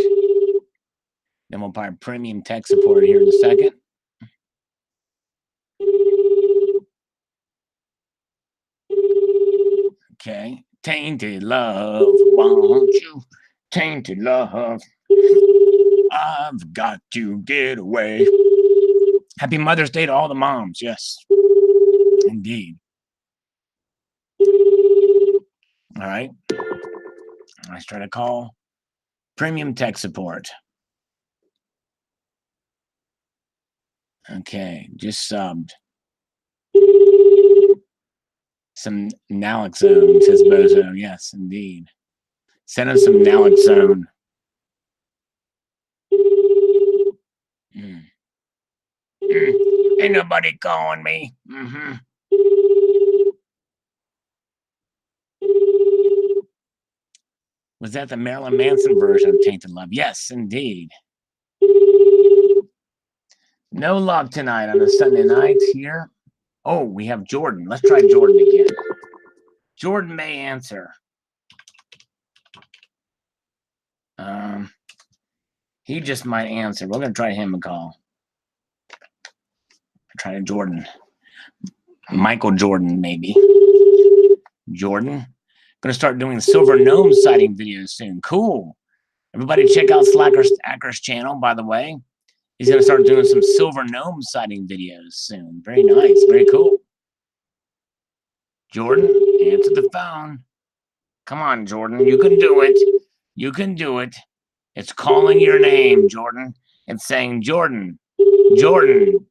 Then we'll buy premium tech support here in a second. Okay. Tainted love, won't you? Tainted love. I've got to get away. Happy Mother's Day to all the moms. Yes, indeed. All right. Let's try to call premium tech support. Okay, just subbed. Some naloxone, says Bozo. Yes, indeed. Send us some naloxone. Ain't nobody calling me. Was that the Marilyn Manson version of Tainted Love? Yes, indeed. No luck tonight on a Sunday night here. Oh, we have Jordan. Let's try Jordan again. Jordan may answer. He just might answer. We're going to try him a call. Try Jordan. Michael Jordan, maybe. Jordan. Going to start doing Silver Gnome sighting videos soon. Cool. Everybody check out Slacker's channel, by the way. He's going to start doing some Silver Gnome sighting videos soon. Very nice. Very cool. Jordan, answer the phone. Come on, Jordan. You can do it. You can do it. It's calling your name, Jordan. It's saying, Jordan. Jordan.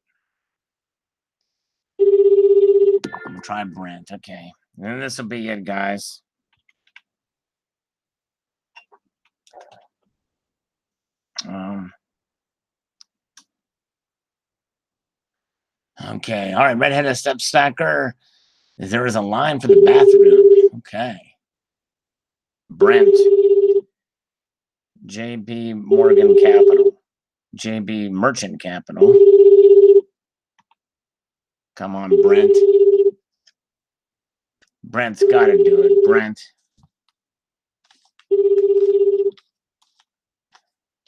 I'll try Brent. Okay. And this will be it, guys. Okay. All right. Redheaded Step Stacker. There is a line for the bathroom. Okay. Brent. JB Morgan Capital. JB Merchant Capital. Come on, Brent. Brent's got to do it. Brent.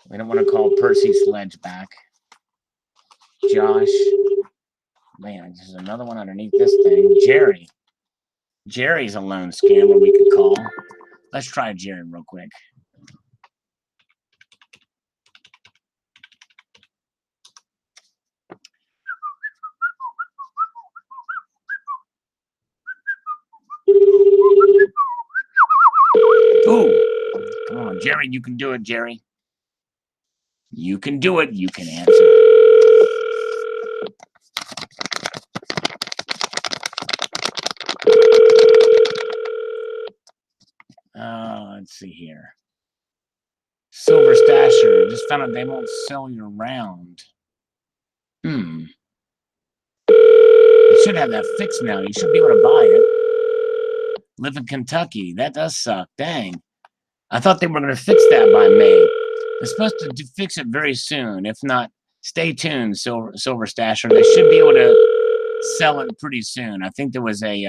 We don't want to call Percy Sledge back. Josh. Man, there's another one underneath this thing. Jerry. Jerry's a lone scammer we could call. Let's try Jerry real quick. Ooh. Come on, Jerry. You can do it, Jerry. You can do it. You can answer. Let's see here. Silver Stasher. Just found out they won't sell you around. You should have that fixed now. You should be able to buy it. Live in Kentucky. That does suck. Dang. I thought they were going to fix that by May. They're supposed to fix it very soon. If not, stay tuned, Silver Stasher. They should be able to sell it pretty soon. I think there was a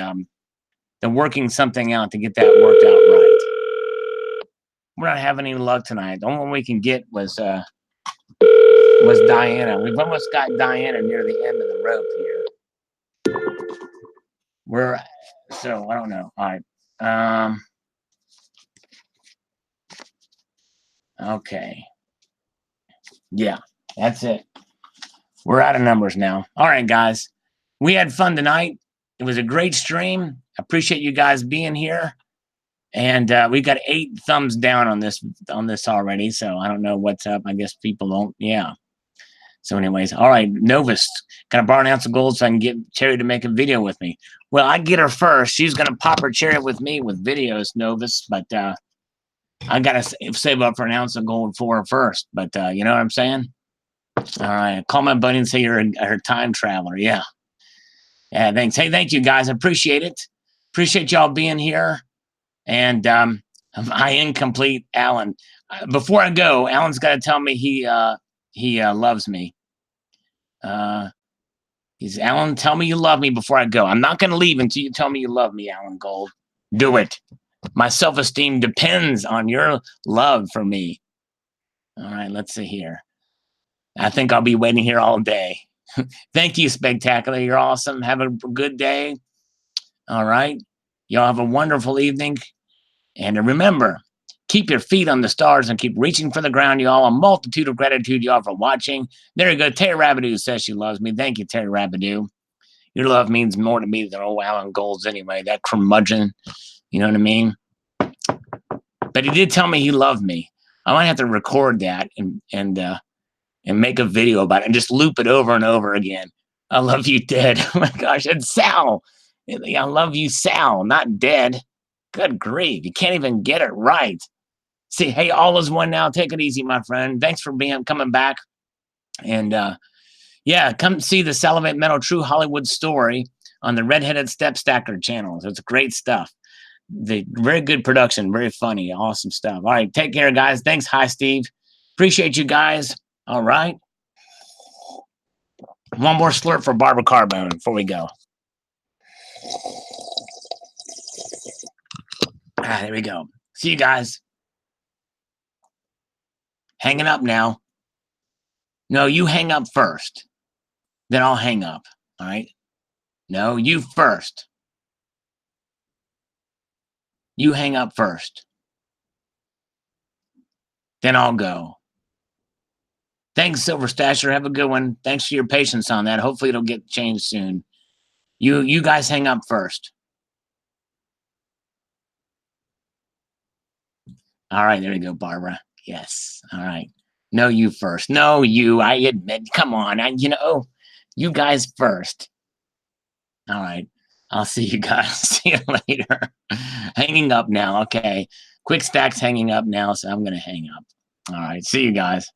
they're working something out to get that worked out right. We're not having any luck tonight. The only one we can get was Diana. We've almost got Diana near the end of the rope here. So I don't know. All right. Okay. Yeah, that's it. We're out of numbers now. All right, guys. We had fun tonight. It was a great stream. Appreciate you guys being here. And we got 8 thumbs down on this already. So I don't know what's up. I guess people don't. Yeah. So anyways, all right. Novus, can I borrow an ounce of gold so I can get Cherry to make a video with me? Well, I get her first. She's going to pop her cherry with me with videos, Novus. But I got to save up for an ounce of gold for her first. But you know what I'm saying? All right. Call my buddy and say you're a time traveler. Yeah. Yeah, thanks. Hey, thank you, guys. I appreciate it. Appreciate y'all being here. And my incomplete Alan. Before I go, Alan's got to tell me he loves me. He's Alan. Tell me you love me before I go. I'm not going to leave until you tell me you love me, Alan Gold. Do it. My self-esteem depends on your love for me. All right, let's see here. I think I'll be waiting here all day. Thank you, Spectacular. You're awesome. Have a good day. All right. Y'all have a wonderful evening. And remember, keep your feet on the stars and keep reaching for the ground, y'all. A multitude of gratitude, y'all, for watching. There you go. Terry Rabidoo says she loves me. Thank you, Terry Rabidoo. Your love means more to me than old Alan Gold's anyway. That curmudgeon, you know what I mean? But he did tell me he loved me. I might have to record that and make a video about it and just loop it over and over again. I love you, dead. Oh my gosh, and Sal. I love you, Sal, not dead. Good grief, you can't even get it right. See, hey, all is one now. Take it easy, my friend. Thanks for coming back. And yeah, come see the Salivate Metal True Hollywood Story on the Redheaded Step Stacker channel. It's great stuff. The very good production, very funny, awesome stuff. All right, take care, guys. Thanks. Hi, Steve. Appreciate you guys. All right. One more slurp for Barbara Carbone before we go. There we go. See you guys. Hanging up now. No, you hang up first. Then I'll hang up. All right. No, you first. You hang up first. Then I'll go. Thanks, Silver Stasher. Have a good one. Thanks for your patience on that. Hopefully it'll get changed soon. You guys hang up first. All right, there you go, Barbara. Yes. All right. No, you first. No, you. I admit. Come on. You guys first. All right. I'll see you guys. See you later. Hanging up now. Okay. Quick Stack's hanging up now, so I'm going to hang up. All right. See you guys.